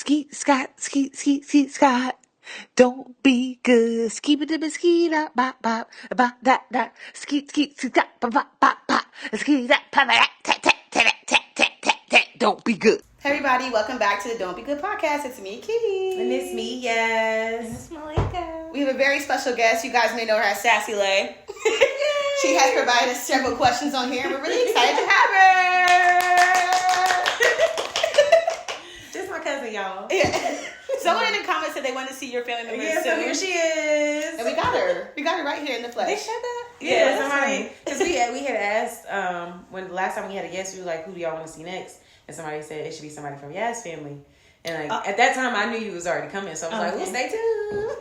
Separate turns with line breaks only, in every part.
Skeet, Scott, skeet, skeet, skeet, Scott. Don't be good. Skeet, a skeet, bop, bop, bop, that, that. Skeet, skeet, skeet, bop, bop, bop, bop. Skeet, that, pop, tat, tat, tat, tat, tat, tat, tat. Don't be good.
Hey everybody, welcome back to the Don't Be Good podcast. It's me, Kitty.
And it's me, yes.
And it's Malika.
We have a very special guest. You guys may know her as Sassy Lay. She has provided us several questions on here, and we're really excited to have her.
This is my cousin, y'all.
Yeah. Someone in the comments said they wanted to see your family member.
Yeah, so here she is.
And we got her. We got her right here in the flesh.
They said that?
Yeah, somebody. Because we had asked, when the last time we had a guest, we were like, who do y'all want to see next? And somebody said it should be somebody from Yas family. And like at that time, I knew you was already coming, so I was like, well, stay tuned.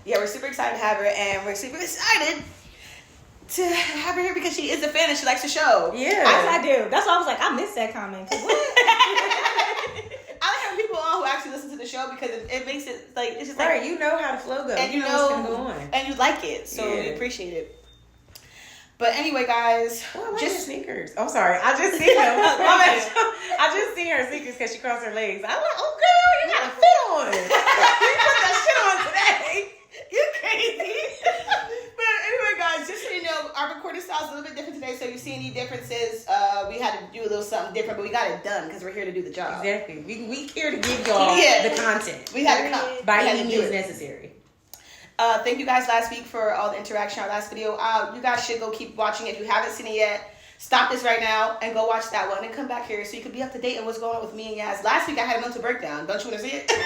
Yeah, we're super excited to have her, and we're super excited to have her here because she is a fan and she likes the show.
Yeah.
I do. That's why I was like, I missed that comment. What?
I like having people on who actually listen to the show because it makes it like it's just like
Right, you know how the flow goes.
and you
know what's gonna go on.
and you like it, so
Yeah.
we appreciate it. But anyway, guys,
Oh, I like your sneakers. Oh, sorry. I just seen them. I just seen her sneakers because she crossed her legs. I'm like, oh, girl, you got a fit on. You put that shit on today.
you crazy. But anyway, guys, just so you know, our recording style is a little bit different today. So if you see any differences, we had to do a little something different, but we got it done because we're here to do the job.
Exactly. We here to give y'all the content.
We had to come
By
we had
any
to do
means
it.
necessary.
Thank you guys last week for all the interaction. Our last video. You guys should go keep watching it if you haven't seen it yet. Stop this right now and go watch that one and come back here so you can be up to date on what's going on with me and Yaz. Last week I had a mental breakdown. Don't you want to see it? Don't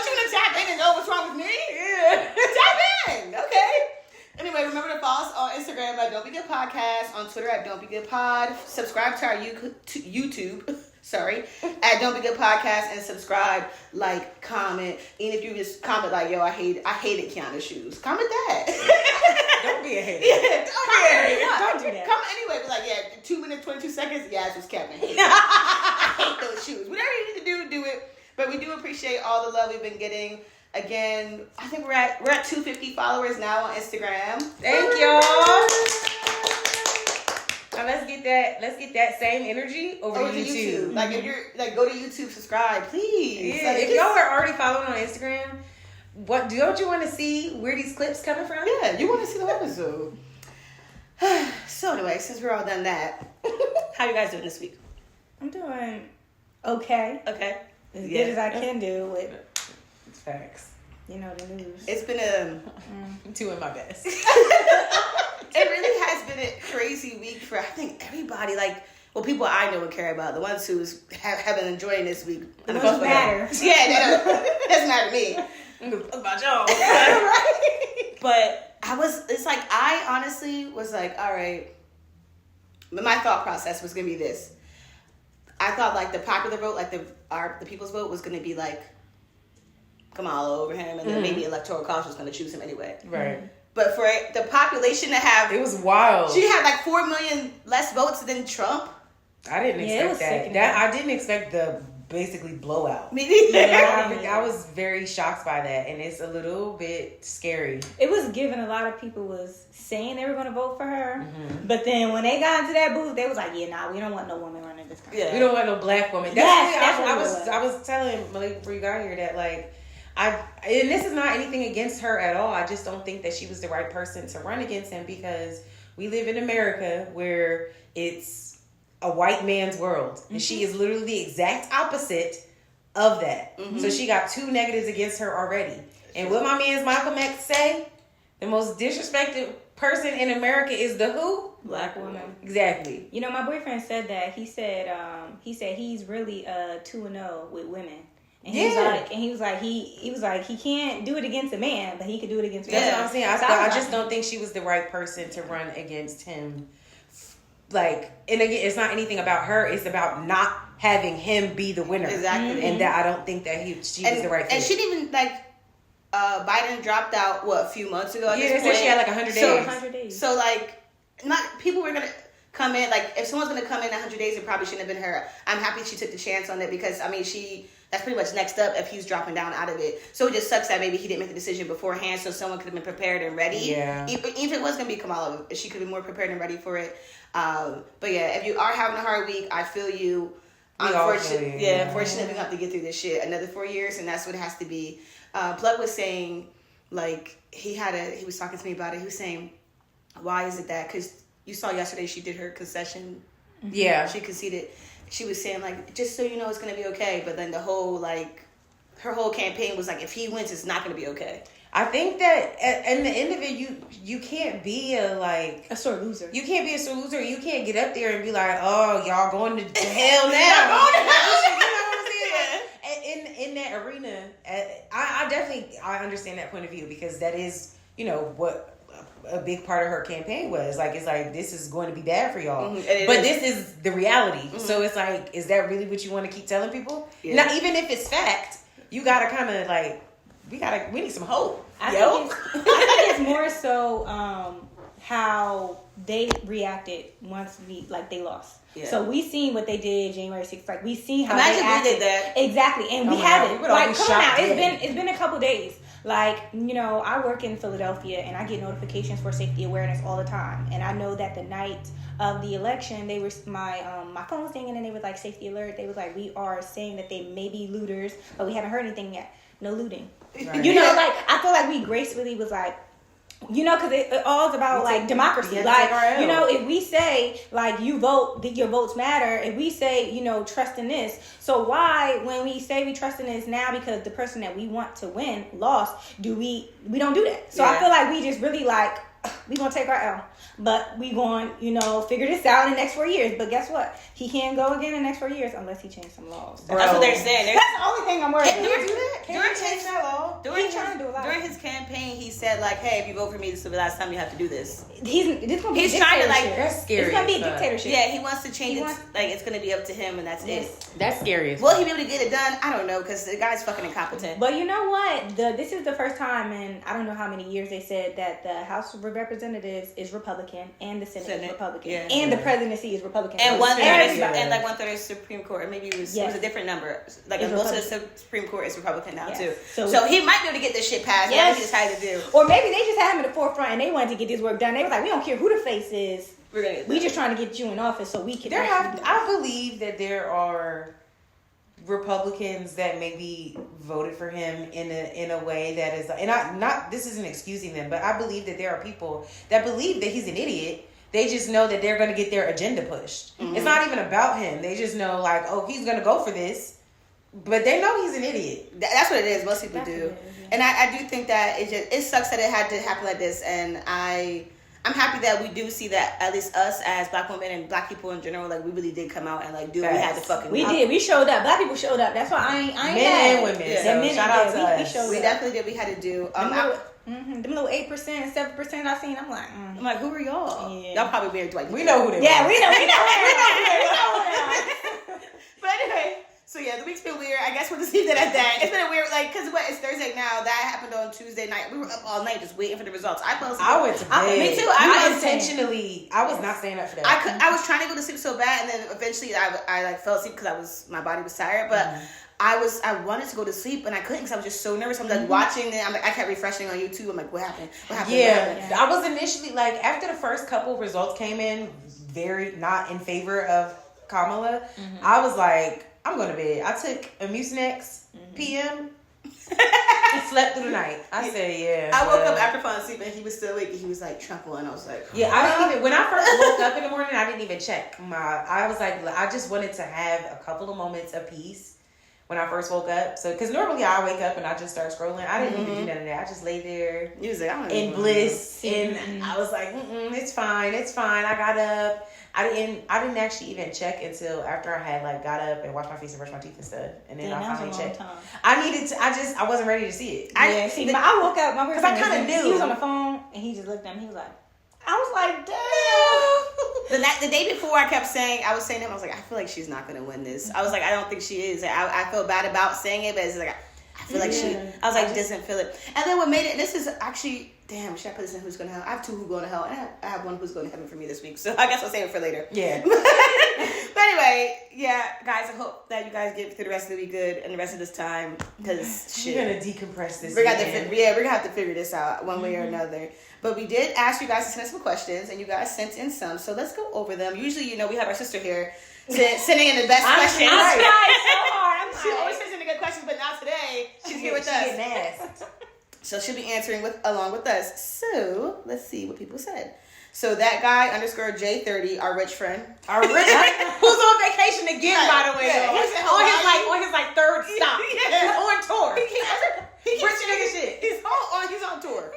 you want to tap in and know what's wrong with me?
Yeah.
Tap in. Okay. Anyway, remember to follow us on Instagram at Don't Be Good Podcast, on Twitter at Don't Be Good Pod. Subscribe to our YouTube. Sorry, at Don't Be Good Podcast, and subscribe, like, comment. Even if you just comment like, yo, I hated Kiana's shoes. Comment that.
Don't be a hater.
Yeah,
Don't do that.
Comment anyway. Be like, yeah, 2 minutes, 22 seconds. Yeah, it's just Kevin. I hate those shoes. Whatever you need to do it. But we do appreciate all the love we've been getting. Again, I think we're at 250 followers now on Instagram.
Thank y'all. Now let's get that same energy over to YouTube.
Like if you're like, go to YouTube, subscribe, please.
Yeah,
Like,
if y'all are already following on Instagram, don't you want to see where these clips coming from?
Yeah, you want to see the episode. So anyway, since we're all done that, how you guys doing this week?
I'm doing okay.
Okay.
As good as I can do with,
It's facts.
the news.
It's been
I'm doing my best.
it really has been a crazy week for, I think, everybody. Like, well, people I know and care about, the ones who have been enjoying this week.
The most matter.
Yeah, that doesn't matter to me.
What about y'all?
Right? But I honestly was like, all right. But my thought process was going to be this. I thought, like, the popular vote, like the people's vote was going to be like, come all over him, and then maybe Electoral College was going to choose him anyway.
Right.
But for the population to have,
It was wild.
she had like 4 million less votes than Trump.
I didn't
Yeah, it was
expect that. I didn't expect the basically blowout.
Me neither.
I was very shocked by that, and it's a little bit scary.
It was given a lot of people was saying they were going to vote for her. But then when they got into that booth, they was like, yeah, nah, we don't want no woman running this country.
Yeah.
We don't want no black woman.
Yes,
I was telling Malik before you got here that, like, and this is not anything against her at all. I just don't think that she was the right person to run against him because we live in America where it's a white man's world. And she is literally the exact opposite of that. So she got 2 negatives against her already. And what my man's Malcolm X say? The most disrespected person in America is the who?
Black woman.
Exactly.
You know, my boyfriend said that. He said he's really 2-0 with women. And he was like he can't do it against a man, but he could do it against women.
That's what I'm saying. I just don't think she was the right person to run against him. Like, and again, it's not anything about her. It's about not having him be the winner.
Exactly.
And that I don't think that she was the right fit.
And she didn't even like. Biden dropped out a few months ago.
They said she had like 100 days.
100 days.
So like, not people were gonna come in. Like, if someone's gonna come in 100 days, it probably shouldn't have been her. I'm happy she took the chance on it because I mean that's pretty much next up if he's dropping down out of it. So it just sucks that maybe he didn't make the decision beforehand, so someone could have been prepared and ready.
Yeah.
Even if it was gonna be Kamala, she could be more prepared and ready for it. But yeah, if you are having a hard week, I feel you. unfortunately, unfortunately, we have to get through this shit another 4 years, and that's what it has to be. Plug was saying, like, he was talking to me about it. He was saying, why is it that? Because you saw yesterday she did her concession.
Yeah.
She conceded. She was saying, like, just so you know, it's going to be okay. But then the whole, like, her whole campaign was like, if he wins, it's not going to be okay.
I think that at the end of it, you can't be a
sore loser.
You can't be a sore loser. You can't get up there and be like, oh, y'all going to hell now. You know what I'm saying? Like, in that arena, I definitely understand that point of view, because that is, you know, what a big part of her campaign was. Like, it's like, this is going to be bad for y'all. Mm-hmm. But this is the reality. Mm-hmm. So it's like, is that really what you want to keep telling people? Yeah. Now, even if it's fact, you got to kind of like, we need some hope.
I think it's more so how they reacted once they lost. Yeah. So we seen what they did January 6th. Like, we seen how they acted.
Did that.
Exactly. And we haven't. Like, come on now. It's been a couple days. Like, you know, I work in Philadelphia and I get notifications for safety awareness all the time. And I know that the night of the election, they were my phone was dinging and they were like, safety alert. They was like, we are saying that they may be looters, but we haven't heard anything yet. No looting. Right. You know, like, I feel like we gracefully was like, you know, because it all is about, like, democracy. Like, you know, if we say, like, you vote, that your votes matter, if we say, you know, trust in this. So why, when we say we trust in this now because the person that we want to win lost, we don't do that. So I feel like we just really, like, we going to take our L. But we going, you know, figure this out in the next 4 years. But guess what? He can't go again in the next 4 years unless he changes some laws.
Bro. That's what they're saying.
That's the only thing I'm worried about.
Can you do that?
Can you change that law?
During his campaign, he said, like, hey, if you vote for me, this is the last time you have to do this.
He's
trying to, like,
that's scary.
It's going to be a dictatorship.
Yeah, he wants to change it. Like, it's going to be up to him, and that's it.
That's scary.
Will he be able to get it done? I don't know, because the guy's fucking incompetent.
But you know what? This is the first time in I don't know how many years they said that the House of Representatives is Republican and the Senate is Republican and the presidency is Republican.
And one third is Supreme Court. Or maybe it was a different number. Like, most of the Supreme Court is Republican now too. So he might be able to get this shit passed. Whatever he decided to do.
Or maybe they just had him in the forefront and they wanted to get this work done. They was like, we don't care who the face is. We just trying to get you in office so we can.
I believe that there are Republicans that maybe voted for him in a way that is, and this isn't excusing them, but I believe that there are people that believe that he's an idiot. They just know that they're going to get their agenda pushed. Mm-hmm. It's not even about him. They just know, like, oh, he's going to go for this, but they know he's an idiot.
That's what it is. Most people do, and I do think that it sucks that it had to happen like this, and I'm happy that we do see that at least us as Black women and Black people in general, like, we really did come out and, like, do what we had to fucking do.
We did. We showed up. Black people showed up. That's why I ain't
men and women. Yeah.
So shout out to us.
We definitely did. We had to do.
Them little 8%, 7% I seen.
I'm like, who are y'all? Yeah. Y'all probably weird. Like,
we know who they are.
Yeah, we know who they are.
But anyway. So yeah, the week's been weird. I guess we'll just leave that at that. It's been a weird, like, because it's Thursday now. That happened on Tuesday night. We were up all night just waiting for the results. I
went to bed.
Me too.
I was not staying up for that.
I was trying to go to sleep so bad, and then eventually I like fell asleep because my body was tired. But I wanted to go to sleep and I couldn't because I was just so nervous. I'm like watching it. I kept refreshing on YouTube. I'm like, what happened?
Yeah, I was initially like, after the first couple results came in, very not in favor of Kamala. I was like, I'm going to bed. I took a Mucinex PM and slept through the night. I said, yeah.
I woke up after falling asleep and he was still awake. He was like trembling. And I was like,
yeah, I didn't even, when I first woke up in the morning, I didn't even check I was like, I just wanted to have a couple of moments of peace when I first woke up. So, because normally I wake up and I just start scrolling. I didn't even do none of that. I just lay there in bliss. And I was like, it's fine. I got up. I didn't actually even check until after I had like got up and washed my face and brushed my teeth and stuff, and then I finally checked. I wasn't ready to see it.
I woke up. My
because I kind of knew
he was on the phone and he just looked at me. He was like, I was like, damn.
The day before, I was saying to him, I was like, I feel like she's not gonna win this. I was like, I don't think she is. I feel bad about saying it, but it's like I feel like she. I was like, doesn't feel it. And then what made it? This is actually. Damn, should I put this in Who's Going to Hell? I have 2 Who Going to Hell, and I have 1 Who's Going to Heaven for me this week. So I guess I'll save it for later.
Yeah.
But anyway, yeah, guys, I hope that you guys get through the rest of the week good and the rest of this time. Because shit.
We're going to decompress this.
We're going to have to figure this out one way or another. But we did ask you guys to send us some questions, and you guys sent in some. So let's go over them. Usually, we have our sister here. sending in the best questions.
I'm trying so hard.
She always sends in the good questions, but not today. She's here with us.
Asked.
So she'll be answering along with us. So let's see what people said. So that guy _J30, our rich friend.
Our rich who's on vacation again, by the way.
Yeah.
On his third stop.
Yeah.
He's on tour.
He keeps
Rich nigga shit.
He's on tour.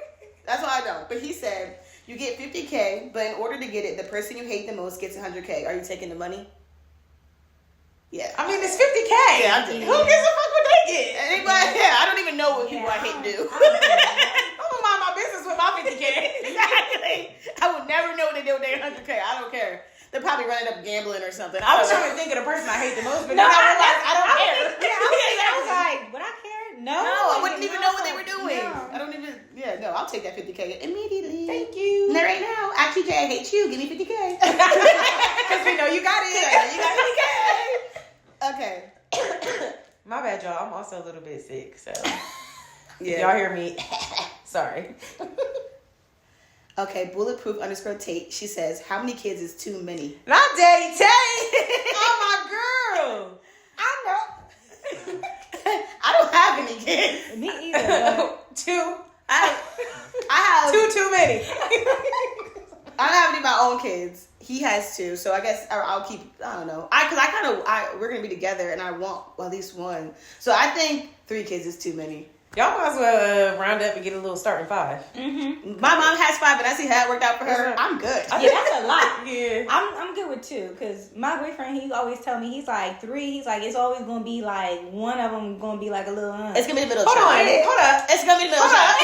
That's all I know. But he said, you get $50K, but in order to get it, the person you hate the most gets $100K. Are you taking the money? Yeah.
I mean, it's $50K.
Yeah, I'm taking
Who gives a fuck what they get?
Anybody? Yeah, I don't even know what people I hate do.
I'm gonna mind my business with my $50K.
Exactly. I would never know what they do with their $100K. I don't care. They're probably running up gambling or something.
I was trying to think of the person I hate the most, but
No,
then I realized I don't care.
I was like, would I care? No,
I wouldn't even know what they were doing.
No.
I don't even. Yeah, no, I'll take that $50K immediately.
Thank you.
No, right now. Actually, Jay, I hate you. Give me $50K.
Because we know you got it.
Yeah, you got $50K. Okay.
My bad, y'all. I'm also a little bit sick, so
Yeah.
y'all hear me. Sorry.
Okay, bulletproof _Tate. She says, how many kids is too many?
Not Daddy Tate. Oh, my girl.
I know.
I don't have any kids.
Me either.
Two.
I have
Too many.
I don't have any of my own kids. He has two, so I guess I'll keep. I don't know. We're gonna be together, and I want at least one. So I think 3 kids is too many.
Y'all might as well round up and get a little starting 5.
Mm-hmm.
My mom has 5, and I see how it worked out for her. I'm good.
Yeah, that's a lot.
Yeah.
I'm good with 2 because my boyfriend, he always tell me, he's like 3. He's like, it's always gonna be like one of them gonna be like a little.
It's gonna be the middle
Hold
child.
on.
It's gonna be the middle child.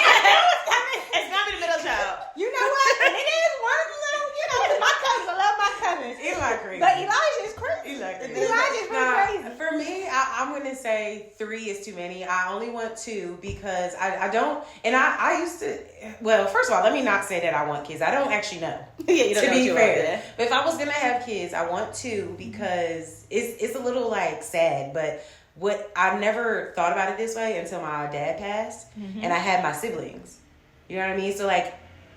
It's gonna be the middle child.
You know what? And it is one of the little, my cousins. I love my cousins.
Eli crazy.
But Elijah is crazy. Elijah's crazy.
For me, I'm going to say 3 is too many. I only want 2 because I don't, and I used to, well, first of all, let me not say that I want kids. I don't actually know.
Yeah, you don't
to
know
be
what you
fair.
want, yeah.
But if I was going to have kids, I want 2 because it's a little like sad, but what I never thought about it this way until my dad passed and I had my siblings. You know what I mean? So like,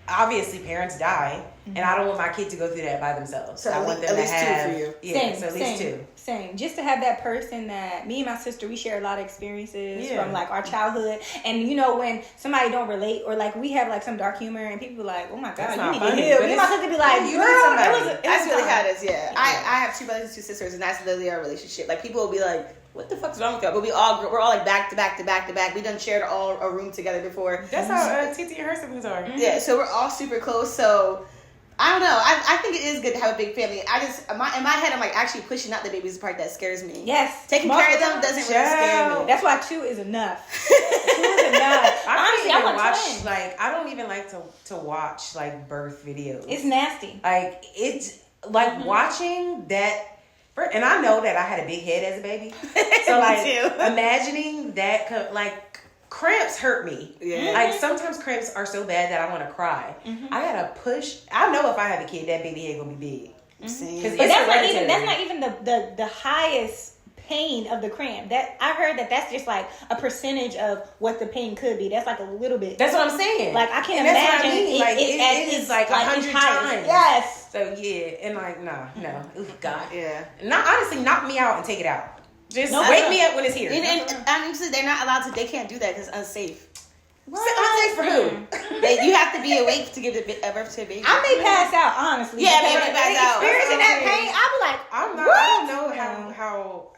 obviously parents die and I don't want my kid to go through that by themselves.
So
I want them
at least
to have
2 for you.
Yeah, so at least 2.
Same. Just to have that person that me and my sister, we share a lot of experiences from like our childhood. And when somebody don't relate or like we have like some dark humor and people be like, oh my God,
That's
you
not
need
funny,
to heal.
but
Me and my sister be like,
you
girl,
need somebody.
it was
That's really
fun.
how it is, yeah. I have 2 brothers and 2 sisters, and that's literally our relationship. Like, people will be like, what the fuck's wrong with y'all? But we're all like back to back to back to back. We done shared a room together before.
That's how Titi and her siblings are.
Yeah, so we're all super close. So I don't know. I think it is good to have a big family. I just in my head, I'm like, actually pushing out the baby is the part that scares me.
Yes.
Taking care of them doesn't really scare me.
That's why 2 is enough. 2 is enough. Honestly, I want twins.
Like, I don't even like to watch like birth videos.
It's nasty.
Like, it's like watching that. And I know that I had a big head as a baby. So like, imagining that, like, cramps hurt me.
Yeah.
Like, sometimes cramps are so bad that I want to cry. I gotta push. I know if I have a kid, that baby head gonna be big.
But that's not even the highest pain of the cramp. That I heard that's just like a percentage of what the pain could be. That's like a little bit.
That's what I'm saying.
Like, I can't
and
imagine.
That's what I mean. Like, it is like 100 times.
Yes.
So yeah, and like no. Ooh, God.
Yeah.
Honestly, knock me out and take it out. Just
No,
wake me up when it's here.
And they're not allowed to. They can't do that because it's unsafe.
Unsafe for who?
You have to be awake to give birth to a baby.
I may pass out, honestly.
Yeah, maybe pass out.
Experiencing that pain, I'll be like,
I don't know how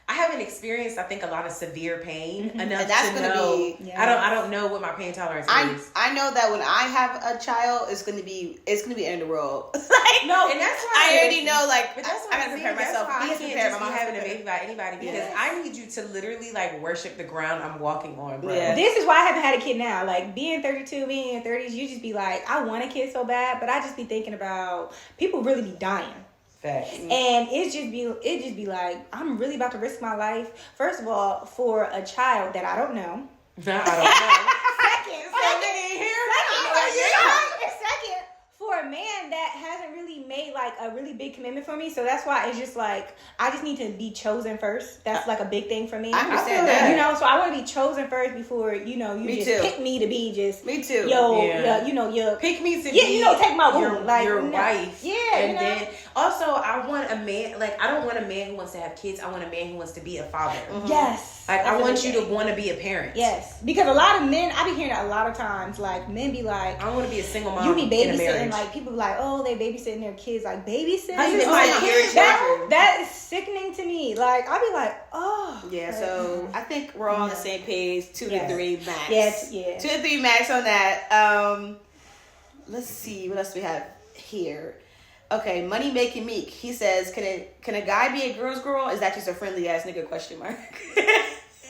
I haven't experienced, I think, a lot of severe pain enough
And that's
to
gonna
know.
be.
I don't know what my pain tolerance is.
I know that when I have a child, it's gonna be the end of the world.
No, and that's why
I already know. Like,
but that's
I gotta prepare myself.
I can't just be having a
baby.
baby by anybody because I need you to literally like worship the ground I'm walking on, bro.
Yeah.
this is why I haven't had a kid now. Like, being 32, being in your 30s, you just be like, I want a kid so bad, but I just be thinking about people really be dying.
Facts.
And it just be like, I'm really about to risk my life. First of all, for a child that I don't know. Second, for a man that hasn't really made like a really big commitment for me. So that's why it's just like, I just need to be chosen first. That's like a big thing for me.
I understand that.
So I want to be chosen first before, you
Me
just
too.
pick me to be just.
Me too.
Your
pick me to be
take my
your
womb. Like,
your
no.
wife.
Yeah.
And then Also, I want a man, like, I don't want a man who wants to have kids. I want a man who wants to be a father.
Mm-hmm. Yes.
Like, I want you to want to be a parent.
Yes. Because a lot of men, I be hearing that a lot of times, like, men be like,
I don't want to be a single mom.
You be babysitting, like, people be like, oh, they babysitting their kids. Like, babysitting?
How you miss my kids?
That is sickening to me. Like, I be like, oh.
Yeah, so I think we're all on the same page. 2 to 3 max.
Yes, yeah.
2 to 3 max on that. Let's see what else we have here. Okay, Money Making Meek. He says, "Can a guy be a girl's girl? Is that just a friendly ass nigga?" Question mark.
I think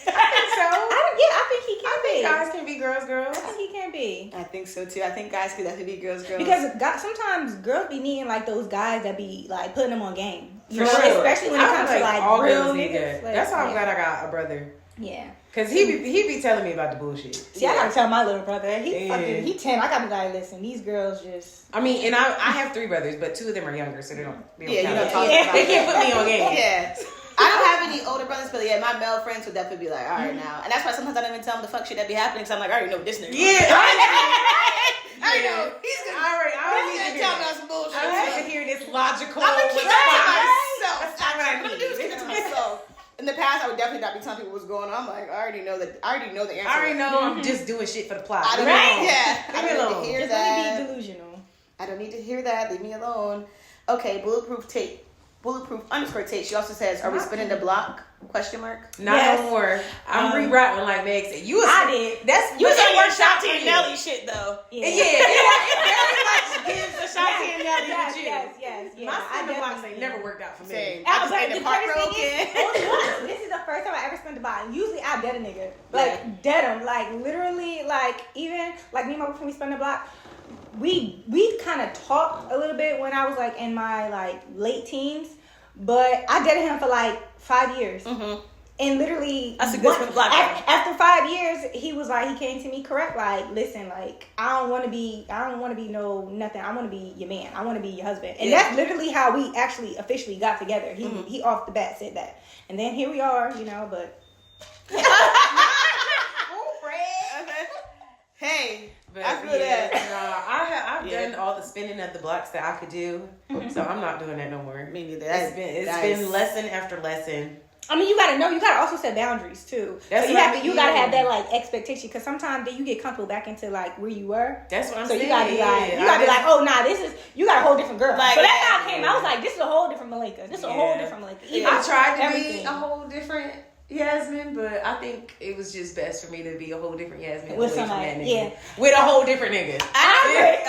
so.
I think he can be.
Guys can be girls.
I think he can be.
I think so too. I think guys can definitely be girls.
Because sometimes girls be needing like those guys that be like putting them on game.
For sure.
Especially when it comes to like
all
real
girls
niggas. Like,
that's why I'm glad I got a brother.
Yeah.
Cause he be telling me about the bullshit.
See, I gotta tell my little brother. He 10. I gotta be like, listen, these girls just.
I mean, and I have 3 brothers, but 2 of them are younger, so they don't
you don't
count.
talk about
They can't put me on game.
Yeah. I don't have any older brothers, but yeah, my male friends would definitely be like, all right now. And that's why sometimes I don't even tell them the fuck shit that be happening, because I'm like, I already know what this nigga.
Yeah.
I know. He's gonna.
All right. I don't need to
tell
hear
me some bullshit.
I don't need to hear this logical.
I'm gonna keep it to myself.
That's not what I
I'm gonna
need.
do is keep it to myself. In the past, I would definitely not be telling people what's going on. I'm like, I already know the answer.
I already know I'm just doing shit for the plot.
I don't
Right?
Yeah. I
Leave me
don't
alone.
need to hear
Just
that.
let me be delusional.
I don't need to hear that. Leave me alone. Okay, Bulletproof _Tate. She also says, "Are we spinning the block?" Question mark.
Not no more. I'm rerouting like Meg said.
I did.
That's
You said
your
your Shanti and Nelly shit though.
Yeah. It very much gives a Shanti and Nelly
Yes,
with you.
yes.
My spin the blocks ain't never worked out for me.
Same.
But
I
the
the part
crazy thing is,
broken.
only once. This is the first time I ever spent the bot. Usually I dead a nigga. Like, dead him. Like, literally, like, even, like, me and my boyfriend, we spend the block. We kind of talked a little bit when I was, like, in my, like, late teens. But I dated him for, like, 5 years.
Mm-hmm.
And literally,
That's a good spin the block.
after 5 years, he was like, he came to me correct, like, listen, like, I don't want to be no nothing. I want to be your man. I want to be your husband. And that's literally how we actually officially got together. He off the bat said that. And then here we are, but.
Oh, Fred. Okay. Hey,
But
I feel that.
I've done all the spinning of the blocks that I could do, so I'm not doing that no more.
Me neither.
It's been lesson after lesson.
I mean, you gotta know. You gotta also set boundaries too.
That's
so you gotta have that like expectation, because sometimes then you get comfortable back into like where you were.
That's what I'm
so
saying.
You gotta be like, oh nah, you got a whole different girl.
Like,
so that's how I came. I was like, this is a whole different Malika. This is a whole different Malika.
I tried to
everything.
be a whole different Yasmin, but I think it was just best for me to be a whole different Yasmin
with
away
somebody,
from that nigga. With a whole different nigga.
I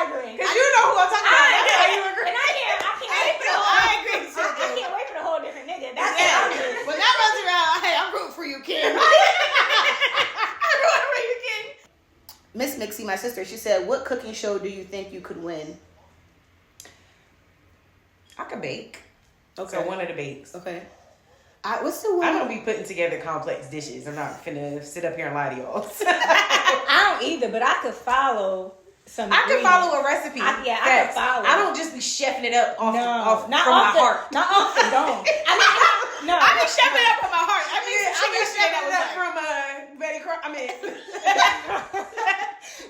agree.
Because you know who I'm talking about. That's how you agree.
And I can't wait for the
I agree.
I can't wait for the whole different nigga. That's
When that runs around, hey, I'm rooting for you, King. I'm rooting for you, King. Miss Mixie, my sister, she said, "What cooking show do you think you could win?"
I could bake.
Okay.
So one of the bakes.
Okay. What's the one?
I don't be putting together complex dishes. I'm not finna sit up here and lie to y'all.
I don't either, but I could follow some.
I could follow a recipe.
I could follow.
I don't just be chefing it up off from
not
my
off the,
heart.
Not off the dome. No.
I be chefing it up from my heart. I be
chefing it up from Betty Crocker.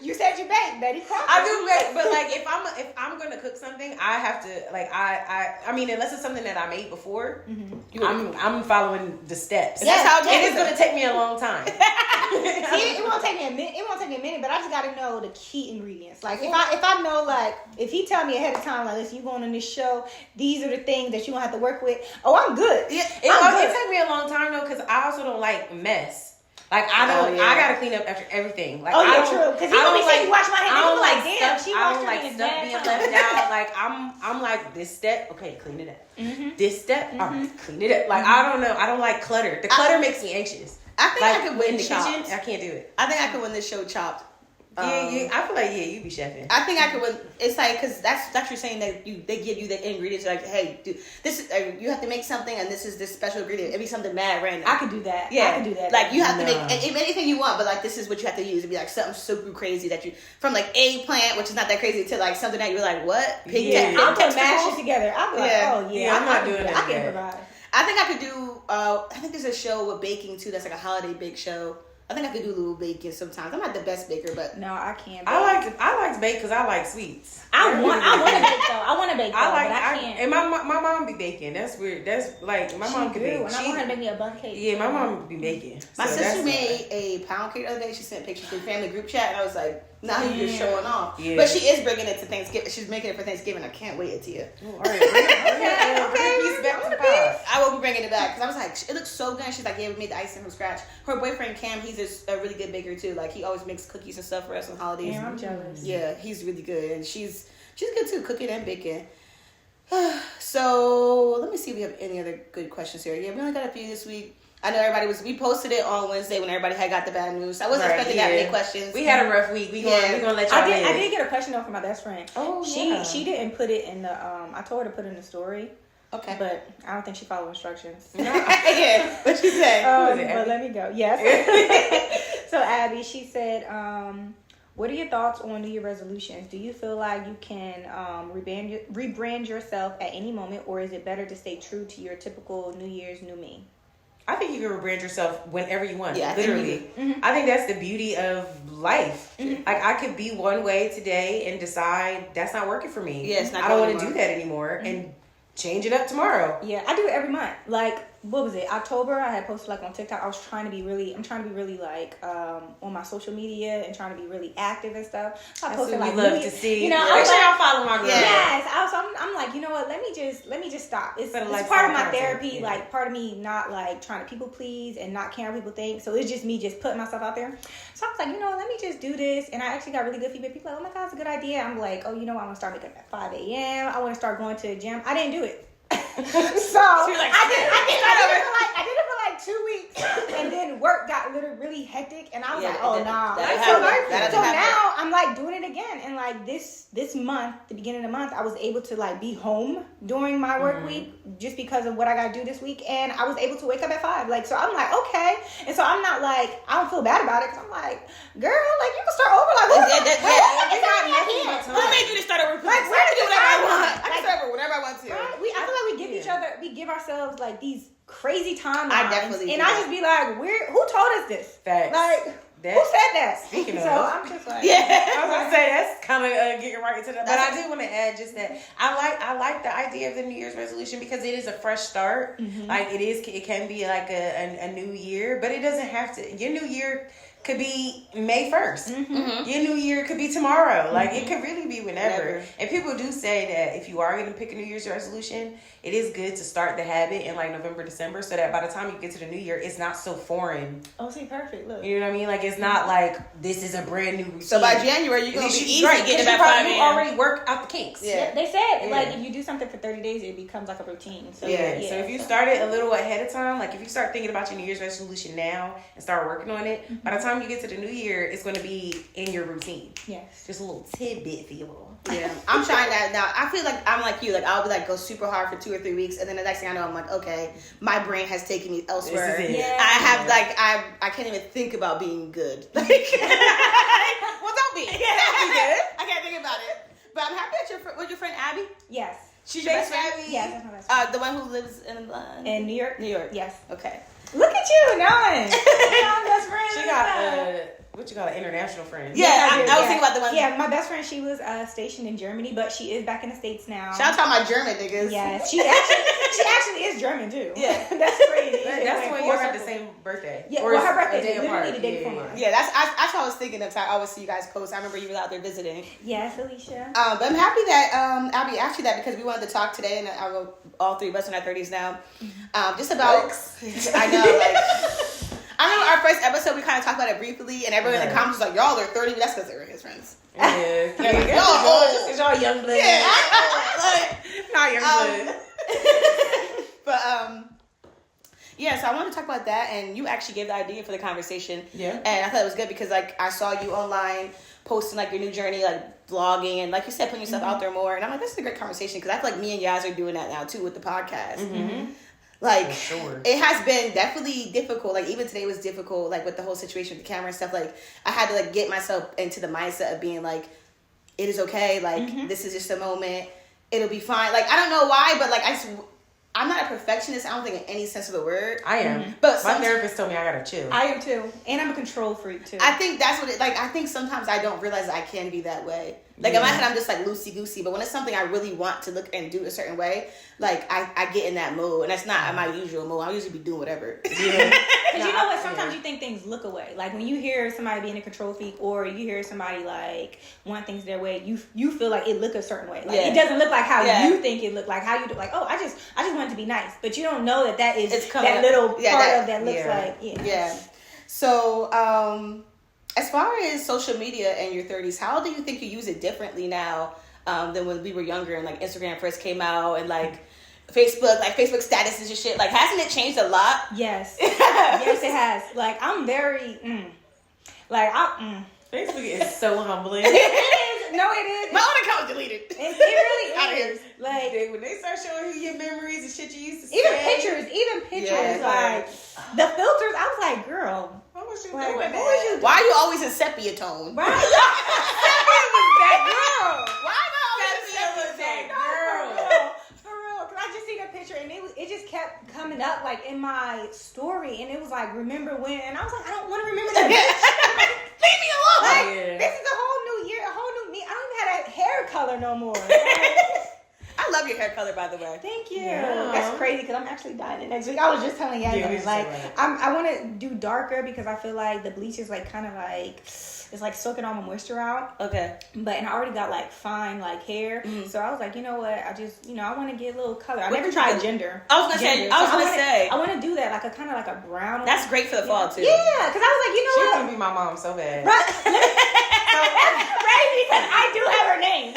You said you bake, Betty Crocker.
I do bake, but like if I'm gonna cook something, I have to like I mean unless it's something that I made before, I'm following the steps.
That's how
and it's gonna take me a long time.
See, it won't take me a minute. It won't take me a minute, but I just gotta know the key ingredients. Like if I know, like if he tell me ahead of time, like listen, you going on this show, these are the things that you gonna have to work with. Oh, I'm good.
Yeah, it took me a long time though, because I also don't like mess. Like I gotta clean up after everything. Like
true. Because you be saying you wash my hands.
I don't like
damn,
stuff.
she
I don't
washed her
like
hands
stuff
bad
being
time.
left out. Like I'm like this step. Okay, clean it up. This step. All right, clean it up. Like I don't know. I don't like clutter. The clutter makes me anxious.
I think
like,
I could win
in the
Chopped.
kitchen. I can't do it.
I think I could win this show Chopped.
I feel like you be chefing.
I think I could win. It's like because that's you're saying that they give you the ingredients like, hey, dude, this is you have to make something and this is this special ingredient. It'd be something mad random.
I could do that.
Yeah,
I could do that.
Like you have to make anything you want, but like this is what you have to use. It'd be like something super crazy that you from like eggplant, which is not that crazy, to like something that you're like, what?
I'll put mash it together. I'll be like,
I'm not doing that.
I can provide.
I think I could do. I think there's a show with baking too. That's like a holiday bake show. I think I could do a little baking sometimes. I'm not the best baker, but
No, I can't. Bake.
I like to bake because I like sweets.
I want to bake though. I want to bake though, but I can't.
And my mom be baking. That's weird. That's like my mom can bake.
And I want her to make me a bundt cake.
Yeah, my mom be baking.
My sister made a pound cake the other day. She sent pictures to the family group chat, and I was like, "Now you're just showing off." Yeah. But she is bringing it to Thanksgiving. She's making it for Thanksgiving. I can't wait it to you.
Oh, all right.
I will be bringing it back because I was like, it looks so good. And she's like, yeah, we made the icing from scratch. Her boyfriend Cam, he's a really good baker too. Like he always makes cookies and stuff for us on holidays.
Yeah, I'm jealous.
Yeah, he's really good, and she's good too, cooking and baking. So let me see if we have any other good questions here. Yeah, we only got a few this week. I know we posted it on Wednesday when everybody had got the bad news. I wasn't expecting that many questions.
We had a rough week. We gonna let y'all
I did get a question though from my best friend.
Oh,
she didn't put it in the I told her to put it in the story.
Okay.
But I don't think she followed instructions.
Yeah. What she said?
But let me go. Yes. So Abby, she said, what are your thoughts on New Year resolutions? Do you feel like you can rebrand yourself at any moment, or is it better to stay true to your typical New Year's new me?
I think you can rebrand yourself whenever you want.
Yeah,
literally. I think that's the beauty of life. Like I could be one way today and decide that's not working for me.
Yeah, it's not.
I don't want to do that anymore, and change it up tomorrow.
Yeah, I do it every month. Like, what was it? October, I had posted like on TikTok. I'm trying to be really like on my social media and trying to be really active and stuff. So I posted like,
love to see.
You know,
make sure y'all follow my girl.
Yes, I'm like, you know what? Let me just stop. It's part of my therapy. Yeah. Like part of me not like trying to people please and not caring what people think. So it's just me just putting myself out there. So I was like, you know, let me just do this. And I actually got really good feedback. People like, oh my god, it's a good idea. I'm like, oh, you know, I want to start waking up at 5 a.m. I want to start going to the gym. I didn't do it. So like, I did it for like 2 weeks, and then work got really hectic, and I was like, oh nah. So now I'm like doing it again, and like this month, the beginning of the month, I was able to like be home during my work week just because of what I gotta do this week, and I was able to wake up at 5. Like, so I'm like, okay, and so I'm not like, I don't feel bad about it because I'm like, girl, like you can start over, like
who made you to start over? Like, where to do whatever I want? I can start over whenever I want to.
I feel like we give ourselves like these crazy timelines.
I definitely
and I just be like, who told us this?
Facts.
Like, who said that?
Speaking of,
so I'm just like,
I was gonna say that's kind of getting right into that. But I do want to add just that I like the idea of the New Year's resolution because it is a fresh start. Like it can be like a new year, but it doesn't have to. Your new year could be May 1st. Your new year could be tomorrow. Like it could really be whenever. And people do say that if you are going to pick a New Year's resolution, it is good to start the habit in like November, December, so that by the time you get to the new year, it's not so foreign.
Oh, see, perfect. Look,
you know what I mean? Like it's not like this is a brand new routine.
So by January, you're gonna be easy getting
about 5 a.m.
You
already work out the kinks.
Yeah, they said like if you do something for 30 days, it becomes like a routine. So
so if you start it a little ahead of time, like if you start thinking about your New Year's resolution now and start working on it, by the time you get to the new year, it's going to be in your routine.
Yes,
just a little tidbit for you all.
Yeah, I'm trying that now. I feel like I'm like you. Like I'll be like go super hard for 2 or 3 weeks, and then the next thing I know, I'm like, okay, my brain has taken me elsewhere. I have like I can't even think about being good. Like, well, don't be. Don't be good. I can't think about it. But I'm happy that was your friend Abby.
Yes.
She's your best friend.
Yes, that's my best friend.
The one who lives in
New York.
New York.
Yes.
Okay.
Look at you, knowing. My best friend.
She got what you call an international friend.
Yeah, I was thinking about the one.
Yeah, my best friend, she was stationed in Germany, but she is back in the States now.
Shout out to all my German niggas.
Yeah, she actually is German too.
Yeah,
that's crazy.
That's when you have the same birthday.
Yeah, well, her birthday is literally the day before mine.
Yeah, that's what I was thinking of. I always see you guys post. I remember you were out there visiting.
Yes, Alicia.
But I'm happy that Abby asked you that because we wanted to talk today, and I wrote all 3 of us in our 30s now. Just about. I know, like. I remember our first episode, we kind of talked about it briefly, and everyone in the comments was like, y'all are 30, that's because they were his friends.
Yeah.
Y'all old.
It's y'all young blood.
Yeah. Like,
not young blood.
But, yeah, so I wanted to talk about that, and you actually gave the idea for the conversation.
Yeah.
And I thought it was good because, like, I saw you online posting, like, your new journey, like, vlogging, and, like you said, putting yourself out there more. And I'm like, this is a great conversation because I feel like me and Yaz are doing that now, too, with the podcast. Like, sure. It has been definitely difficult. Like, even today was difficult, like, with the whole situation with the camera and stuff. Like, I had to, like, get myself into the mindset of being, like, it is okay. Like, this is just a moment. It'll be fine. Like, I don't know why, but, like, I'm not a perfectionist. I don't think in any sense of the word.
I am.
But
my therapist told me I gotta chill.
I am too. And I'm a control freak too.
I think that's what it, like, I think sometimes I don't realize I can be that way. Like, in my head, I'm just, like, loosey-goosey. But when it's something I really want to look and do a certain way, like, I get in that mood. And that's not my usual mood. I usually be doing whatever.
Yeah. Because you know what? Sometimes you think things look away. Like, when you hear somebody being a control freak or you hear somebody, like, want things their way, you feel like it look a certain way. Like, it doesn't look like how you think it look, like how you do. Like, oh, I just want it to be nice. But you don't know that is that little part of that looks like.
Yeah. So, as far as social media in your 30s, how do you think you use it differently now than when we were younger and like Instagram first came out and like Facebook statuses and shit? Like, hasn't it changed a lot?
Yes. Yes, it has. Like, I'm very,
Facebook is so humbling.
It is. No, it is.
My own account was deleted.
It really is. Like,
when they start showing you your memories and shit you used to say.
Even pictures, like, the filters, I was like, girl.
What was you
like,
doing?
Why are you always in sepia tone?
Right? Sepia was that girl.
Why am I always in sepia
that
tone?
girl?
For real. Because I just seen a picture and it just kept coming up like in my story and it was like, remember when? And I was like, I don't want to remember that bitch.
Leave me alone.
Like, this is a whole new year, a whole new me. I don't even have that hair color no more.
I love your hair color, by the way.
Thank you.
Yeah.
That's crazy because I'm actually dyeing it next week. I was just telling you, like, I want to do darker because I feel like the bleach is like kind of like it's like soaking all my moisture out.
Okay.
And I already got like fine like hair, so I was like, you know what? I just I want to get a little color. I never tried gender.
I was gonna say.
I want to do that like a kind of like a brown.
That's great for the fall too.
Yeah, because I was like, you know
She's
what?
gonna be my mom so bad.
That's crazy because I do have her name.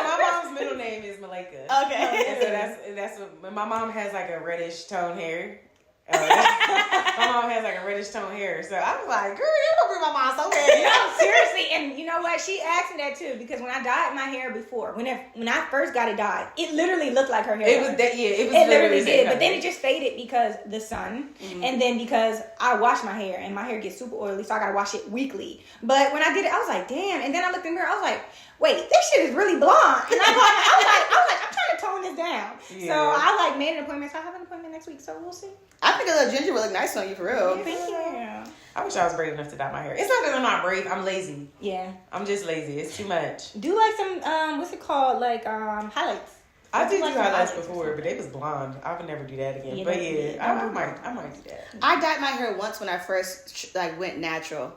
My mom's middle name is Malika.
Okay.
And so that's what my mom has, like a reddish tone hair. My mom has like a reddish tone hair, so I was like, "Girl, you gonna bring my mom so bad?"
No, seriously, and you know what? She asked me that too because when I dyed my hair before, when I first got it dyed, it literally looked like her hair.
It was that, it was.
It literally did, but then it just faded because the sun, and then because I wash my hair and my hair gets super oily, so I gotta wash it weekly. But when I did it, I was like, damn, and then I looked in the mirror, I was like, wait, this shit is really blonde. And I was like, I'm trying to tone this down. Yeah. So I like made an appointment. So I have an appointment next week. So we'll see.
I think a little ginger would look nice on you for real.
Yeah, thank you.
I wish I was brave enough to dye my hair. It's not that I'm not brave. I'm lazy.
Yeah.
I'm just lazy. It's too much.
Do like some what's it called? Like highlights.
I did
like
do highlights before, but they was blonde. I would never do that again. But I might do that.
I dyed my hair once when I first went natural.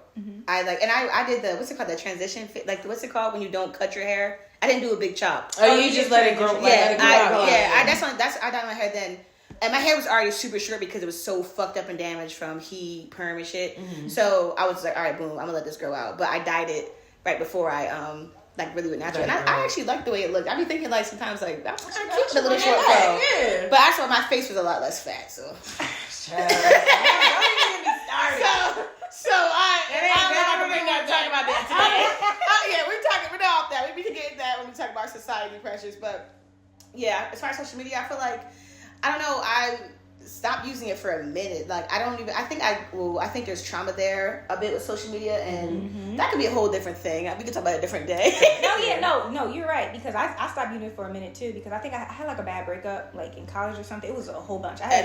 I did the what's it called, the transition fit, like what's it called when you don't cut your hair? I didn't do a big chop.
Oh, you just let it grow.
I dyed my hair then. And my hair was already super short because it was so fucked up and damaged from heat, perm and shit. So I was like, all right, boom, I'm gonna let this grow out. But I dyed it right before I really went natural. And I actually liked the way it looked. I be thinking like sometimes like I'm gonna keep the little short fro. Yeah. But I saw my face was a lot less fat, so. I'm not talking about that today. We're not off that. We can get into that when we talk about society pressures. But yeah, as far as social media, I feel like I don't know. I stopped using it for a minute. Like I think there's trauma there a bit with social media, and that could be a whole different thing. We could talk about it a different day.
No, you're right because I stopped using it for a minute too because I think I had like a bad breakup like in college or something. It was a whole bunch. I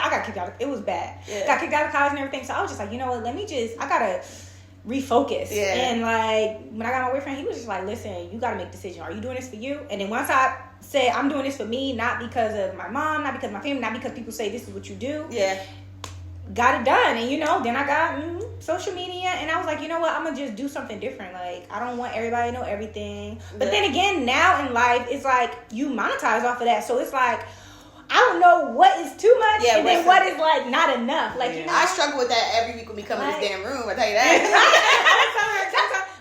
got kicked out. It was bad. Yeah. Got kicked out of college and everything. So I was just like, you know what? I gotta refocus. Yeah. And like when I got my boyfriend, he was just like, listen, you gotta make a decision. Are you doing this for you? And then once I said I'm doing this for me, not because of my mom, not because of my family, not because people say this is what you do.
Yeah.
Got it done. And then I got social media and I was like, you know what, I'm gonna just do something different. Like I don't want everybody to know everything. But then again, now in life it's like you monetize off of that. So it's like I don't know what is too much and then what is like not enough. Like
I struggle with that every week when we come in this damn room, I tell you that.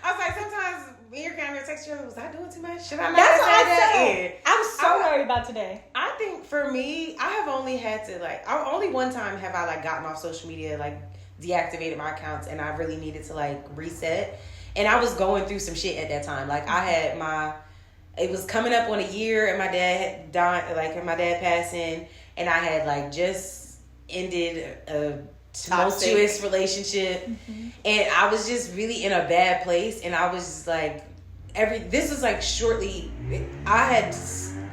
I was like, sometimes when you're kind of text you, was I doing too much? Should I not
That's what I
that?
said. I was so worried about today.
I think for me, I have only had to only one time have I like gotten off social media, like deactivated my accounts, and I really needed to like reset. And I was going through some shit at that time. Like I had it was coming up on a year, and my dad had died, and my dad passing, and I had like just ended a tumultuous relationship, and I was just really in a bad place, and I was just like, this was like shortly, I had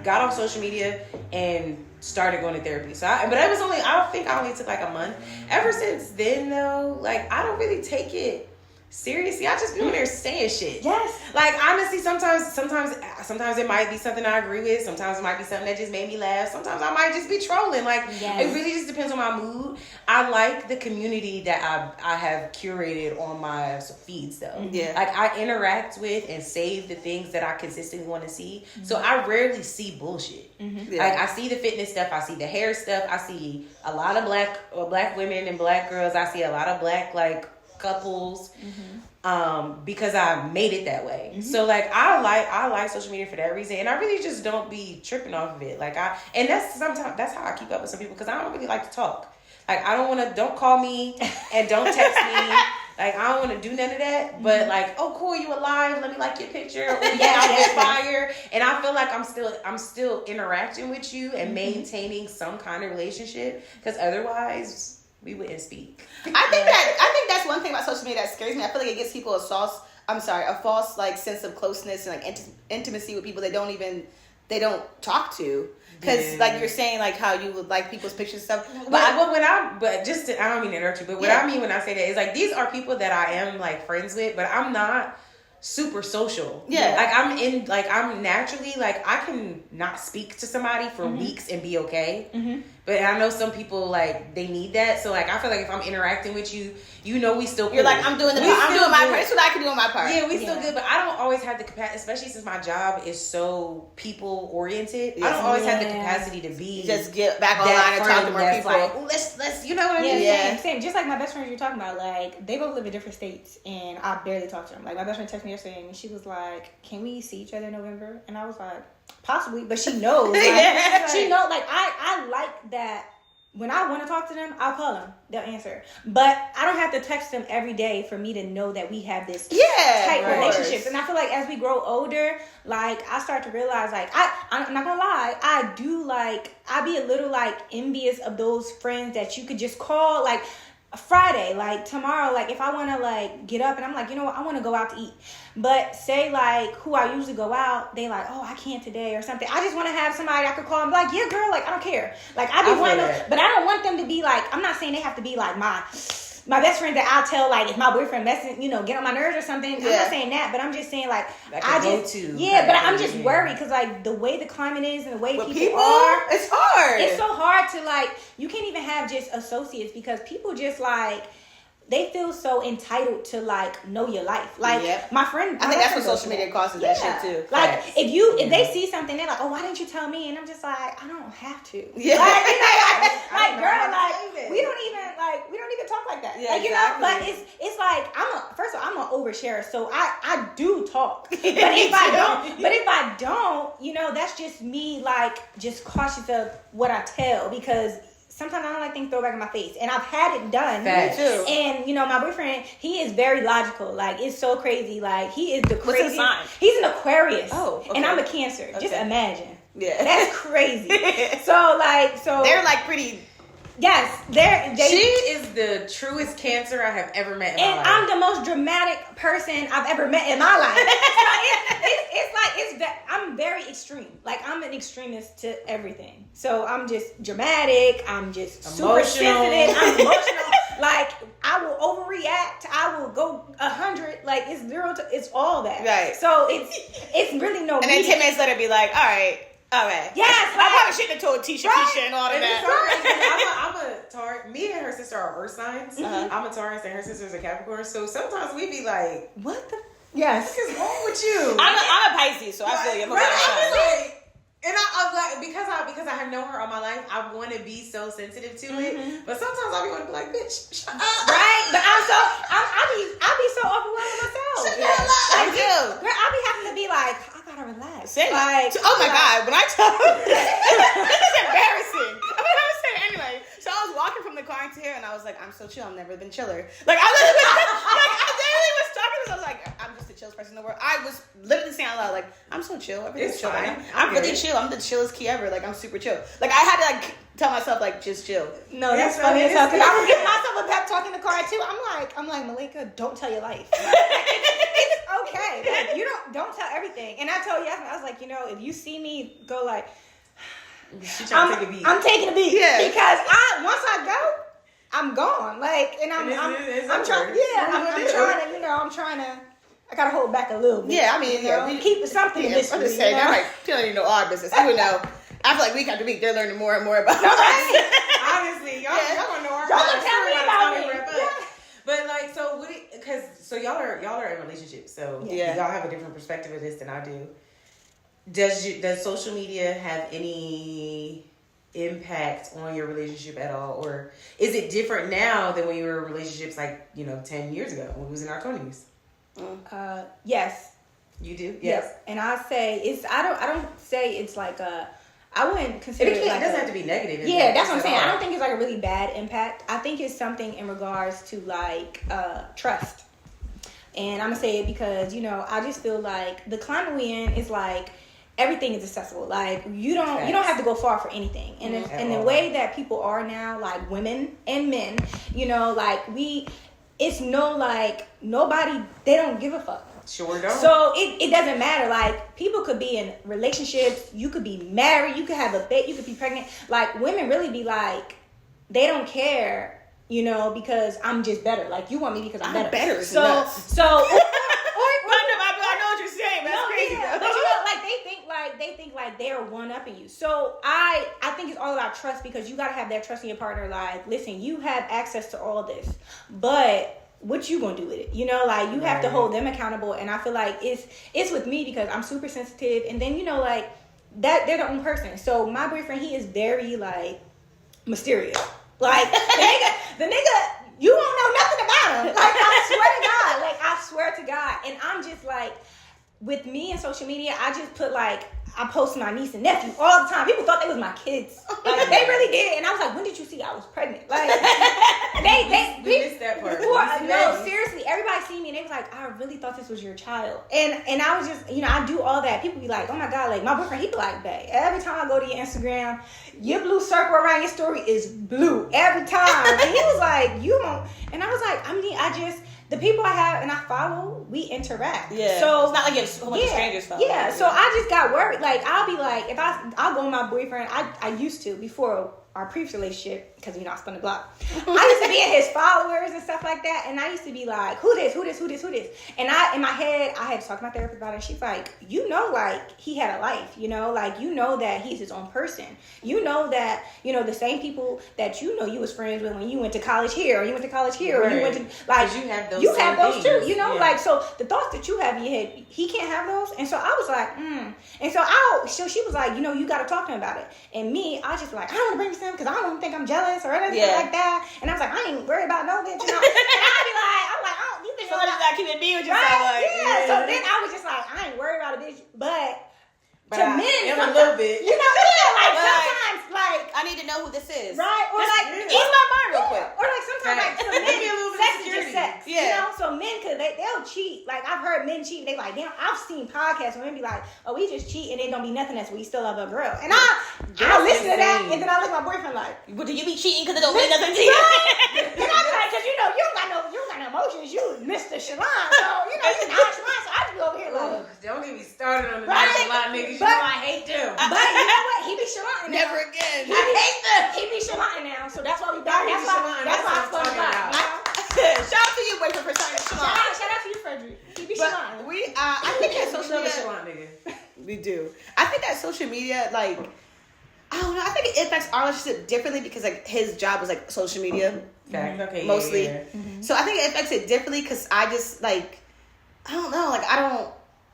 got off social media, and started going to therapy. So, but it was I think I only took like a month. Ever since then, though, like I don't really take it seriously. I just be on there saying shit.
Yes.
Like honestly, sometimes it might be something I agree with. Sometimes it might be something that just made me laugh. Sometimes I might just be trolling. Like it really just depends on my mood. I like the community that I have curated on my feeds though.
Yeah.
Like I interact with and save the things that I consistently want to see. So I rarely see bullshit.
Yeah.
Like I see the fitness stuff. I see the hair stuff. I see a lot of black women and black girls. I see a lot of black like couples because I made it that way. So like I like social media for that reason, and I really just don't be tripping off of it. Like that's how I keep up with some people, because I don't really like to talk. Like don't call me and don't text me. Like I don't want to do none of that. But like, oh cool, you alive? Let me like your picture. Or outfit fire. And I feel like I'm still interacting with you and maintaining some kind of relationship, because otherwise we wouldn't speak.
I think that's one thing about social media that scares me. I feel like it gives people a false like sense of closeness and like intimacy with people they don't talk to. Because like you're saying, like how you would like people's pictures and stuff.
I don't mean to interrupt you, but what I mean when I say that is like these are people that I am like friends with, but I'm not super social.
Yeah.
Like I'm naturally like I can not speak to somebody for weeks and be okay. But I know some people like they need that. So like I feel like if I'm interacting with you, you know we still cool.
You're like, I'm doing my part. That's what I can do on my part.
Yeah, we still good, but I don't always have the capacity, especially since my job is so people oriented.
Yes.
I don't always have the capacity to be
just get back online and talk to more people.
Like, let's you know what I mean?
Yeah, same. Just like my best friends you're talking about, like they both live in different states, and I barely talk to them. Like my best friend texted me yesterday, and she was like, "Can we see each other in November?" And I was like, "Possibly," but she knows. Like, she knows. Like I like that. When I want to talk to them, I'll call them. They'll answer. But I don't have to text them every day for me to know that we have this tight relationships. And I feel like as we grow older, like I start to realize, like I'm not gonna lie, I be a little like envious of those friends that you could just call like Friday, like tomorrow, like if I want to like get up and I'm like, you know what, I want to go out to eat. But say like who I usually go out, they like, oh, I can't today or something. I just want to have somebody I could call and be like, yeah, girl, like I don't care. Like I be wanting to, but I don't want them to be like, I'm not saying they have to be like my best friend that I'll tell like if my boyfriend messing, get on my nerves or something. I'm not saying that, but I'm just saying like but I'm just worried because like the way the climate is and the way people are,
it's hard.
It's so hard to like, you can't even have just associates because people just like, they feel so entitled to like know your life. Like my friend,
I think that's what social media causes that shit too.
Like if they see something, they're like, oh, why didn't you tell me? And I'm just like, I don't have to.
Yeah.
Like girl, like we don't even talk like that.
Yeah,
like
exactly.
But it's like I'm an oversharer, so I do talk. But if I don't, that's just me like just cautious of what I tell because sometimes I don't like things thrown back in my face. And I've had it done.
Me too.
And, my boyfriend, he is very logical. Like, it's so crazy. Like, he is the craziest.
What's his sign?
He's an Aquarius.
Oh, okay.
And I'm a Cancer. Okay. Just imagine.
Yeah.
That's crazy. So
they're like pretty...
Yes,
she is the truest Cancer I have ever met in my life.
And I'm the most dramatic person I've ever met in my life. So I'm very extreme. Like I'm an extremist to everything. So I'm just dramatic. I'm just super sensitive. I'm emotional. Like I will overreact. I will go 100. Like it's 0 to it's all that. Right. So it's really no.
And then 10 minutes later, be like, all right.
Yes,
I probably shouldn't have told Tisha and all of that.
I'm a Taurus. Me and her sister are earth signs. I'm a Taurus and her sister's a Capricorn. So sometimes we be like, what the?
Yes.
What is wrong with you?
I'm a Pisces, so I feel you. I'm a
sign. And I'm like, because I have known her all my life, I want to be so sensitive to it. But sometimes I want to be like, bitch, shut up.
Right? But I be so overwhelmed with myself.
Shut up. I do.
Girl, I be having to be like, I gotta relax.
Same.
Like,
oh my God, when I tell this is embarrassing. I'm gonna say it anyway. So I was walking from the car into here and I was like, I'm so chill, I've never been chiller. Like I literally was talking because I was like, I'm just the chillest person in the world. I was literally saying out loud, like, I'm so chill. Everything's chill. I'm really chill. I'm the chillest key ever. Like I'm super chill. Like I had to like tell myself like just chill.
No, that's funny as hell. Cause I was giving myself a pep talk in the car too. I'm like Malika, don't tell your life. It's okay. Like, you don't tell everything. And I told Yasmin, I was like, if you see me go like
She trying to take a beat.
I'm taking a beat.
Yeah.
Because once I go, I'm gone. Like, and I'm trying. Yeah, I'm trying to. I gotta hold back a little bit.
Yeah, I mean,
keep something in this.
I'm just saying, I'm like, people don't even know our business. Who know? I feel like week after week, they're learning more and more about us.
Honestly, y'all don't know our
Y'all don't tell me about me.
But like, so so y'all are in relationships, so y'all have a different perspective of this than I do. Does social media have any impact on your relationship at all, or is it different now than when you were in relationships like 10 years ago when we was in our 20s?
Yes.
You do?
Yes. And I say it's. I don't say it's like a. I wouldn't consider it.
It doesn't have to be negative.
Yeah, that's what I'm saying. I don't think it's like a really bad impact. I think it's something in regards to like trust. And I'm gonna say it because I just feel like the climate we in is like everything is accessible. Like you don't have to go far for anything. And and the way that people are now, like women and men, it's nobody. They don't give a fuck.
Sure don't.
So it doesn't matter. Like people could be in relationships, you could be married, you could have a baby, you could be pregnant. Like women really be like, they don't care, because I'm just better. Like you want me because I'm better. So I
know what you're saying. That's crazy.
Yeah, but they think like they're one upping you. So I think it's all about trust, because you gotta have that trust in your partner. Like, listen, you have access to all this, but what you gonna do with it? You have to hold them accountable. And I feel like it's with me because I'm super sensitive, and then that they're their own person. So my boyfriend, he is very like mysterious. Like the nigga, you won't know nothing about him. Like I swear to God. And I'm just like, with me and social media, I just put I post my niece and nephew all the time. People thought they was my kids. Like they really did. And I was like, when did you see I was pregnant? Like they
missed that part.
No, seriously, everybody see me and they was like, I really thought this was your child. And I was just, I do all that. People be like, oh my God, like my boyfriend, he be like, babe, every time I go to your Instagram, your blue circle around your story is blue every time. And he was like, you don't. And I was like, the people I have and I follow, we interact.
Yeah.
So
it's not like it's a whole bunch of strangers follow.
Yeah. So I just got worried. Like I'll be like, I'll go with my boyfriend. I used to before our previous relationship, because I spun the block. I used to be in his followers and stuff like that, and I used to be like, who this? And in my head, I had to talk to my therapist about it. And she's like, like he had a life, that he's his own person. That the same people that you was friends with when you went to college here, or you went to college here, or you went to
you have those.
You have those
things.
too, so the thoughts that you have in your head, he can't have those. And so I was like, And so she was like, you got to talk to him about it. And me, I just like, I don't want to bring this to him because I don't think I'm jealous or anything like that. And I was like, I ain't worried about no bitch. And I'd be like, oh, these bitches.
So just not keeping me with yourself.
Right? Yeah. So then I was just like, I ain't worried about a bitch, but to men,
a little bit.
Sometimes,
I need to know who this is.
Right? Or
it's my mind real quick.
Or sometimes, to men,
maybe a little bit
sex
of
is just sex.
Yeah.
So men, they'll cheat. Like, I've heard men cheat, and they like, damn, I've seen podcasts where men be like, oh, we just cheat, and it don't be nothing else. We still love a girl. And I listen to that, and then I look at my boyfriend like,
but do you be cheating because it don't mean nothing to you?
And I'm like, because you don't got no emotions. You Mr. Shalon. So, you're not Shalon. So I just be over here like,
don't get me started on the Shalon niggas. I hate them.
But you know what? He be Shalon.
Never again.
I hate them. He be Shalon now. So that's why we back. That's why I spun the block.
Shout out to you, boyfriend, for starting Shalon.
Shout out to you, Frederick. He be Shalon.
I think that social media.
Shalon nigga.
We do. I think that social media, I don't know. I think it affects our relationship differently because his job was social media.
Okay.
Mostly.
Yeah.
Mm-hmm.
So I think it affects it differently because I just I don't know.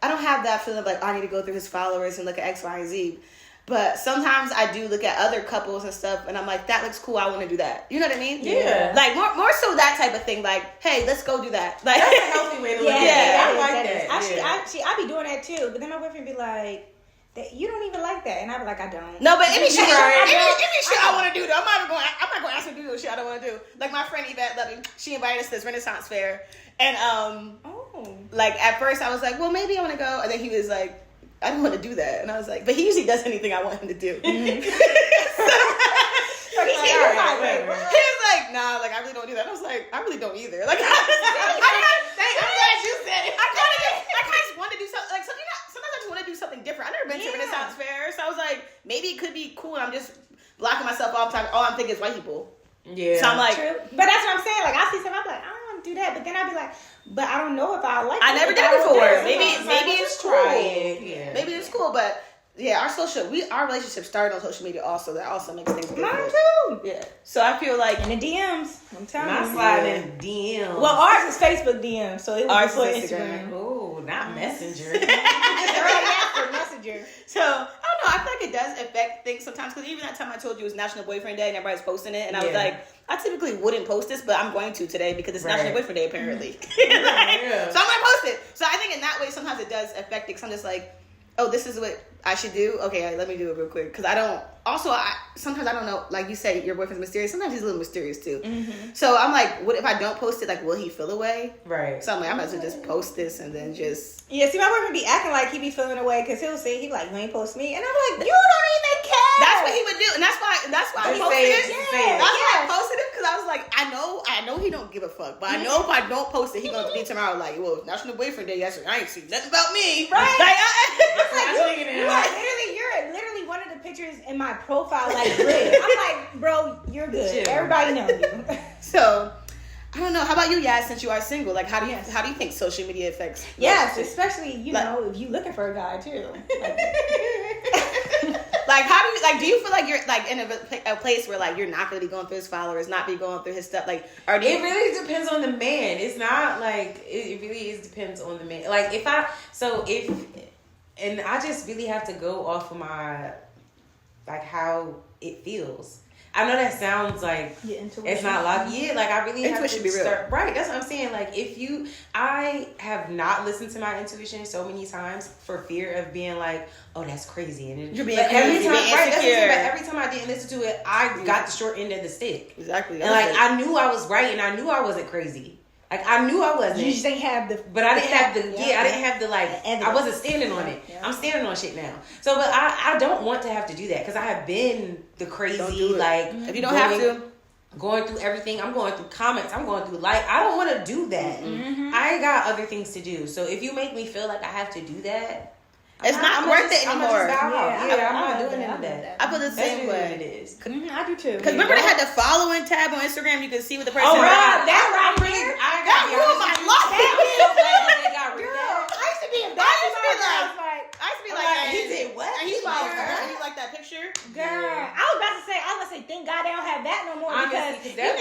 I don't have that feeling of I need to go through his followers and look at X, Y, and Z. But sometimes I do look at other couples and stuff, and I'm like, that looks cool. I want to do that. You know what I mean?
Yeah.
More so that type of thing. Hey, let's go do that.
That's a healthy way to look at it. I like that.
I be doing that too, but then my boyfriend be like, you don't even like that, and I be like, I don't.
No, but any shit
I
want to do though. I'm not going to ask him to do shit I don't want to do. Like my friend Yvette Loving, she invited us to this Renaissance fair, and at first I was like, well, maybe I want to go, and then he was like, I don't want to do that, and I was like, but he usually does anything I want him to do.
Mm-hmm.
So he was like, nah, I really don't do that. And I was like, I really don't either. I'm glad you said it. I kind of just want to do something. Sometimes I just want to do something different. I've never been to a Renaissance fair, so I was like, maybe it could be cool. And I'm just blocking myself all the time. All I'm thinking is white people.
Yeah.
So I'm like,
true. But that's what I'm saying. Like I see something, I'm like, I don't want to do that. But then I'd be like, but I don't know if I like.
I never did it before. Maybe
Like,
it's cool.
try it. Yeah.
Maybe it's cool, but yeah, our relationship started on social media also. That also makes things different.
Mine too.
Yeah. So I feel like
In the DMs, I'm telling
Not
you.
sliding in DMs.
Well, ours is Facebook DMs, so it was
Ours
before
is
Instagram.
Oh, not Messenger.
Girl, yeah, for Messenger.
So I don't know. I feel like it does affect things sometimes because even that time I told you it was National Boyfriend Day and everybody's posting it, and I was like, I typically wouldn't post this, but I'm going to today because it's National Boyfriend Day apparently. So I'm gonna post it. So I think in that way sometimes it does affect it because I'm just like, oh, this is what I should do. Okay, let me do it real quick because I don't. Also, sometimes I don't know. Like you said, your boyfriend's mysterious. Sometimes he's a little mysterious too. Mm-hmm. So I'm like, what if I don't post it? Like, will he feel away?
Right.
So I'm like, I might as well just post this and then just.
Yeah, see, my boyfriend be acting like he be feeling away because he'll say, he be like, you ain't post me. And I'm like, you don't even care.
That's what he would do. And that's why I posted it.
Yeah.
That's why I posted it because I was like, I know he don't give a fuck. But I know if I don't post it, he going to be tomorrow like, well, National Boyfriend Day. Yes, I ain't seen nothing about me.
Right.
Like,
You're literally one of the pictures in my profile, like, red. I'm like, bro, you're good.
Chill.
Everybody knows you.
So, I don't know. How about you, Yaz, since you are single? Like, how do you think social media affects?
Yes, especially, you know, if you looking for a guy, too.
Like, how do you feel like you're, like, in a place where, like, you're not going to be going through his followers, not be going through his stuff? Like,
it really depends on the man. It's not, like, it really is depends on the man. Like, and I just really have to go off of my, like, how it feels. I know that sounds like it's not like, like I really have to start. Right, that's what I'm saying. Like, I have not listened to my intuition so many times for fear of being like, oh, that's crazy. And
you're being crazy,
every time I didn't listen to it, I got the short end of the stick.
Exactly.
And like, I knew I was right and I knew I wasn't crazy. Like, I knew I wasn't.
You just didn't have the...
But I didn't have the... I didn't have the, like... I wasn't standing on it. Yeah. I'm standing on shit now. So, but I don't want to have to do that. Because I have been the crazy, like...
If you don't have to.
Going through everything. I'm going through comments. I'm going through, like... I don't want to do that. Mm-hmm. I got other things to do. So, if you make me feel like I have to do that...
It's not worth it anymore.
I'm not doing any of that.
I feel the same way.
What it is.
I do too.
Because remember they had the following tab on Instagram. You could see what the person.
Oh, right.
That ruined my life.
I'm so glad that they got rid of that.
I used to be embarrassed.
I used to be like,
he did what?
And he's like that picture.
Girl, I was about to say, thank God they don't have that no more.
Honestly,
because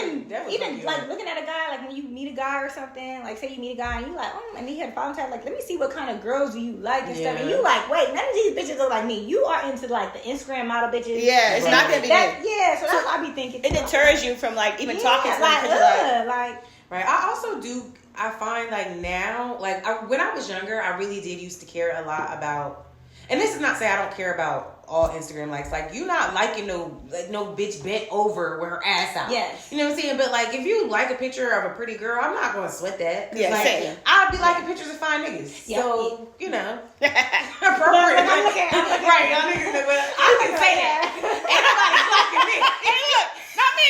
even like looking at a guy, like when you meet a guy or something, like say you meet a guy and you like, and he had a follow tab, like, let me see what kind of girls do you like and stuff. And you like, wait, none of these bitches look like me. You are into like the Instagram model bitches.
Yeah, it's not gonna be
that. Yeah, so that's what I be thinking.
It deters you from like even talking to
them.
Right. I also do. I find like now, like when I was younger, I really did used to care a lot about. And this is not say I don't care about all Instagram likes. Like, you not liking no bitch bent over with her ass out.
Yes.
You know what I'm saying? But like, if you like a picture of a pretty girl, I'm not gonna sweat that.
Yeah,
like,
same.
I'll be liking pictures of fine niggas.
Yeah.
So, you know.
Appropriate. I'm looking.
Right, y'all niggas know what I can say that. Ain't nobody fucking me. Hey, look, not me.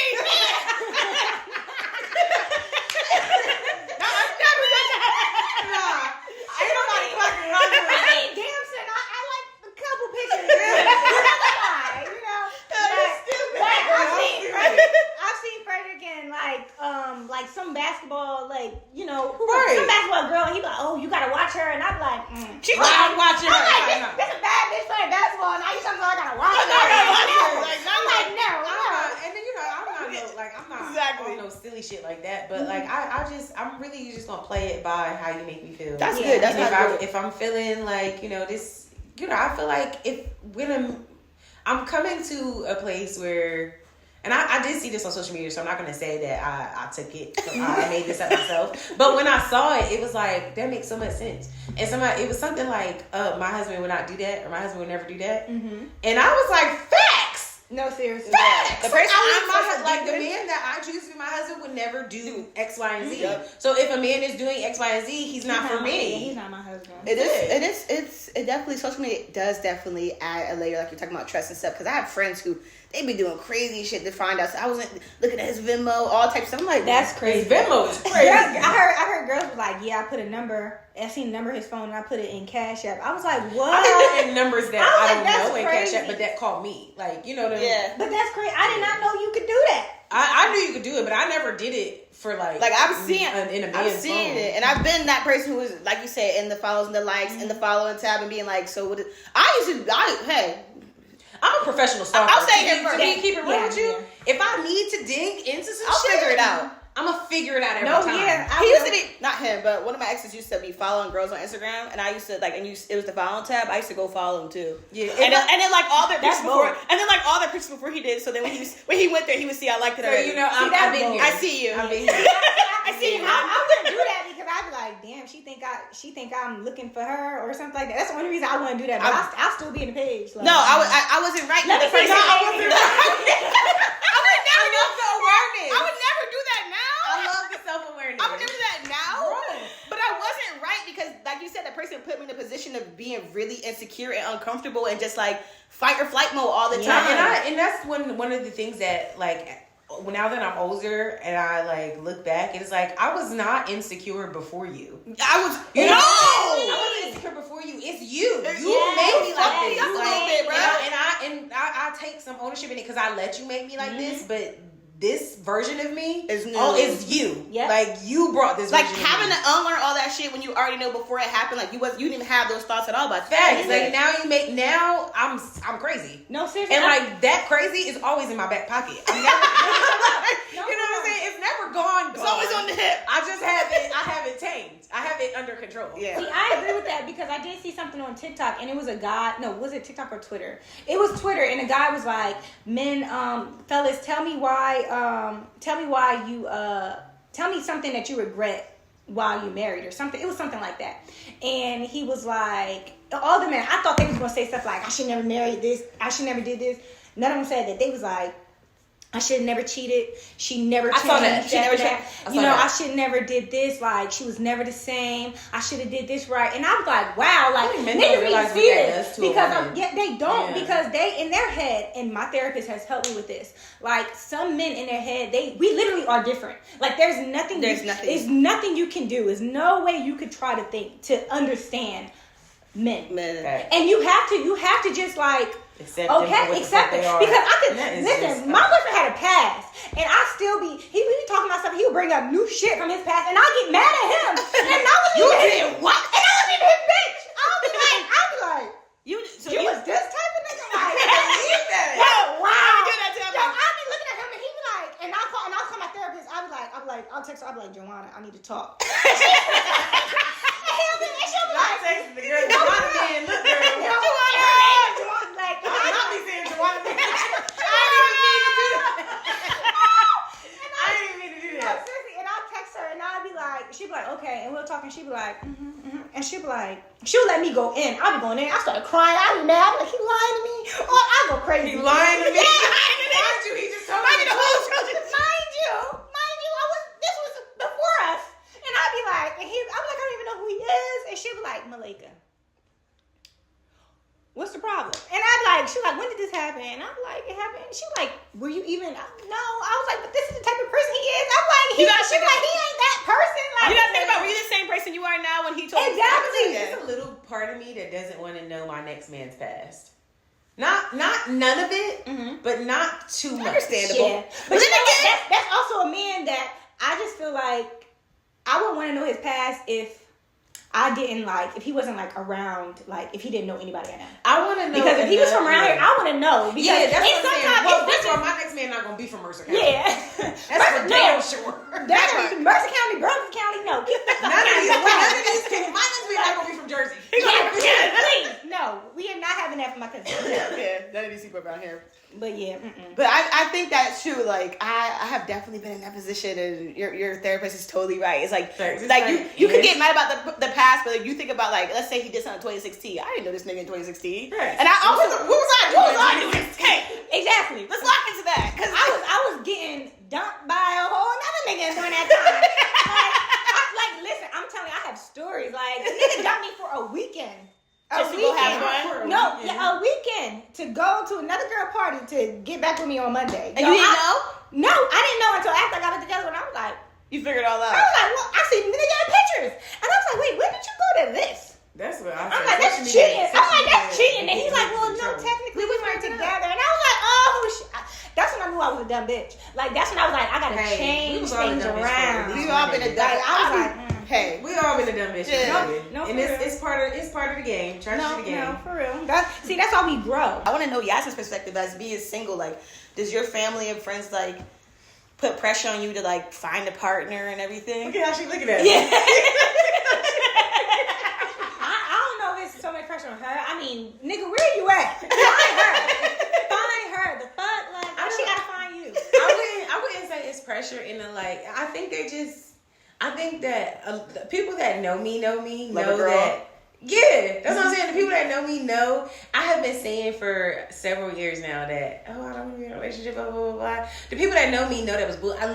Ain't nobody fucking wrong with me.
I mean, damn son, I like a couple pictures. You know, I've seen Frederick in like some basketball, like, you know, some basketball girl, and he be like, oh, you gotta watch her, and I'm like,
She's like, watching her.
I'm like, this is a bad bitch playing basketball, now you something I gotta watch her. I'm like, no.
And then, you know, I'm not exactly no silly shit like that, but like I'm really just gonna play it by how you make me feel.
That's good. That's
if I'm feeling like, you know, this, you know, I feel like when I'm coming to a place where, and I did see this on social media, so I'm not gonna say that I took it, I made this up myself. But when I saw it, it was like, that makes so much sense. And it was something like, my husband would not do that, or my husband would never do that. Mm-hmm. And I was like, facts.
No, seriously.
Facts. The man that I choose to be my husband would never do X, Y, and Z. Yep. So if a man is doing X, Y, and Z, he's not for me.
He's not my husband.
It definitely, social media does definitely add a layer, like you're talking about trust and stuff. Because I have friends who, they be doing crazy shit to find out. So I was looking at his Venmo, all types of stuff. I'm like,
that's crazy.
His Venmo is crazy.
I heard heard girls was like, yeah, I put a number. I seen a number of his phone and I put it in Cash App. I was like, what?
I think there are numbers that I don't know in
crazy.
Cash App, but that called me. Like, you know what I mean?
Yeah.
But that's crazy. I did not know you could do that.
I knew you could do it, but I never did it for like
I'm seeing
in a
I'm
man's
seeing
phone.
it, and I've been that person who is, like you said, in the follows and the likes and the following tab and being like, so what is, hey,
I'm a professional stalker.
I'll say it
to
first.
be keep it real with you.
Yeah.
If I need to dig into some
I'll
shit,
figure it out.
I'm gonna figure it out every
No,
time.
yeah.
He used to be, not him, but one of my exes used to be following girls on Instagram, and I used to like, it was the following tab. I used to go follow him too.
Yeah,
and then like all their pictures
That's
before,
bold.
and then like all their pictures before he did. So then when he went there, he would see I liked it
So,
already.
you know,
See,
I've
that's
been
bold.
here.
I see you.
I've been here.
I see you.
I wouldn't do that because I'd be like, damn, she think I'm looking for her or something like that. That's the only reason I wouldn't do that. But I'll still be in the page. Like,
No, I wasn't right.
Let me
the first
see. No,
time.
I wasn't right.
I would never do that now.
I love the self-awareness.
I would never do that now.
Right.
But I wasn't right because, like you said, that person put me in a position of being really insecure and uncomfortable and just like fight or flight mode all the time.
And that's one of the things that like now that I'm older and I like look back, it's like I was not insecure before you.
I was
I wasn't insecure before you. It's you. You made me like this.
Up a little bit, bro.
And I take some ownership in it because I let you make me like this, but this version of me
is new.
Is you.
Yeah.
Like you brought this
Like
version
having
of me.
to unlearn all that shit when you already know before it happened. Like you didn't even have those thoughts at all about
Facts.
that.
Like now I'm crazy.
No, seriously.
And like that crazy is always in my back pocket. I'm never, you know what I'm saying? It's never gone.
It's always on the hip.
I just have it. I have it tamed. I have it under control.
Yeah.
See, I agree with that because I did see something on TikTok and it was a guy. No, was it TikTok or Twitter? It was Twitter, and the guy was like, "Men, fellas, tell me why you tell me something that you regret while you married or something." It was something like that, and he was like, all the men. I thought they was gonna say stuff like, "I should never married this. I should never did this." None of them said that. They was like, I should have never cheated. She never changed.
I saw that.
She never
that.
You know, I should never did this. Like, she was never the same. I should have did this right. And I was like, wow, like,
Men don't
niggas need
realize
to
what
see
that
this.
does to a
Because
woman.
they don't.
Yeah.
Because they, in their head, and my therapist has helped me with this, like, some men in their head, we literally are different. Like, there's nothing. There's nothing you can do. There's no way you could try to think, to understand men. And you have to just, like, accept it. Because I could listen. My boyfriend had a past, and I still be. He be talking about stuff. He would bring up new shit from his past, and I get mad at him. And I was
You did what?
And I was even his bitch. I'll be like, you was this type of nigga. Like, I believe that. Yo, wow. I'll be looking at him, and he be like, and I'll call my therapist. I'll text her. I'll be like, Joanna, I need to talk. She'll be like,
texting the girl, Joanna, man, look, girl.
Joanna, like,
I'll be saying Joanna, man. I didn't mean to do that.
No, seriously, and I'll text her and I'll be like, she'll be like, okay, and we'll talk, and she'll be like, and she'll be like, she'll let me go in. I'll be going in. I start crying. I'll be mad. I'm like, he lying to me. Or I go crazy.
He lying to me.
Mind
you, he just told me the whole truth.
Mind you, this was before us. And I'll be like, I'm like, I don't even know who he is. And she'll be like, Malika, what's the problem? And she's like, when did this happen? And I'm like, it happened. She's like, were you even? No. I was like, but this is the type of person he is. I'm like, he ain't that person. Like,
you gotta think about, were you the same person you are now when he told you?
Exactly.
There's a little part of me that doesn't want to know my next man's past. Not none of it, but not too much.
Understandable.
Yeah. But you know what? That's also a man that I just feel like I would want to know his past if I didn't if he wasn't around, if he didn't know anybody I know.
I want to know.
Because if he was from around here, I want to know. Because
that's what I'm saying. Well,
it's
first of all, my next man not going to be from Mercer County.
Yeah.
That's for damn sure.
Mercer County, Burlington County, no.
None of these people. My next man not going to be from Jersey.
Please. No, we are not having that for my cousin.
Yeah, none of these people around here.
But yeah,
But I think that's true. Like I have definitely been in that position, and your therapist is totally right. It's like you could get mad about the past, but you think about let's say he did something in 2016. I didn't know this nigga in 2016,
right.
And I also who was I doing? Hey,
exactly.
Let's lock into that because
I was getting dumped by a whole nother nigga during that time. Listen, I'm telling you, I have stories. Like the nigga dumped me for a weekend.
Just to go have fun?
A weekend to go to another girl party to get back with me on Monday.
And you didn't know?
No, I didn't know until after I got it together, and I was like,
you figured it all out.
I was like, well, I see the nigga got a bitch. Like, that's when I was like, I gotta change things around.
We've all been a dumb.
I was like,
hey,
we all been a dumb bitch.
Yeah.
No,
and it's part of the game. Trust the game.
No, for real. That's how we grow.
I want to know Yasmin's perspective as being single. Like, does your family and friends like put pressure on you to like find a partner and everything?
Look at how she looking at
Yeah. I don't know if it's so much pressure on her. I mean, nigga, where you at? Find her. The fuck? Like, why she gotta find you?
I wouldn't say it's pressure in the like. I think that the people that know me know that. Yeah, that's what I'm saying. The people that know me know. I have been saying for several years now that, I don't want to be in a relationship, blah, blah, blah, blah. The people that know me know that was bull. I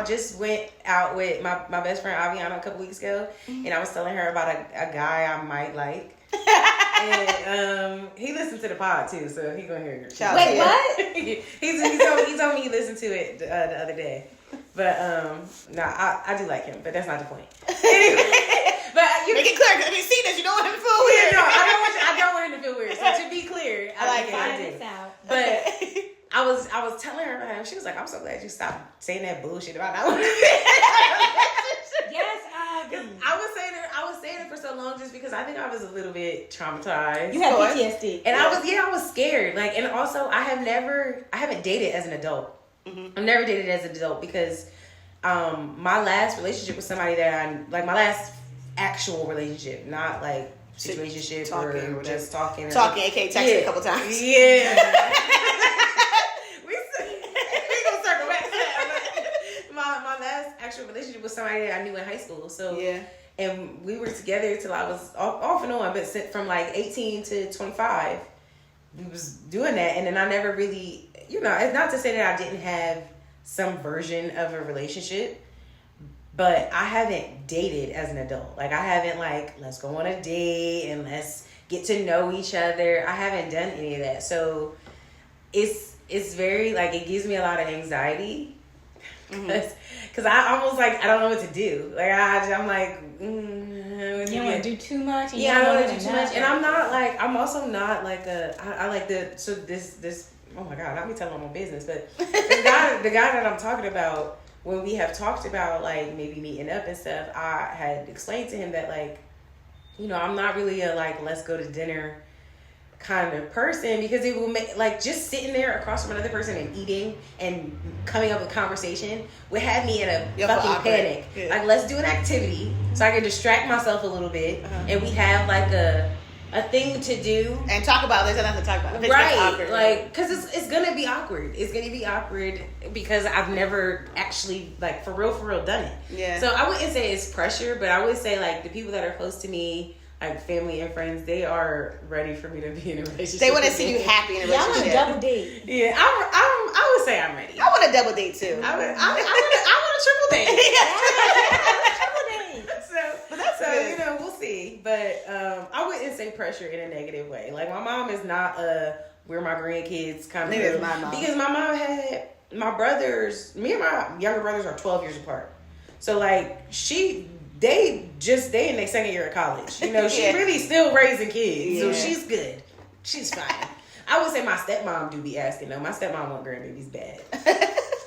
just went out with my best friend, Aviana, a couple weeks ago, and I was telling her about a guy I might like. And he listened to the pod, too, so he gonna hear it.
Wait, what?
he told me he listened to it the other day. But, I do like him, but that's not the point. Anyway. But you
make it clear, because if you see this, you don't want him to feel weird.
No, I don't want him to feel weird. So to be clear, I like it. But I was telling her about him. She was like, "I'm so glad you stopped saying that bullshit about that one."
Yes,
I was saying it for so long just because I think I was a little bit traumatized.
You have PTSD,
and I was scared. Like, and also I haven't dated as an adult.
Mm-hmm.
I've never dated as an adult because my last relationship was somebody that my last actual relationship, not like situationship or just talking.
Talking, aka texting a couple times.
Yeah. we gonna circle back to that. My last actual relationship was somebody that I knew in high school. So yeah, and we were together till I was off and on, but from like 18 to 25, we was doing that, and then I never really, it's not to say that I didn't have some version of a relationship. But I haven't dated as an adult. Like, I haven't, let's go on a date and let's get to know each other. I haven't done any of that. So, it's very, it gives me a lot of anxiety. Because I almost, I don't know what to do. Like, I'm like,
you don't want to do too much? And
I don't want to do too much. And I'm not, I'm also not, I like so this, oh my God, not me telling my business. But the guy that I'm talking about, when we have talked about maybe meeting up and stuff, I had explained to him that I'm not really a let's go to dinner kind of person, because it will make just sitting there across from another person and eating and coming up with conversation would have me in a fucking panic. Yeah. Let's do an activity so I can distract myself a little bit, and we have a thing to do
and talk about. There's nothing to talk about,
right? Because it's gonna be awkward. It's gonna be awkward because I've never actually for real done it. Yeah. So I wouldn't say it's pressure, but I would say the people that are close to me, family and friends, they are ready for me to be in a relationship.
They want to see you happy in a relationship.
Y'all want a double date?
Yeah, I would say I'm ready.
I want a double date too.
I want a triple date. So we'll see, but I wouldn't say pressure in a negative way. My mom is not we're my grandkids kind of.
Neither is my mom,
because my mom had my brothers. Me and my younger brothers are 12 years apart. So they in their second year of college. She really still raising kids, so she's good. She's fine. I would say my stepmom do be asking though. My stepmom want grandbabies bad.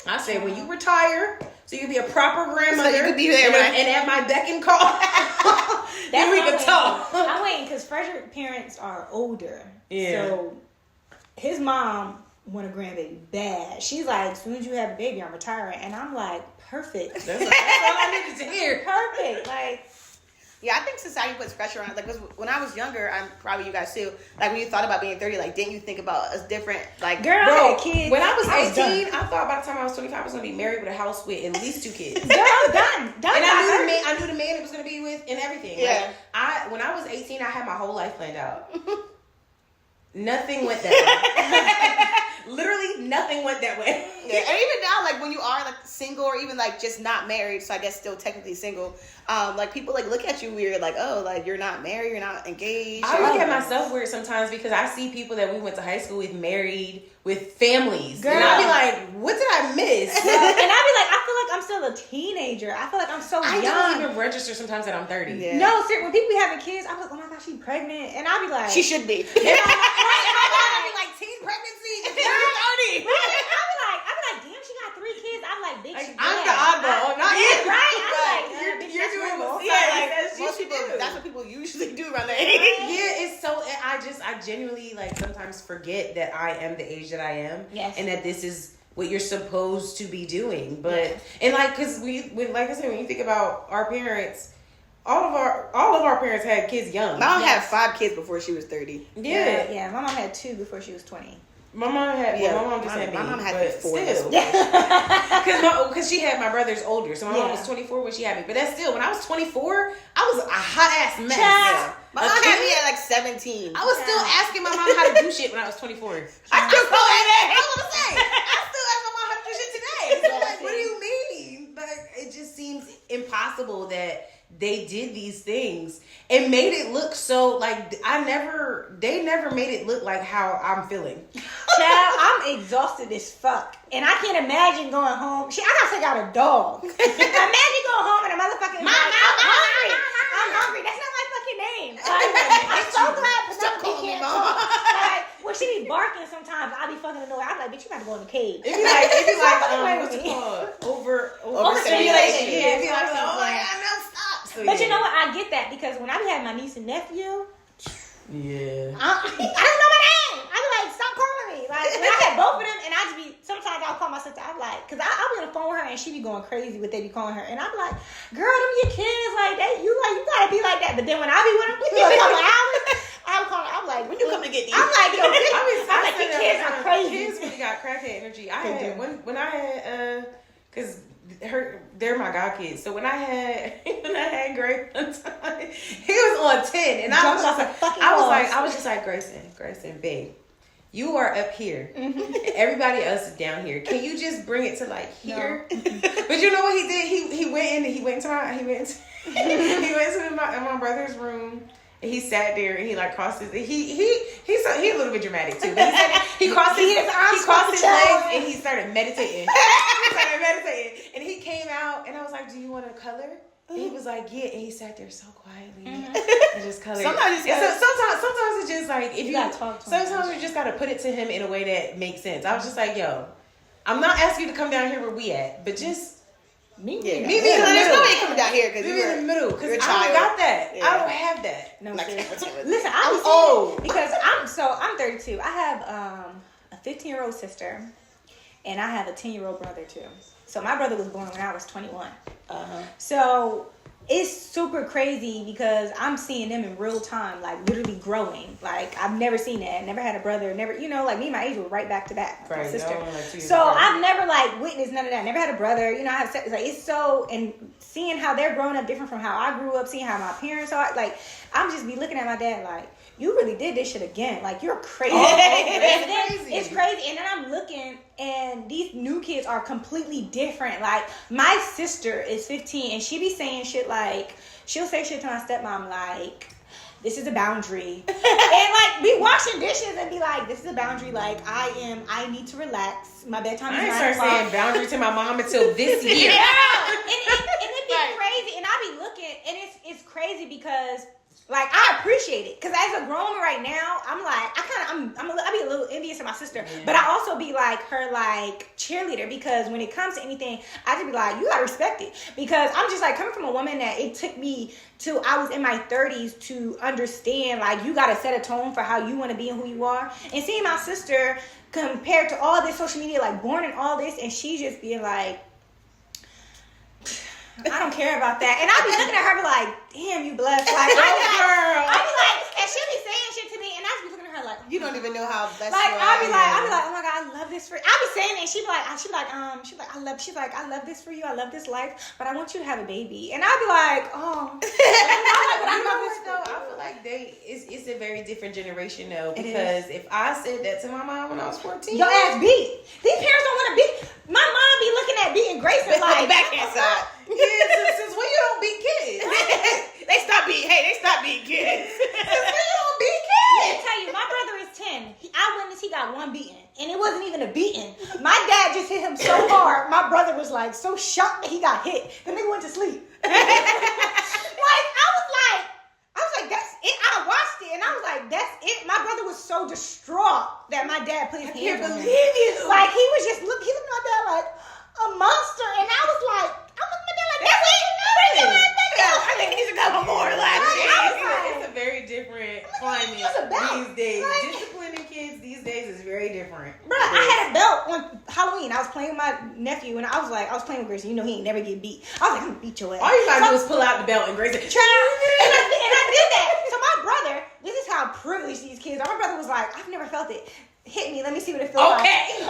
I say when you retire, so you can be a proper grandmother,
so you can be there
and at my beck and call, then we can talk.
I'm waiting because Frederick's parents are older. Yeah. So his mom want a grandbaby bad. She's like, as soon as you have a baby, I'm retiring, and I'm like, perfect.
That's all I needed to hear.
Perfect.
Yeah, I think society puts pressure on it. When I was younger, I'm probably you guys too. When you thought about being 30, didn't you think about a different
girl, I had kids.
When I was 18, I thought by the time I was 25, I was gonna be married with a house with at least 2 kids.
Girl, done.
And I knew the man it was gonna be with and everything.
Yeah.
When I was 18, I had my whole life planned out. Nothing went that way. Literally nothing went that way.
Yeah, and even now, when you are single or even just not married, so I guess still technically single, people look at you weird, you're not married, you're not engaged.
I look at myself weird sometimes because I see people that we went to high school with married with families. Girl. And I be like, what did I miss?
And I be like, I feel like I'm still a teenager. I feel like I'm so young.
I don't even register sometimes that I'm 30.
Yeah. No, seriously, when people be having kids, I'm like, oh my gosh, she's pregnant. And I be like,
she should be.
I be like, teen pregnancy. You're 30.
I be like, damn, she got
That's what people usually do around their age.
Yeah, it's so. I genuinely like sometimes forget that I am the age that I am.
Yes.
And that this is what you're supposed to be doing. But and like, cause like I said, when you think about our parents. All of our parents had kids young.
My mom had 5 kids before she was 30.
Yeah. My mom had 2 before she was 20.
My mom had. Yeah, my mom just had me.
My mom had 4.
Still, because she had my brothers older, so my mom was 24 when she had me. But that's still when I was 24, I was a hot ass mess. Yeah.
My mom had me at like 17.
I was still asking my mom how to do shit when I was 24. I still go at it. I was gonna say, I still ask my mom how to do shit today. So like, what do you mean? Like, it just seems impossible that they did these things and made it look so like they never made it look like how I'm feeling.
Child, I'm exhausted as fuck. And I can't imagine going home. I gotta take out a dog. Imagine going home and a motherfucking I'm hungry. That's not my fucking name. I'm so glad Penelope can't talk. Like, when she be barking sometimes, I be fucking annoyed. I'm like, bitch, you got to go in the cage.
It'd be like what's it called? Overstimulation.
Yeah,
it'd be like, oh my God, no, stop. So,
but you know what? I get that because when I be having my niece and nephew,
yeah,
I don't know my name. I be like, stop calling me. Like when I had both of them, and I just be sometimes I'll call my sister. I'm like, cause I'll be on the phone with her and she be going crazy what they be calling her, and I'm like, girl, them your kids like that. You gotta be like that. But then when I be with them, we be a couple hours. I'm like, when you come to get these? I'm like, yo, I'm like, these kids are crazy.
Kids really got crackhead energy. I had when I had cause they're my god kids. So when I had Grace one time, he was on 10, and I was just like Grayson, babe, you are up here, and everybody else is down here. Can you just bring it to like here? No. But you know what he did? He went to my brother's room. And he sat there and he like crossed his he's a little bit dramatic too. But he crossed his legs and he started meditating. And he came out and I was like, "Do you want to color?" And he was like, "Yeah." And he sat there so quietly and just colored. Sometimes it's just like if you sometimes you just gotta put it to him in a way that makes sense. I was just like, "Yo, I'm not asking you to come down here where we at, but just." Me. There's
nobody coming down here because you're
in the middle. Because I don't got that. Yeah. I don't have that.
No, listen, I'm old because I'm 32. I have a 15-year-old sister, and I have a 10-year-old brother too. So my brother was born when I was 21. So it's super crazy because I'm seeing them in real time, like literally growing. Like I've never seen that. Never had a brother. Never, like me and my age were right back to back. My sister. So I've never like witnessed none of that. Never had a brother. I have like it's so and seeing how they're growing up different from how I grew up. Seeing how my parents are. Like I'm just be looking at my dad like. You really did this shit again. Like, you're crazy. It's crazy. And then I'm looking, and these new kids are completely different. Like, my sister is 15, and she be saying shit like, she'll say shit to my stepmom like, this is a boundary. And, like, be washing dishes and be like, this is a boundary. Like, I need to relax. My bedtime is 9 o'clock. I ain't start saying boundary to my mom until this year. Yeah. And it be crazy. And I be looking, and it's crazy because... Like, I appreciate it. Because as a grown right now, I'm like, I be a little envious of my sister. Yeah. But I also be like her, like, cheerleader. Because when it comes to anything, I just be like, you got to respect it. Because I'm just like, coming from a woman that it took me till I was in my 30s to understand, like, you got to set a tone for how you want to be and who you are. And seeing my sister compared to all this social media, like, born in all this, and she just being like, I don't care about that. And I be looking at her like, damn, you blessed. Like, I be like, and she be saying shit to me, and I just be looking at her like,
you don't even know how blessed
like,
you are.
I be like, oh my God, I love this for you. I be saying it, and she be like, I love this for you. I love this life, but I want you to have a baby. And I be like, oh.
I feel like it's a very different generation though, because if I said that to my mom when I was 14,
your ass beat. These parents don't want to beat. My mom be looking at beating Grayson like
backhand side.
Yeah, since when you don't beat kids?
They stop beating kids.
Since when you don't beat kids?
Let me tell you, my brother is 10. I witnessed he got one beating, and it wasn't even a beating. My dad just hit him so hard. My brother was like so shocked that he got hit. The nigga went to sleep. I was like, that's it. I watched it, and I was like, that's it. My brother was so distraught that my dad put his hands on him. I can't believe you. Like, he was just he looked at my dad like a monster, and I was like, I'm looking at my dad like, that's it.
I think he needs a couple more. Like,
I was playing with Grayson. You know he ain't never get beat. I was like, I'm gonna beat your ass.
All you gotta do is pull out the belt and Grayson.
And I did that. So my brother, this is how privileged these kids are. My brother was like, I've never felt it. Hit me. Let me see what it feels like.
Okay.
I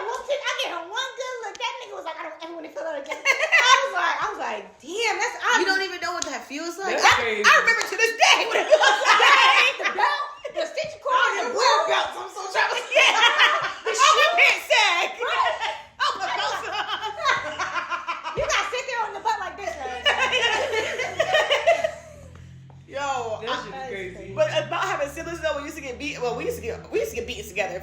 whooped it. I gave him one good look. That nigga was like, I don't ever want to feel that again. I was like, damn, that's.
You don't even know what that feels like.
That's crazy.
I remember to this day what it feels like.
The belt, the stitch cord,
Oh,
the
the wear belts. I'm so trying to the shit pants sag. Oh, my belts.
You gotta sit there on the butt like this.
Yo,
That shit is crazy.
but about having siblings though, we used to get beat. Well, we used to get beaten together.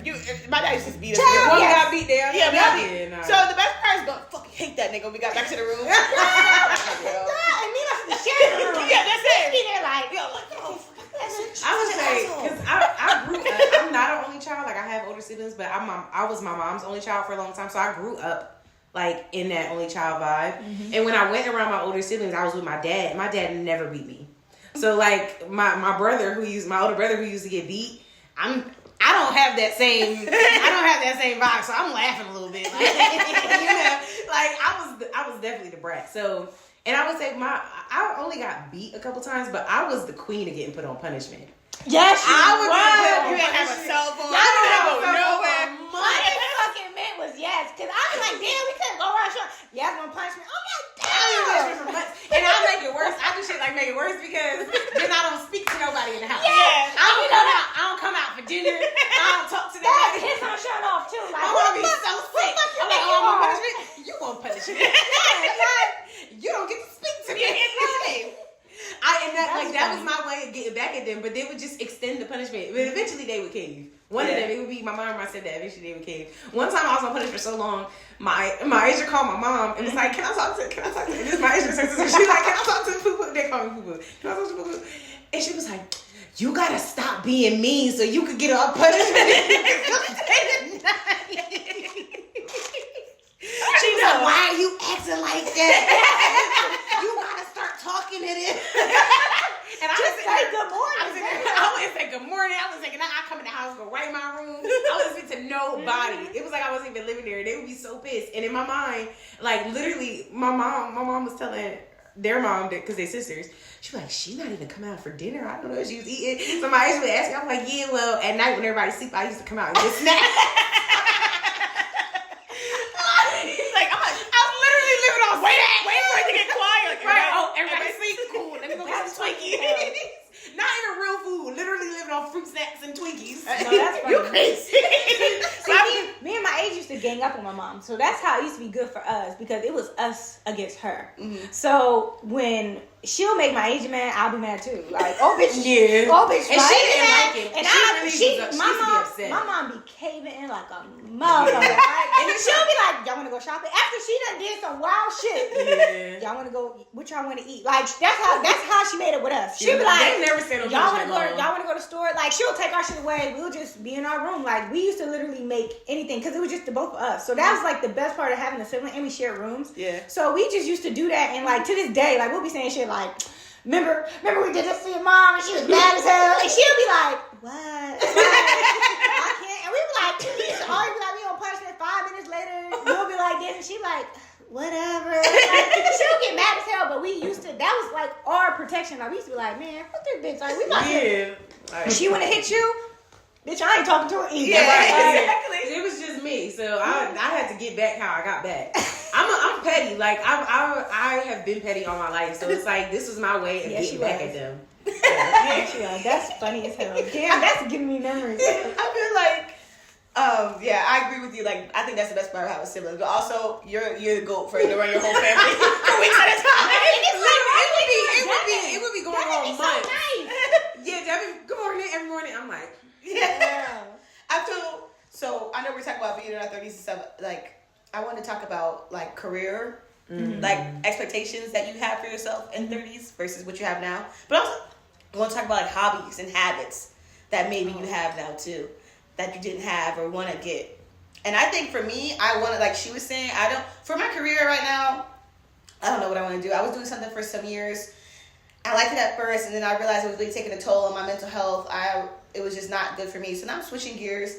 My dad used to beat us.
One
Yes.
got beat down.
Yeah,
yeah.
So the best part is don't fucking hate that nigga when we got back to the room.
And me must have shared the room.
Yeah, that's it.
Be there like,
I would say because I grew up. I'm not an only child. Like I have older siblings, but I was my mom's only child for a long time, so I grew up like in that only child vibe. Mm-hmm. And when I went around my older siblings, I was with my dad. My dad never beat me. So like my older brother who used to get beat, I don't have that same vibe, so I'm laughing a little bit. Like, you know, like I was definitely the brat. So, and I would say I only got beat a couple times, but I was the queen of getting put on punishment.
yes,
I would
You
you ain't have a cell phone.
I don't
go nowhere.
my fucking meant was yes, because I was like, damn, we couldn't go around showing. You have one punishment. I'm like, damn.
And I make it worse. I do shit like make it worse because then I don't speak to nobody in the house.
Yeah.
I don't come out for dinner. I don't talk to
That
nobody.
hits on showing off too. Like,
I want to be so sick. I'm like, oh, I'm punishment. You want punishment? You don't get to speak to me. That was my way of getting back at them, but they would just extend the punishment. But eventually they would cave. One of them, it would be my mom or my stepdad. Eventually they would cave. One time I was on punishment for so long, my agent called my mom and was like, can I talk to and this is my agent sister. She's like, can I talk to Poo-Poo? They call me Poo-Poo. Can I talk to Poo-Poo? And she was like, you gotta stop being mean so you could get a punishment. She was like, why are you acting like that? You gotta start talking to them. And I
just say good morning.
I wouldn't say good morning. I was thinking, I come in the house, go right in my room. I wasn't speaking to nobody. It was like I wasn't even living there. They would be so pissed. And in my mind, like literally, my mom was telling their mom, because they're sisters, she was like, she not even come out for dinner. I don't know if she was eating. So my agent would ask me, I'm like, yeah, well, at night when everybody sleep, I used to come out and get snacks.
Wait for it to get quiet.
Right. Oh, everybody sleep. Cool. Let me go get some Twinkies. Not even real food. Literally living on fruit snacks and Twinkies.
No, that's funny.
You crazy.
See, me and my age used to gang up on my mom, so that's how it used to be good for us because it was us against her. Mm-hmm. So when she'll make my age mad, I'll be mad too. Like, oh bitch,
yeah,
oh bitch,
and she didn't like it.
And my mom be caving in like a motherfucker, right? And then she'll be like, y'all want to go shopping? After she done did some wild shit, yeah. Y'all want to go? What y'all want to eat? Like that's how she made it with us. She'll be like,
they never said
y'all want to go to the store? Like she'll take our shit away. We'll just be in our room. Like we used to literally make anything because it was just the both of us. So that was like the best part of having a sibling, and we shared rooms.
Yeah.
So we just used to do that, and like to this day, like we'll be saying shit like, remember we did this to your mom, and she was mad as hell, and she'll be like, what? I can't. And we be like, we used to always be like, we on punishment. 5 minutes later, we'll be like this, and she like, whatever. Like, she'll get mad as hell, but we used to. That was like our protection. Like we used to be like, man, fuck this bitch. Like we not.
Yeah.
She wanna hit you. Bitch, I ain't talking to her either.
Yeah, right.
Exactly.
It was just me, so I had to get back how I got back. I'm petty. Like I have been petty all my life, so it's like this was my way of getting back at them.
Yeah, that's funny as hell. Damn, that's giving me memories.
I feel like, yeah, I agree with you. Like, I think that's the best part of having siblings. But also, you're the goat for to run your whole family for weeks at a time.
It would be going on months.
So nice.
Yeah, Devin, good morning. Every morning, I'm like,
yeah. So I know we're talking about being in our 30s and stuff. Like, I want to talk about like career, like expectations that you have for yourself in 30s versus what you have now. But also, I want to talk about like hobbies and habits that maybe you have now too, that you didn't have or want to get. And I think for me, I want to, like she was saying, for my career right now, I don't know what I want to do. I was doing something for some years. I liked it at first, and then I realized it was really taking a toll on my mental health. It was just not good for me. So now I'm switching gears.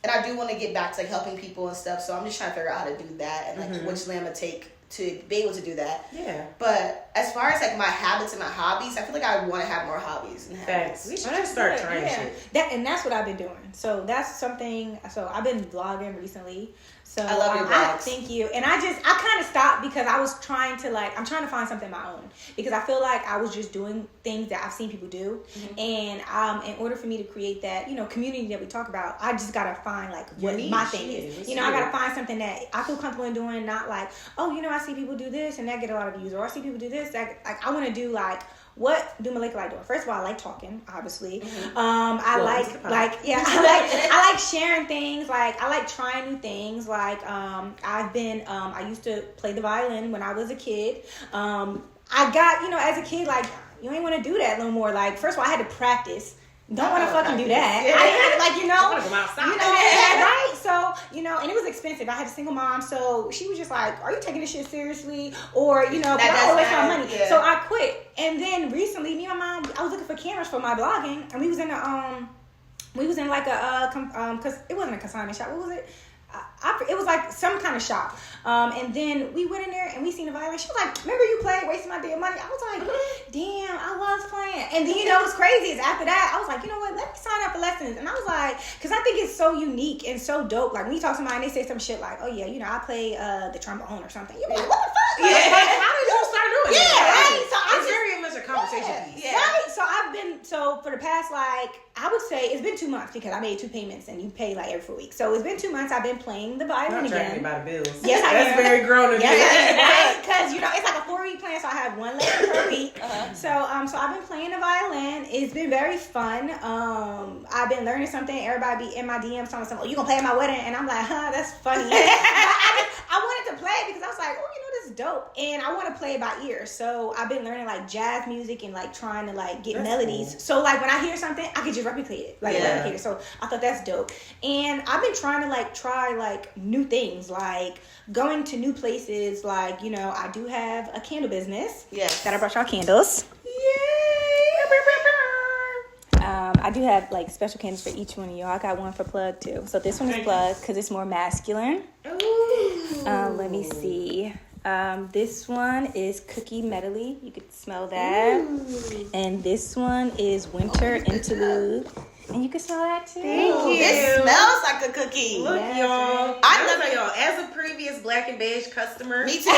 And I do want to get back to like helping people and stuff. So I'm just trying to figure out how to do that and like which lane to take to be able to do that.
Yeah.
But as far as like my habits and my hobbies, I feel like I want to have more hobbies and habits.
We should start trying shit.
And that's what I've been doing. So that's something. So I've been vlogging recently. So
I love your vlogs.
Thank you. And I kind of stopped because I was trying to I'm trying to find something of my own, because I feel like I was just doing things that I've seen people do. And in order for me to create that, community that we talk about, I just got to find like what my thing is. I got to find something that I feel comfortable in doing, not like, I see people do this and that get a lot of views, or I see people do this, that I want to do like, what do Malika like doing? First of all, I like talking, obviously. I like sharing things. Like, I like trying new things. Like, I used to play the violin when I was a kid. I got, as a kid, like, you ain't want to do that no more. Like, first of all, I had to practice. Don't want to fucking do that.
Yeah.
I
want to go outside.
Right? So, and it was expensive. I had a single mom, so she was just like, are you taking this shit seriously? Or, but I always found money. Yeah. So I quit. And then recently, me and my mom, I was looking for cameras for my blogging, and we was in like a, because it wasn't a consignment shop. What was it? It was like some kind of shop. And then we went in there and we seen the violin. She was like, remember you played, wasting my damn money? I was like, damn, I was playing. And then, what's crazy is after that, I was like, you know what, let me sign up for lessons. And I was like, because I think it's so unique and so dope. Like, when you talk to somebody and they say some shit like, oh yeah, I play the trombone or something. You're like, what the fuck?
Yeah. How did you start doing that?
Yeah, right? So
it's very much a conversation piece.
Yeah. Right? So for the past, I would say it's been 2 months, because I made 2 payments and you pay like every 4 weeks. So it's been 2 months I've been playing the violin again.
By the bills.
Yes,
That's very grown of you.
Yes, because it's like a 4-week plan, so I have 1 lesson per week. So I've been playing the violin. It's been very fun. I've been learning something. Everybody be in my DMs telling me, "Oh, you gonna play at my wedding?" And I'm like, "Huh, that's funny." I wanted to play because I was like, "Oh, this is dope," and I want to play it by ear. So I've been learning like jazz music and like trying to like get melodies. Cool. So like when I hear something, I could just replicate it, replicate it. So I thought that's dope. And I've been trying to try new things, like going to new places. Like, I do have a candle business.
Yes.
That I brought y'all candles. Yay! I do have special candles for each one of y'all. I got one for plug too. So this one is plug because it's more masculine.
Ooh.
Let me see. This one is cookie medley. You could smell that. Ooh. And this one is winter interlude. And you can smell that too.
Thank you.
It smells like a cookie.
Look, y'all. I love y'all. As a previous Black and Beige customer.
Me too.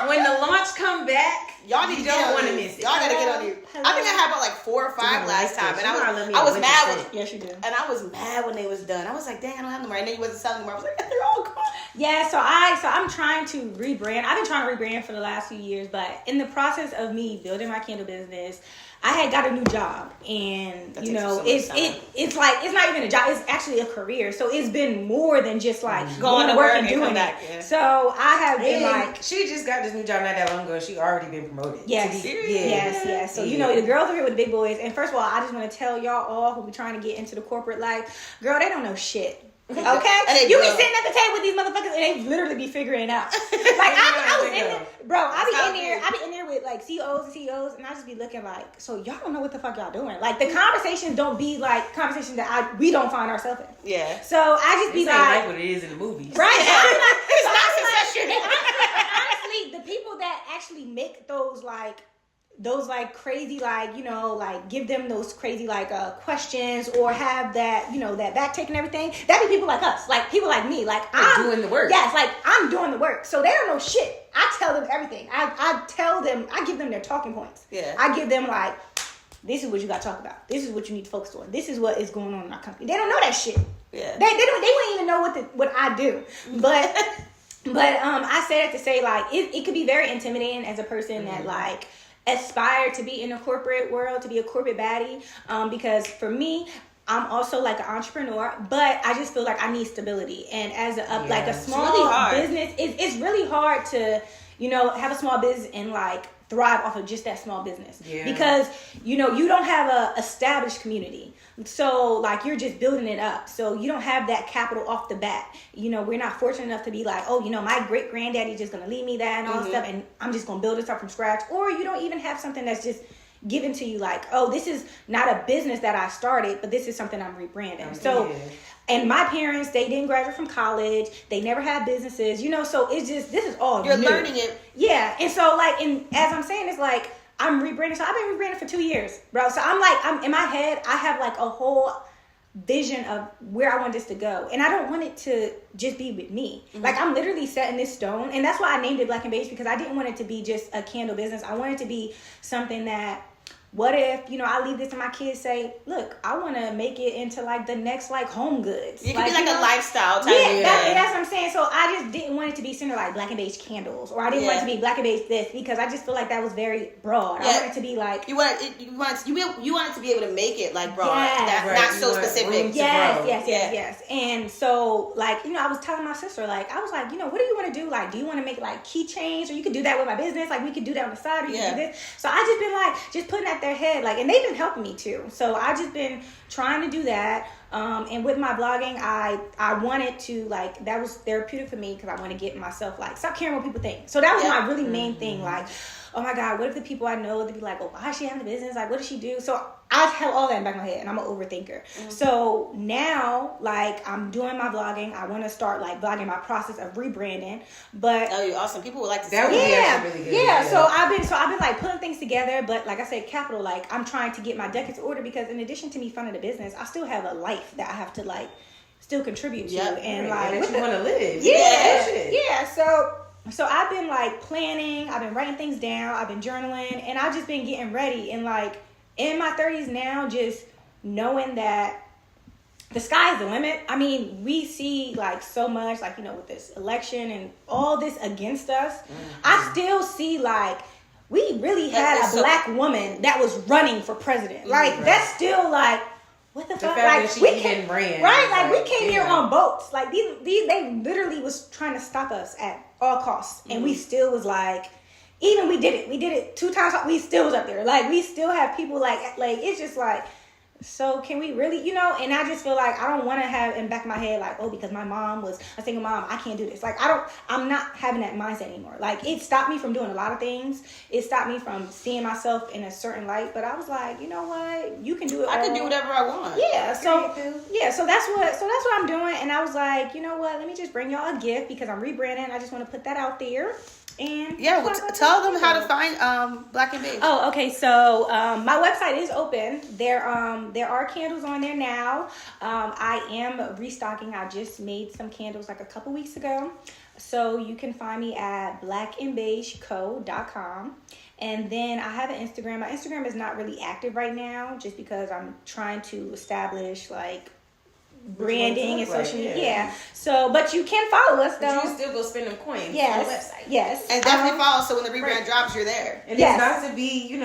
When the launch come back,
y'all need to
don't want to miss it.
Y'all gotta get on here. I think I had about 4 or 5 last time, and I was mad when.
Yes, you do.
And I was mad when they was done. I was like, dang, I don't have them right. And then you wasn't selling them. I was like, they're all gone.
Yeah, so I'm trying to rebrand. I've been trying to rebrand for the last few years, but in the process of me building my candle business, I had got a new job, and it's not even a job, it's actually a career. So it's been more than just going to work and doing that. Yeah. So I have been
she just got this new job not that long ago. She already been promoted.
Yes. Yes. So the girls are here with the big boys, and first of all, I just want to tell y'all all who be trying to get into the corporate life, girl, they don't know shit. Okay, you be sitting at the table with these motherfuckers, and they literally be figuring it out. I was in there, bro. I be in there with CEOs and CEOs, and I just be looking so y'all don't know what the fuck y'all doing. The conversations don't be conversations that we don't find ourselves in.
Yeah.
So I just be
like what it is in the movies,
right?
It's not succession.
Honestly, the people that actually make those crazy give them those crazy questions, or have that that back take and everything, that be people like us, people like me, I'm
doing the work.
Yes, I'm doing the work, so they don't know shit. I tell them everything. I tell them, I give them their talking points.
Yeah.
I give them this is what you got to talk about, this is what you need to focus on, this is what is going on in our company. They don't know that shit.
Yeah.
They wouldn't even know what I do. But I say that to say it could be very intimidating as a person that aspire to be in the corporate world, to be a corporate baddie, because for me, I'm also an entrepreneur, but I just feel I need stability. And as a small business, it's really hard to have a small business and thrive off of just that small business. Yeah. Because you don't have a established community, so you're just building it up, so you don't have that capital off the bat. We're not fortunate enough to be my great granddaddy just gonna leave me that and all stuff, and I'm just gonna build this up from scratch. Or you don't even have something that's just given to you, this is not a business that I started, but this is something I'm rebranding. So And my parents, they didn't graduate from college. They never had businesses, so it's just, this is all
You're
new.
learning it.
Yeah. And so, and as I'm saying, it's like, I'm rebranding. So I've been rebranding for 2 years, bro. So I'm in my head, I have a whole vision of where I want this to go. And I don't want it to just be with me. Mm-hmm. I'm literally setting this stone. And that's why I named it Black and Beige, because I didn't want it to be just a candle business. I wanted it to be something that, what if, I leave this and my kids say, look, I want to make it into the next home goods.
It could be a lifestyle type.
Yeah, that's what I'm saying. So I just didn't want it to be centered Black and Beige candles, or I didn't want it to be Black and Beige this, because I just feel like that was very broad. I want it to be you want it to be able to make it broad. That's not so specific. Yes. And so I was telling my sister, I was like, what do you want to do? Do you want to make keychains, or you could do that with my business? We could do that on the side, or you could do this. So I just been just putting that their head, and they've been helping me too. So I just been trying to do that. And with my blogging, I wanted to that was therapeutic for me, because I want to get myself stop caring what people think. So that was my really main thing. Oh my God, what if the people I know, they'd be like, oh, why is she having a business? What does she do? So I have all that in the back of my head, and I'm an overthinker. Mm-hmm. So now, I'm doing my vlogging. I want to start vlogging my process of rebranding. But
that would be awesome. People would like to see
that. Would be actually really good.
Yeah. So I've been putting things together. But like I said, capital, I'm trying to get my ducats in order, because in addition to me funding the business, I still have a life that I have to still contribute to, and
that you want to live.
Yeah. So I've been planning, I've been writing things down, I've been journaling, and I've just been getting ready. And in my 30s now, just knowing that the sky's the limit. I mean, we see so much, with this election and all this against us. Mm-hmm. I still see we really had a black woman that was running for president. That's still what the fuck?
We even ran.
Right? We came here on boats. These they literally was trying to stop us at all costs. And we still was even we did it 2 times, we still was up there. We still have people it's just so can we really, and I just feel I don't want to have in the back of my head, because my mom was a single mom, I can't do this. I'm not having that mindset anymore. It stopped me from doing a lot of things. It stopped me from seeing myself in a certain light. But I was you know what? You can do it.
I can do whatever I want.
Yeah. So that's what I'm doing. And I was you know what? Let me just bring y'all a gift, because I'm rebranding. I just want to put that out there. And
tell them how to find Black and Beige.
Oh, okay. So my website is open. There are candles on there now. I am restocking. I just made some candles a couple weeks ago. So you can find me at blackandbeigeco.com. And then I have an Instagram. My Instagram is not really active right now, just because I'm trying to establish branding and social media. Yeah. So, but you can follow us though.
But you still go spend them coins on the website.
Yes.
And definitely follow, so when the rebrand drops, you're there.
And it's about to be,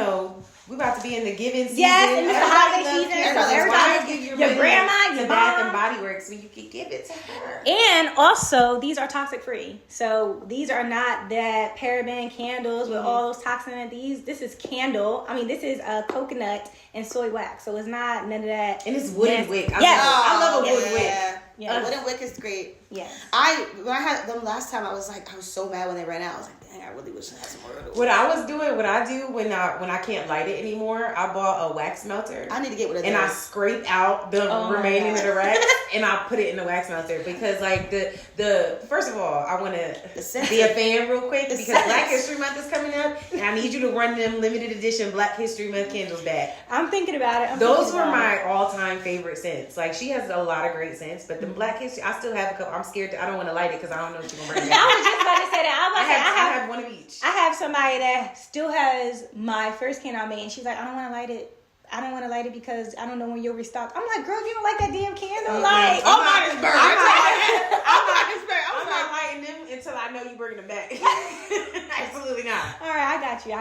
we're about to be in the giving season.
Yes, and it's the holiday season. So
everybody
give your grandma, your
Bath and Body Works, so you can give it to her.
And also, these are toxic free. So these are not that paraben candles with all those toxins in this is candle. I mean, this is coconut and soy wax. So it's not none of that.
And it's wooden wick.
I
love a wooden wick.
Yeah, wooden wick is great.
Yes.
When I had them last time, I was so mad when they ran out. I was dang, I really wish I had some more.
What I do when I can't light it anymore, I bought a wax melter.
I need to get one of those.
And I scrape out the remaining of the wax and I put it in the wax melter, because the first of all, I want to be a fan real quick, because Black History Month is coming up, and I need you to run them limited edition Black History Month candles back.
I'm thinking about it.
Those were my all-time favorite scents. She has a lot of great scents, but the Black History, I still have a couple. I'm scared. I don't want to light it because I don't know what you're gonna bring back.
I was just about to say that.
I have one of each.
I have somebody that still has my first candle I made, and she's like, I don't want to light it. I don't want to light it because I don't know when you'll restock. I'm like, girl, you don't like that damn candle?
I'm
not lighting them until I know you bringing them back. Absolutely not.
All right, I got you.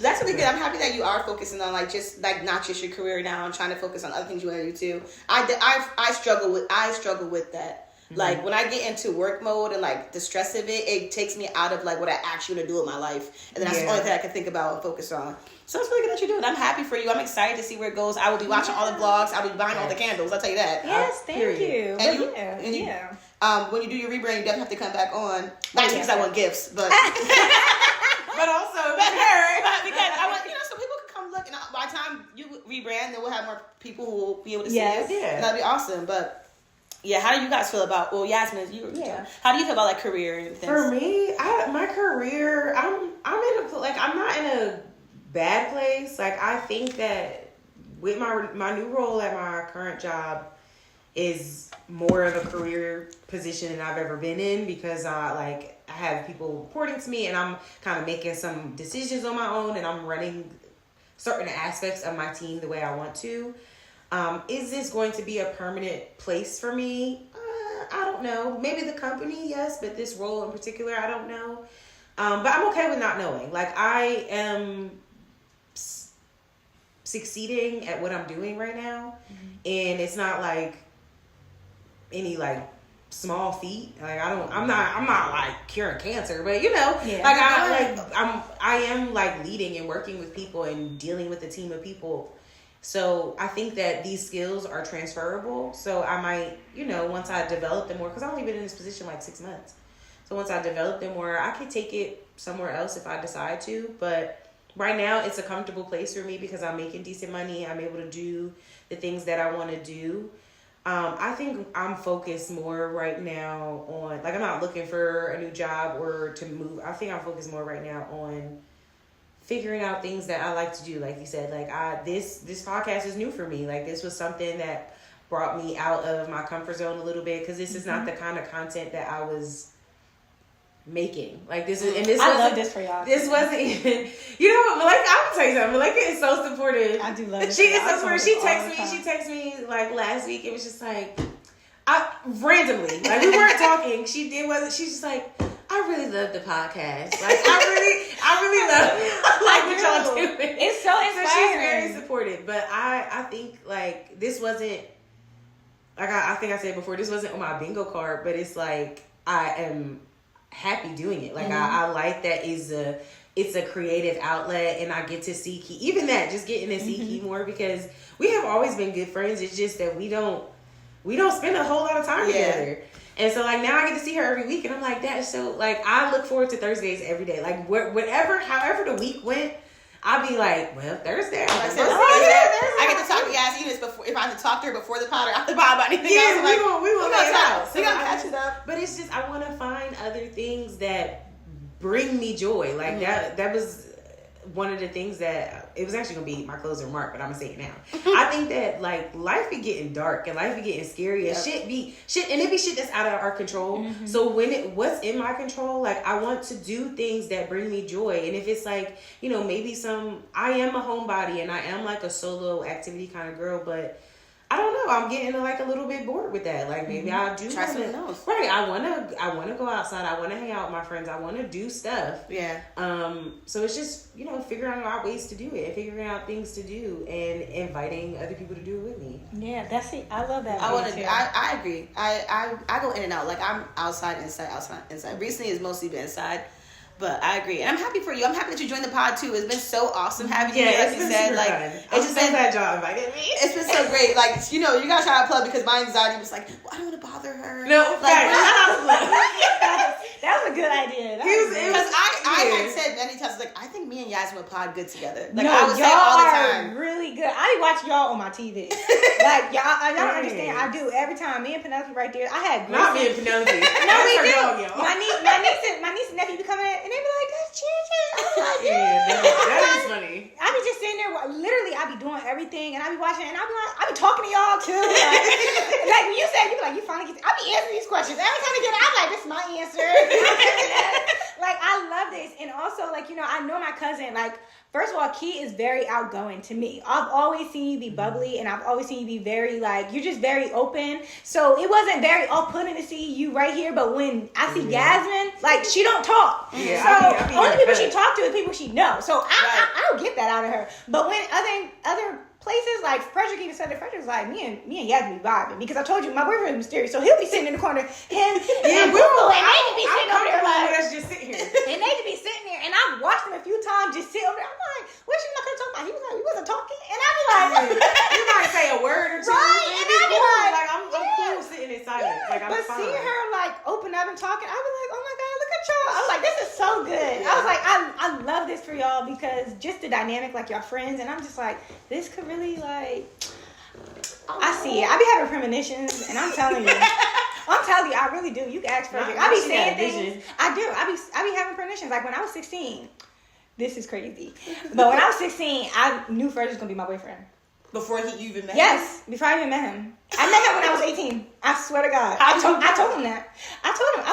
That's really good. I'm happy that you are focusing on not just your career now. I'm trying to focus on other things you want to do too. I struggle with that. Mm-hmm. When I get into work mode and the stress of it takes me out of what I actually want to do with my life, and then that's the only thing I can think about and focus on. So it's really good that you're doing it. I'm happy for you. I'm excited to see where it goes. I will be watching all the vlogs. I'll be buying all the candles. I'll tell you that.
Yes, thank you.
When you do your rebrand, you definitely have to come back on. Not because I want gifts, but
but also
because I want so people can come look. And by the time you rebrand, then we'll have more people who will be able to see it.
Yeah,
and that'll be awesome. But Yeah, how do you guys feel about? Well, Yasmin, how do you feel about like career and things?
For me, my career, I'm not in a bad place. Like I think that with my new role at my current job is more of a career position than I've ever been in, because I have people reporting to me and I'm kind of making some decisions on my own and I'm running certain aspects of my team the way I want to. Is this going to be a permanent place for me? I don't know. Maybe the company, yes, but this role in particular, I don't know. But I'm okay with not knowing. Like I am succeeding at what I'm doing right now, and it's not like any like small feat. Like I'm not like curing cancer, but I am like leading and working with people and dealing with a team of people. So I think that these skills are transferable. So I might, once I develop them more, because I've only been in this position like 6 months. So once I develop them more, I could take it somewhere else if I decide to. But right now it's a comfortable place for me because I'm making decent money. I'm able to do the things that I want to do. I think I'm focused more right now on, like, I'm not looking for a new job or to move. I think I'm focused more right now on figuring out things that I like to do. Like you said, like this podcast is new for me. Like this was something that brought me out of my comfort zone a little bit, because this is not the kind of content that I was making. Like this is, and this
I love this for y'all.
This wasn't even, Malika, I'm gonna tell you something. Malika is so supportive.
I do love it.
She is so supportive. She texted me like last week. It was just like, randomly, like we weren't talking. She's just like, I really love the podcast. Like I really love like what y'all doing.
It's so inspiring.
So she's very supportive. But I think like this wasn't, like I think I said before, this wasn't on my bingo card, but it's like I am happy doing it. Like I like that it's a creative outlet, and I get to see Key, even that, just getting to see Key more, because we have always been good friends. It's just that we don't spend a whole lot of time together. And so like now I get to see her every week, and I'm like, that is so, like, I look forward to Thursdays every day. Like however the week went, I'll be like, well, Thursday.
I get to talk to Yas Eunice before, if I have to talk to her before the pod or after the pod about anything else.
We will lay it out.
So we gonna catch it up.
But it's just, I want to find other things that bring me joy. Like that was one of the things that, it was actually gonna be my closing remark, but I'm gonna say it now. I think that like life be getting dark and life be getting scary and shit, and it be shit that's out of our control. So what's in my control, like I want to do things that bring me joy. And if it's like, maybe I am a homebody and I am like a solo activity kind of girl, but I don't know, I'm getting like a little bit bored with that. Like maybe I do
try something else.
Right, I wanna go outside. I wanna hang out with my friends. I wanna do stuff. Yeah. So it's just figuring out ways to do it, and figuring out things to do, and inviting other people to do it with me.
Yeah, that's it. I love that.
I agree. I go in and out. Like I'm outside, inside. Recently, it's mostly been inside. But I agree, and I'm happy for you. I'm happy that you joined the pod too. It's been so awesome having you.
Yeah,
like you said, like
I'm so glad y'all invited me.
It's been so great. Like you gotta try to plug, because my anxiety was like, well, I don't want to bother her.
No,
that was a good idea.
Because I had said many times, like, I think me and Yasmin would pod good together. Like
no,
I would say
y'all
all the
are
time.
really good. I watch y'all on my TV. Like y'all don't understand. I do every time. Me and Penelope right there. I had
not me and Penelope.
No, we do. My niece and nephew be coming in, and they be like, that's Chinchin. I'm like,
that is funny.
I be just sitting there, literally, I be doing everything, and I be watching, and I be like, I be talking to y'all too. Like when you said, you be like, you finally get, I be answering these questions every time I get it. I'm like, this is my answer. Like I love this, and also like I know my cousin. Like first of all, Key is very outgoing to me. I've always seen you be bubbly, and I've always seen you be very like you're just very open. So it wasn't very off-putting to see you right here. But when I see Yasmin, like she don't talk. Yeah, so only people she talk to is people she knows. So I don't get that out of her. But when other places like Frederick even said that Frederick's like me and Yasmin be vibing, because I told you my boyfriend is mysterious, so he'll be sitting in the corner, and they be sitting over there like
let's just sit here.
And they just be sitting there, and I've watched them a few times just sit over there. I'm like, what's she not gonna talk about? He was like, we wasn't talking, and I be like,
you might say a word or two,
right? And I be like,
I'm cool sitting in silence, like I'm
but
fine.
Seeing her like open up and talking, I be like, oh my god, look at y'all. I was like, this is so good. I was like, I love this for y'all, because just the dynamic, like y'all friends, and I'm just like, this could really like. I see it. I be having premonitions, and I'm telling you. I really do. You can ask Frederick. I be saying things. I do. I be having premonitions. Like when I was 16, this is crazy. But when I was 16, I knew Frederick was gonna be my boyfriend.
Before you even met him?
Yes, before I even met him. I met him when I was 18. I swear to God. I told him that. I told him, I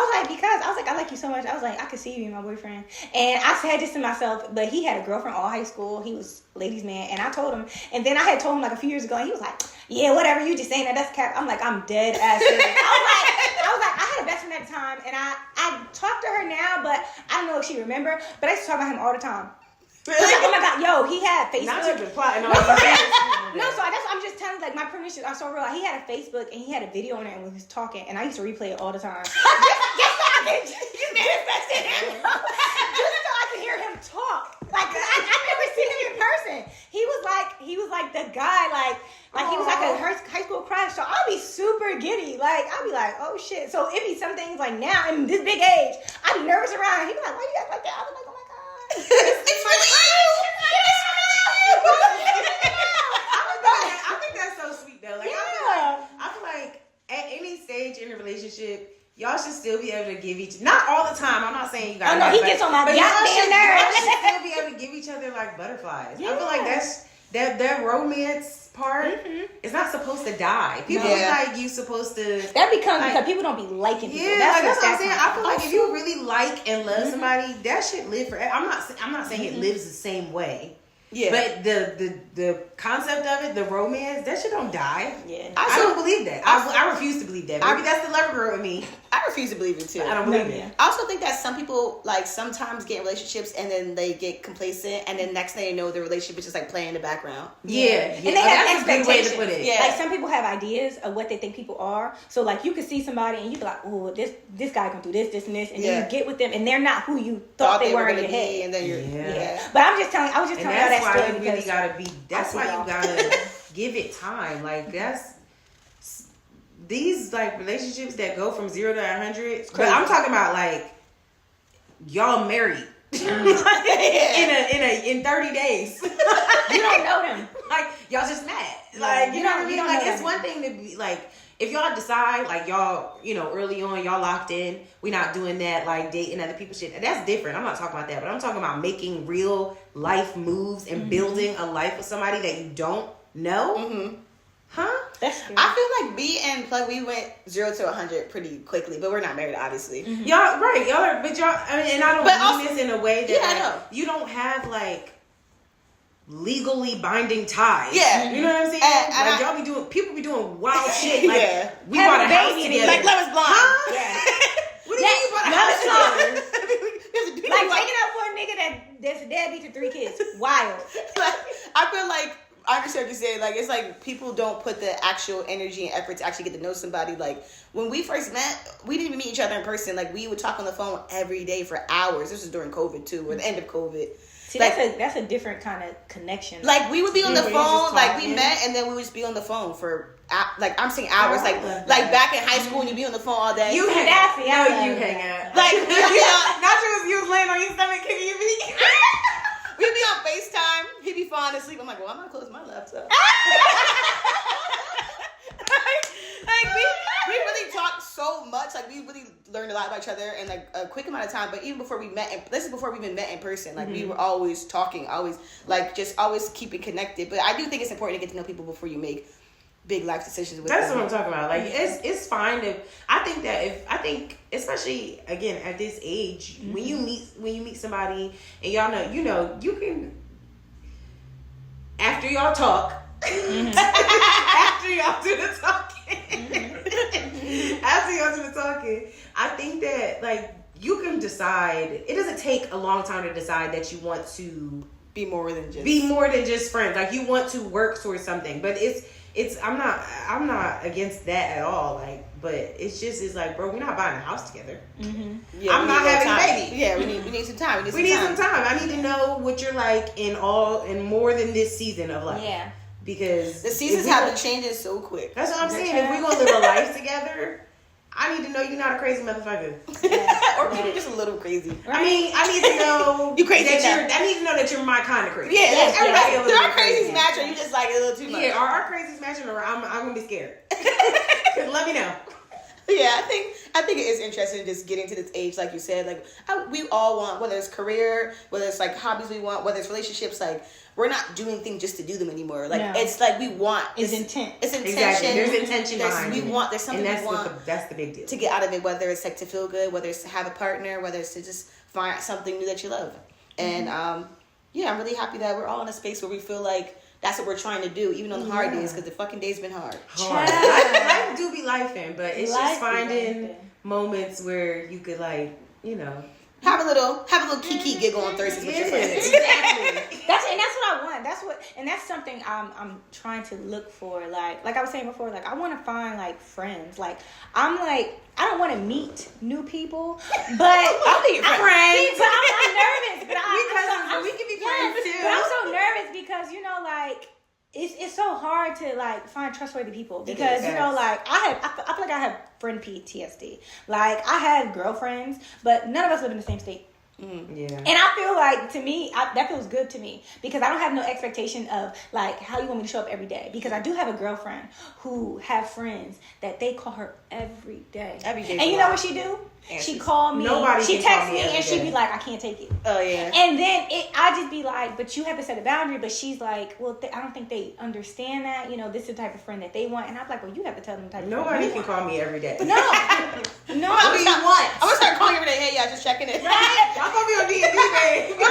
like you so much. I was like, I could see you being my boyfriend. And I said this to myself, but he had a girlfriend all high school. He was ladies' man. And I told him, and then I had told him like a few years ago, and he was like, yeah, whatever, you just saying that, that's cap. I'm like, I'm dead ass serious. I was like, I had a best friend at the time, and I talk to her now, but I don't know if she remember, but I used to talk about him all the time. Really? Like, oh my God, yo, he had Facebook.
Not you been plotting on
No, so I'm just telling you, like, my premonitions are so real. He had a Facebook, and he had a video on it, and we was talking, and I used to replay it all the time. Just so I could, you manifested him. Just so I could hear him talk. Like, I never seen him in person. He was like the guy, like he was like a high school crush. So I'll be super giddy. Like, I'll be like, oh shit. So it be some things like now in this big age, I'd be nervous around. He'd be like, why you act like that? I'll be like, oh my God. It's really you.
I think that's so sweet though. Like, yeah. I feel like at any stage in a relationship, y'all should still be able to give each, not all the time. I'm not saying you guys.
Oh no, he gets on my goddamn nerves.
Y'all should still be able to give each other like butterflies. Yeah. I feel like that's that romance part. It's not supposed to die. People be like, you supposed to.
That becomes like, because people don't be liking people.
Yeah, that's what I'm saying. I feel like if you really like and love somebody, that shit live forever. I'm not saying it lives the same way. Yeah. But the concept of it, the romance, that shit don't die. Yeah. I don't believe that. I refuse to believe that. Maybe that's the lover girl in me.
I refuse to believe it too.
I don't believe it.
I also think that some people like sometimes get in relationships and then they get complacent and then next thing you know the relationship is just like playing in the background.
Yeah. And they have expectations. To put it. Yeah. Like some people have ideas of what they think people are. So like you could see somebody and you be like, oh, this guy gonna do this and this, and then you get with them and they're not who you thought they were in your head.
And then you're
But I was just telling y'all that story
because really gotta be. That's why you gotta give it time. Like that's. These like relationships that go from 0 to 100, but I'm talking about like y'all married in 30 days.
You don't know them.
Like y'all just met. Like you know what I mean? Like it's one thing to be like if y'all decide like y'all early on y'all locked in. We not doing that like dating other people shit. That's different. I'm not talking about that, but I'm talking about making real life moves and building a life with somebody that you don't know. Mm-hmm. Huh?
That's scary.
I feel like me and Plug, we went 0 to 100 pretty quickly, but we're not married, obviously.
Mm-hmm. Y'all are, but y'all. I mean, and I don't mean this in a way that
I know.
You don't have like legally binding ties.
Yeah,
you know what I'm saying. And like y'all be doing, people be doing wild shit. Like we bought a house together.
Like Love Is Blind.
Huh? Yeah. What do you mean you bought a house together?
Like taking out for a nigga that's a deadbeat to 3 kids. Wild.
Like I feel like. I understand what you're saying. Like, it's like people don't put the actual energy and effort to actually get to know somebody. Like, when we first met, we didn't even meet each other in person. Like, we would talk on the phone every day for hours. This was during COVID, too, or the end of COVID.
See, like, that's a different kind of connection.
Like, we would be on the phone. Like, we met, and then we would just be on the phone for, like, I'm saying hours. Like back in high school, when you be on the phone all day.
You hang out. You hang out.
Like,
you was laying on your stomach kicking your feet.
We'd be on FaceTime. He'd be falling asleep. I'm like, well, I'm going to close my laptop. like we really talked so much. Like, we really learned a lot about each other in, like, a quick amount of time. But even before we met, and this is before we even met in person, like, we were always talking, always, like, just always keeping connected. But I do think it's important to get to know people before you make big life decisions with
That's
them.
what I'm talking about. Like it's fine I think especially again at this age when you meet somebody and y'all know you can after y'all talk after y'all do the talking I think that like you can decide. It doesn't take a long time to decide that you want to be more than just friends. Like you want to work towards something, but it's I'm not against that at all. Like, but it's like, bro, we're not buying a house together. Mm-hmm. Yeah, I'm not having a baby.
Yeah, we need some time.
We need some time. I need to know what you're like in more than this season of life.
Yeah,
because the seasons have been changing so quick.
That's what I'm saying. If we're gonna live a life together, I need to know you're not a crazy motherfucker.
Or maybe just a litlittle crazy.
Right? I mean, I need to know
you crazy.
I need to know that you're my kind of crazy.
Yeah,
everybody.
Do our crazies match, or you just like a little too much?
Yeah, are our crazies matching, or I'm gonna be scared. Cause let me know.
Yeah, I think it is interesting just getting to this age, like you said. Like we all want, whether it's career, whether it's like hobbies we want, whether it's relationships. Like we're not doing things just to do them anymore. Like it's like we want.
It's intent.
It's intention.
Exactly. There's intention behind it.
There's something we want.
That's the big deal.
To get out of it, whether it's like to feel good, whether it's to have a partner, whether it's to just find something new that you love. And I'm really happy that we're all in a space where we feel like that's what we're trying to do, even on the hard days, because the fucking day's been hard.
Life do be lifing, but it's just finding moments where you could
have a little kiki giggle on Thursdays with your friends.
Exactly.
That's what I want. That's something I'm trying to look for. Like I was saying before, like I want to find like friends. Like I don't want to meet new people, but
I'll be your friend.
See, but I'm nervous. But
we can be friends too.
But I'm so nervous because like it's so hard to like find trustworthy people because like I feel like I have friend PTSD. Like I have girlfriends, but none of us live in the same state.
Yeah.
And I feel like, to me, that feels good to me because I don't have no expectation of like how you want me to show up every day, because I do have a girlfriend who have friends that they call her every day.
Every day.
And you know what she do? She call me. She text me and she be like, I can't take it.
Oh yeah.
And then I just be like, but you have to set a boundary. But she's like, well, I don't think they understand that. This is the type of friend that they want. And I'm like, well, you have to tell them the type of friend.
Nobody can call me every day.
No.
I'm gonna start calling you every day. Hey, yeah, just checking it.
Right?
Y'all call me on D&D, babe.
It's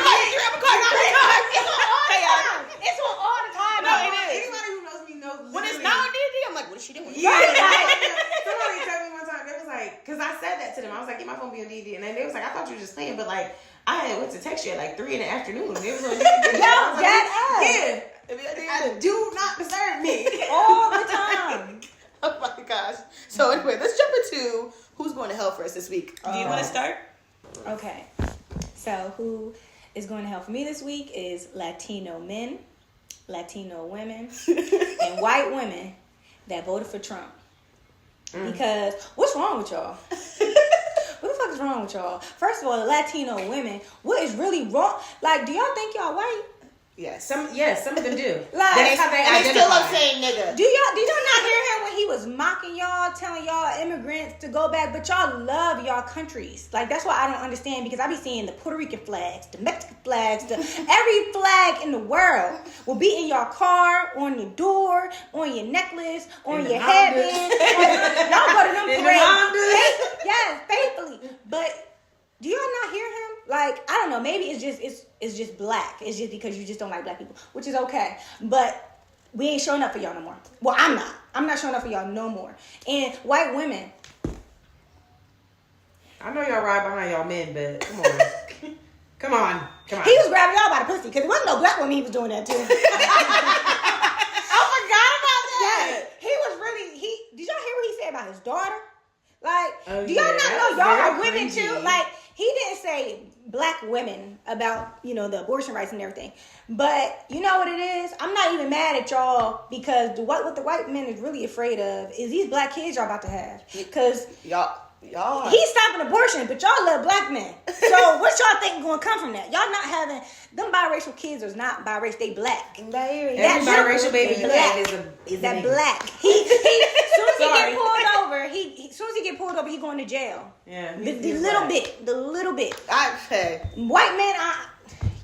on
all the time.
No, it is.
Anybody who knows me knows.
When it's not on D&D, I'm like, what is she doing?
Yeah. Somebody told me one time, they was like, because I said that to them. I was like, get my phone be on D&D. And then they was like, I thought you were just playing, but like, I went to text you at like 3 p.m. It was on D&D. Yeah. I do not disturb me.
All the time.
Oh my gosh. So anyway, let's jump into who's going to hell for us this week. Do you want to start?
Okay. So who is going to hell for me this week is Latino men, Latino women, and white women that voted for Trump. Because what's wrong with y'all? What the fuck is wrong with y'all? First of all, the Latino women, what is really wrong? Like, do y'all think y'all white?
Yes.
Some of them do.
Like,
That's how they
and they still love
identify.
saying nigga.
Did y'all not hear him when he was mocking y'all, telling y'all immigrants to go back, but y'all love y'all countries? Like, that's why I don't understand, because I be seeing the Puerto Rican flags, the Mexican flags, every flag in the world will be in your car, on your door, on your necklace, on your headband. Y'all go to them parades. Yes, faithfully. But do y'all not hear him? Like, I don't know, maybe it's just black. It's just because you just don't like black people, which is okay. But we ain't showing up for y'all no more. Well, I'm not. I'm not showing up for y'all no more. And white women.
I know y'all ride behind y'all men, but come on. Come on.
He was grabbing y'all by the pussy because there wasn't no black woman he was doing that to.
I forgot about that.
Yes. He was really, did y'all hear what he said about his daughter? Like, do y'all not know y'all are women too? Like, he didn't say black women about, the abortion rights and everything. But you know what it is? I'm not even mad at y'all because what the white men is really afraid of is these black kids y'all about to have. Because
Y'all.
He's stopping abortion, but y'all love black men. So what y'all think going to come from that? Y'all not having them biracial kids are not biracial, they black.
Every biracial baby you have is
that black. He soon as he get pulled over, he going to jail.
Yeah,
the little bit.
Okay.
White men,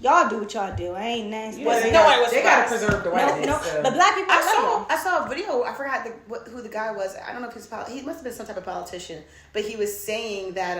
y'all do what y'all do. I ain't nasty.
They gotta preserve the whiteness.
No.
So.
But black people,
I saw a video. I forgot who the guy was. I don't know if he must have been some type of politician, but he was saying that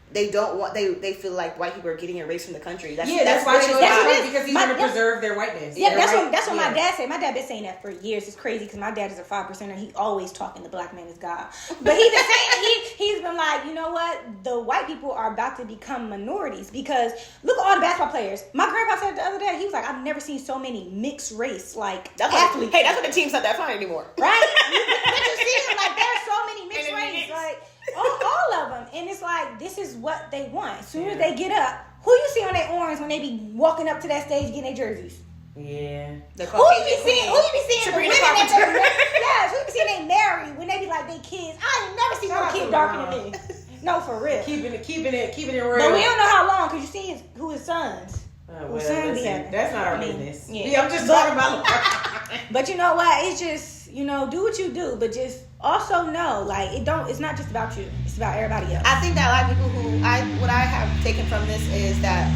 they don't want they feel like white people are getting erased from the country. That's
why they
that's
because he's going to preserve their whiteness.
Yeah, that's what my dad said. My dad been saying that for years. It's crazy because my dad is a 5%er. He always talking the black man is God. But he's been saying he's been like, you know what? The white people are about to become minorities because look at all the basketball players. My grandpa said the other day, he was like, I've never seen so many mixed race athletes.
Hey, that's what the team's not that fun anymore,
right? But you see, like there's so many mixed race, like. All of them. And it's like, this is what they want. As soon as they get up, who you see on their orange when they be walking up to that stage getting their jerseys?
Yeah.
Who you be seeing?
Sabrina
the women
Carpenter.
yes, who you be seeing they married when they be like they kids. I ain't never seen no kid darker than me. No, for real.
Keeping it real.
But we don't know how long because you see who his sons.
Well, listen, that's not our business.
Yeah.
I'm just talking about.
But you know what? It's just, do what you do, but just also know, like, it's not just about you. It's about everybody else.
I think that a lot of people what I have taken from this is that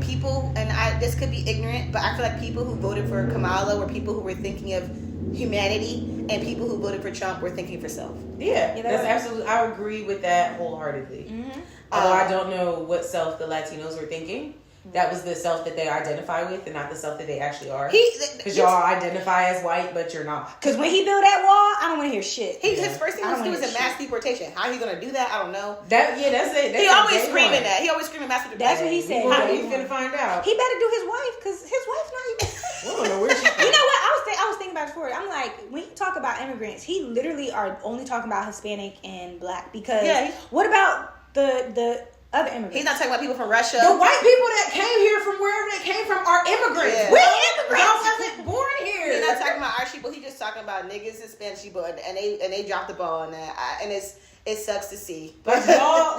people, and this could be ignorant, but I feel like people who voted for Kamala were people who were thinking of humanity, and people who voted for Trump were thinking for self.
Yeah, that's absolutely. I agree with that wholeheartedly.
Mm-hmm.
Although I don't know what self the Latinos were thinking. That was the self that they identify with, and not the self that they actually are. Because y'all identify as white, but you're not.
Because when he built that wall, I don't want to hear shit.
His first thing he was to do is a mass deportation. How he gonna do that? I don't know.
That's it.
He always screaming that. He always screaming mass deportation.
That's what he said.
How you finna find out?
He better do his wife, because his wife's not even.
I don't know where she.
You know what? I was thinking about it before. I'm like, when you talk about immigrants, he literally are only talking about Hispanic and Black, because what about the other immigrants?
He's not talking about people from Russia.
The white people that came here from wherever they came from are immigrants.
Yeah.
We're immigrants. Y'all wasn't born here.
He's not talking about our people. He's just talking about niggas and Spanish people, and they dropped the ball on that. And it sucks to see.
But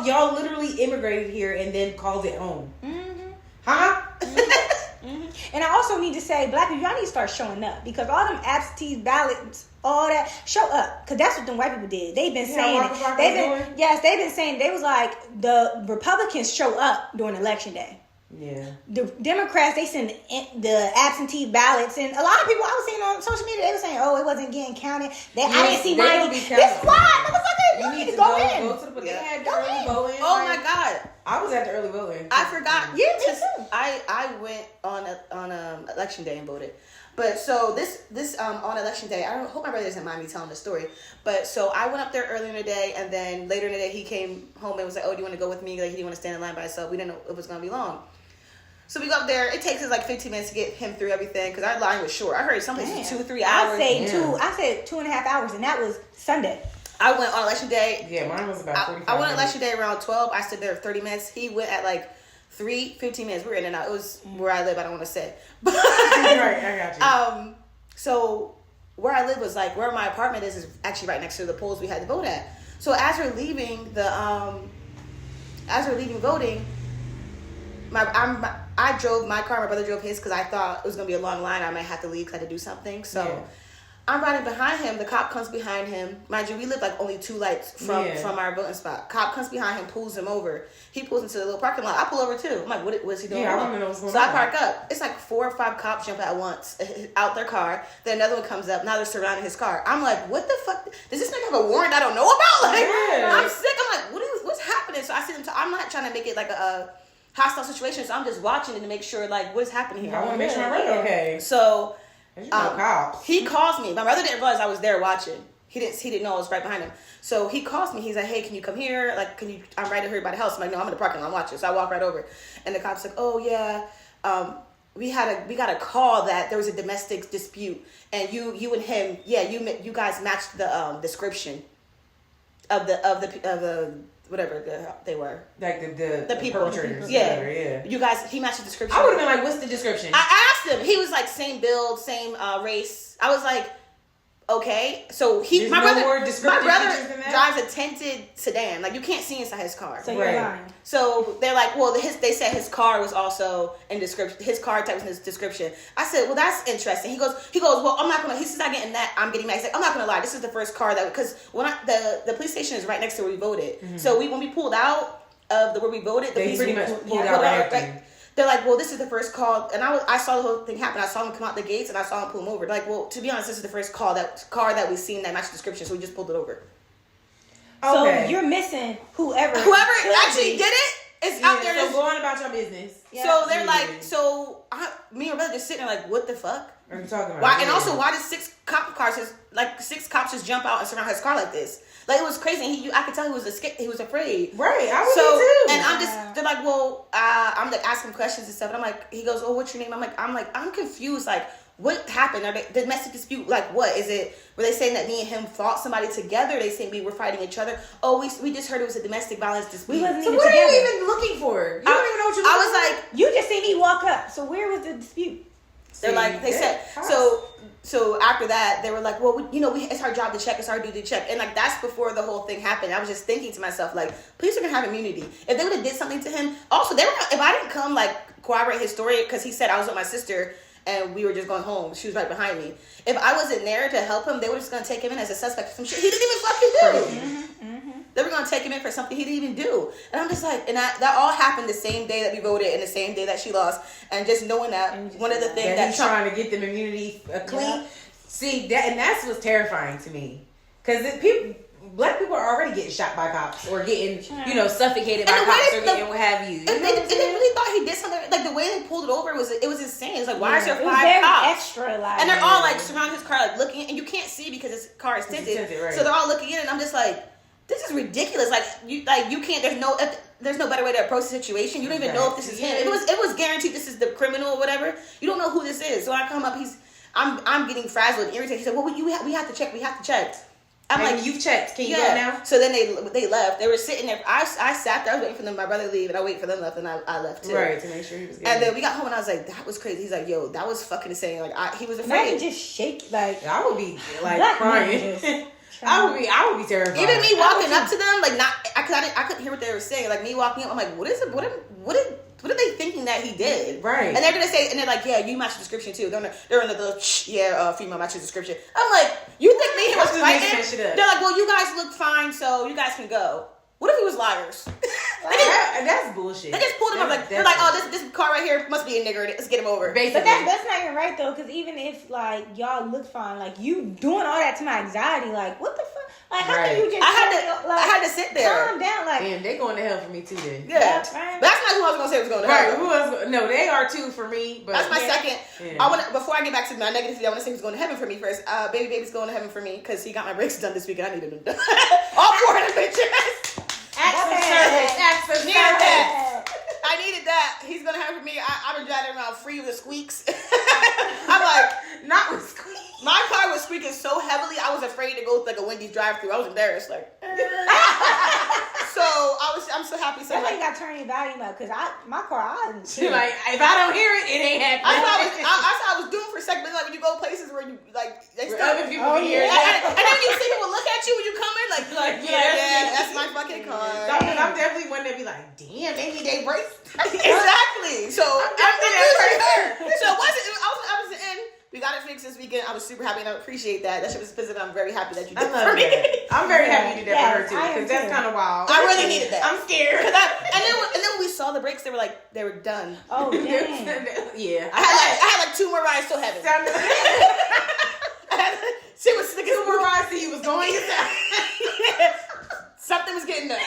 y'all literally immigrated here and then called it home.
Mm-hmm.
Huh?
Mm-hmm. And I also need to say, Black people, y'all need to start showing up, because all them absentee ballots, all that, show up, because that's what them white people did. They've been saying it. They've been saying, they was like, the Republicans show up during election day.
Yeah.
The Democrats, they send the absentee ballots, and a lot of people I was seeing on social media, they were saying, "Oh, it wasn't getting counted." I didn't see mine. That's why, motherfucker, you need to go in.
Go to the, they had the early voting.
Oh my God,
I was at the early voting.
I forgot.
Yeah, me too.
I went on election day and voted. But so this on election day, I hope my brother doesn't mind me telling the story. But so I went up there earlier in the day, and then later in the day he came home and was like, "Oh, do you want to go with me?" Like he didn't want to stand in line by himself. We didn't know it was gonna be long. So we go up there. It takes us like 15 minutes to get him through everything, because our line was short. I heard some places 2-3 hours.
I said 2.5 hours, and that was Sunday.
I went on election day.
Yeah, mine was about 45
I went on
minutes.
election day around 12. I stood there 30 minutes. He went at like 15 minutes. We were in and out. It was where I live. I don't want to say. But
right, I got you.
So where I live was like, where my apartment is actually right next to the polls we had to vote at. So as we're leaving voting, I drove my car, my brother drove his, because I thought it was going to be a long line. I might have to leave because I had to do something. So I'm riding behind him. The cop comes behind him. Mind you, we live like only 2 lights from our voting spot. Cop comes behind him, pulls him over. He pulls into the little parking lot. I pull over too. I'm like, what is he doing?
Yeah, I want to know what's going
on. So I park
on.
up. It's like 4 or 5 cops jump at once out their car. Then another one comes up. Now they're surrounding his car. I'm like, what the fuck? Does this nigga have a warrant I don't know about? Like, I'm sick. I'm like, what's happening? So I see them. I'm not trying to make it like a hostile situation, so I'm just watching it to make sure, like, what's happening here.
I want to make sure I'm right. Okay.
So
cops.
He calls me. My brother didn't realize I was there watching. He didn't know I was right behind him. So he calls me. He's like, "Hey, can you come here? Like, I'm right here by the house." I'm like, "No, I'm in the parking lot. I'm watching." So I walk right over, and the cop's like, "Oh yeah, we got a call that there was a domestic dispute, and you and him, you guys matched the description of the whatever they were,
like the
people,
perpetrators.
Yeah. You guys, he matched the description.
I would have been like, "What's the description?"
I asked him. He was like, same build, same race. I was like, okay. So my brother drives a tinted sedan. Like, you can't see inside his car.
So you're lying.
So they're like, well, they said his car was also in description. His car type was in his description. I said, well, that's interesting. He goes, well, I'm not gonna. He says, not getting that. I'm getting mad. He's like, I'm not gonna lie. This is the first car that, because the police station is right next to where we voted. Mm-hmm. So when we pulled out of where we voted, the police
pretty much pulled out right.
They're like, well, this is the first call, and I saw the whole thing happen. I saw him come out the gates, and I saw him pull him over. They're like, well, to be honest, this is the first car that we've seen that matched the description, so we just pulled it over.
So you're missing whoever
actually did it is out there.
So go on about your business.
Yeah. So they're like, me and my brother just sitting there like, what the fuck?
What are you talking about?
Why? And also, why did 6 cops just jump out and surround his car like this? Like, it was crazy. I could tell he was afraid.
Right, I was too.
And they're like, well, I'm like asking questions and stuff. And I'm like, he goes, oh, what's your name? I'm confused. Like, what happened? Are they domestic dispute? Like what is it? Were they saying that me and him fought somebody together? They saying we were fighting each other. Oh, we just heard it was a domestic violence dispute.
We wasn't
So
even
what
together.
are you even looking for? You don't even know what you're looking
I was like,
You just see me walk up. So where was the dispute?
they're like, they said, so after that, they were like, well, it's our job to check, it's our duty to check. And like, that's before the whole thing happened. I was just thinking to myself, like, police are gonna have immunity. If they would have did something to him, also, if I didn't come, like, corroborate his story, because he said I was with my sister, and we were just going home. She was right behind me. If I wasn't there to help him, they were just gonna take him in as a suspect for some shit he didn't even fucking do. They were gonna take him in for something he didn't even do. And I'm just like, and that all happened the same day that we voted and the same day that she lost. And just knowing that one of the things that
he's trying to get them immunity clean. See that, and that's what's terrifying to me, because black people are already getting shot by cops or getting suffocated by cops or getting what have you.
And they really thought he did something. Like the way they pulled it over was insane. It's like, why is there 5
very
cops?
Extra, like,
and they're all like surrounding his car, like looking, and you can't see because his car is tinted.
Right.
So they're all looking in, and I'm just like, this is ridiculous. Like you can't. There's no better way to approach the situation. You don't even know if this is him. It was guaranteed this is the criminal or whatever. You don't know who this is. So when I come up, I'm getting frazzled and irritated. He said, well, we have to check. We have to check. I'm like,
you've checked. Can you go now?
So then they left. They were sitting there. I sat there. I was waiting for them. My brother to leave, and I waited for them left, and I left too.
Right, to make sure he was good.
And then we got home, and I was like, that was crazy. He's like, yo, that was fucking insane. Like he was afraid.
Imagine just shake like
I would be like crying. I would be terrified.
Even me walking up to them, like I couldn't hear what they were saying. Like me walking up, I'm like, what is it? What are they thinking that he did?
Right.
And they're gonna say, and they're like, yeah, you match the description too. They're in the female matches description. I'm like, you think me and him was fighting? They're like, well, you guys look fine, so you guys can go. What if he was liars?
That's bullshit.
They just pulled him up like they're like, oh, this car right here must be a nigger. Let's get him over.
Basically.
But that's not even right though, because even if like y'all look fine, like you doing all that to my anxiety, like what the fuck? Like how can you just?
I had to sit there.
Calm down, like.
Damn, they going to hell for me too then.
Yeah,
right.
That's not who I was gonna say was going to hell.
Right? Who else? No, they are too for me. But
that's my second.
Yeah.
Before I get back to my negativity, I want to say who's going to heaven for me first. Baby's going to heaven for me because he got my brakes done this week and I needed them done. All 4 of them bitches.
Acts of service.
I needed that. He's gonna have for me. I've been driving around free with squeaks. I'm like,
not with squeaks.
My car was squeaking so heavily, I was afraid to go through like a Wendy's drive-through. I was embarrassed, like. So I'm so happy. So
that's why you gotta turn your volume up, cause my car,
like if I don't hear it, it ain't happening.
That's what I was doing for a second. Like when you go places where you like,
other people can hear it,
and then you see people look at you when you come in, like that's my fucking car.
I'm definitely one that be like, damn, they need their brakes.
Exactly. So I'm losing her. So I was in. We got it fixed this weekend. I was super happy and I appreciate that. That shit was specific. I'm very happy that you did that for me.
I'm very happy you did that for her too, because that's kind of wild.
I really needed that.
I'm scared.
And then when we saw the brakes, they were done.
Oh damn.
Yeah. I had like 2 more rides till heaven. She was sticking
2 more rides till you was going yourself.
Something was getting done.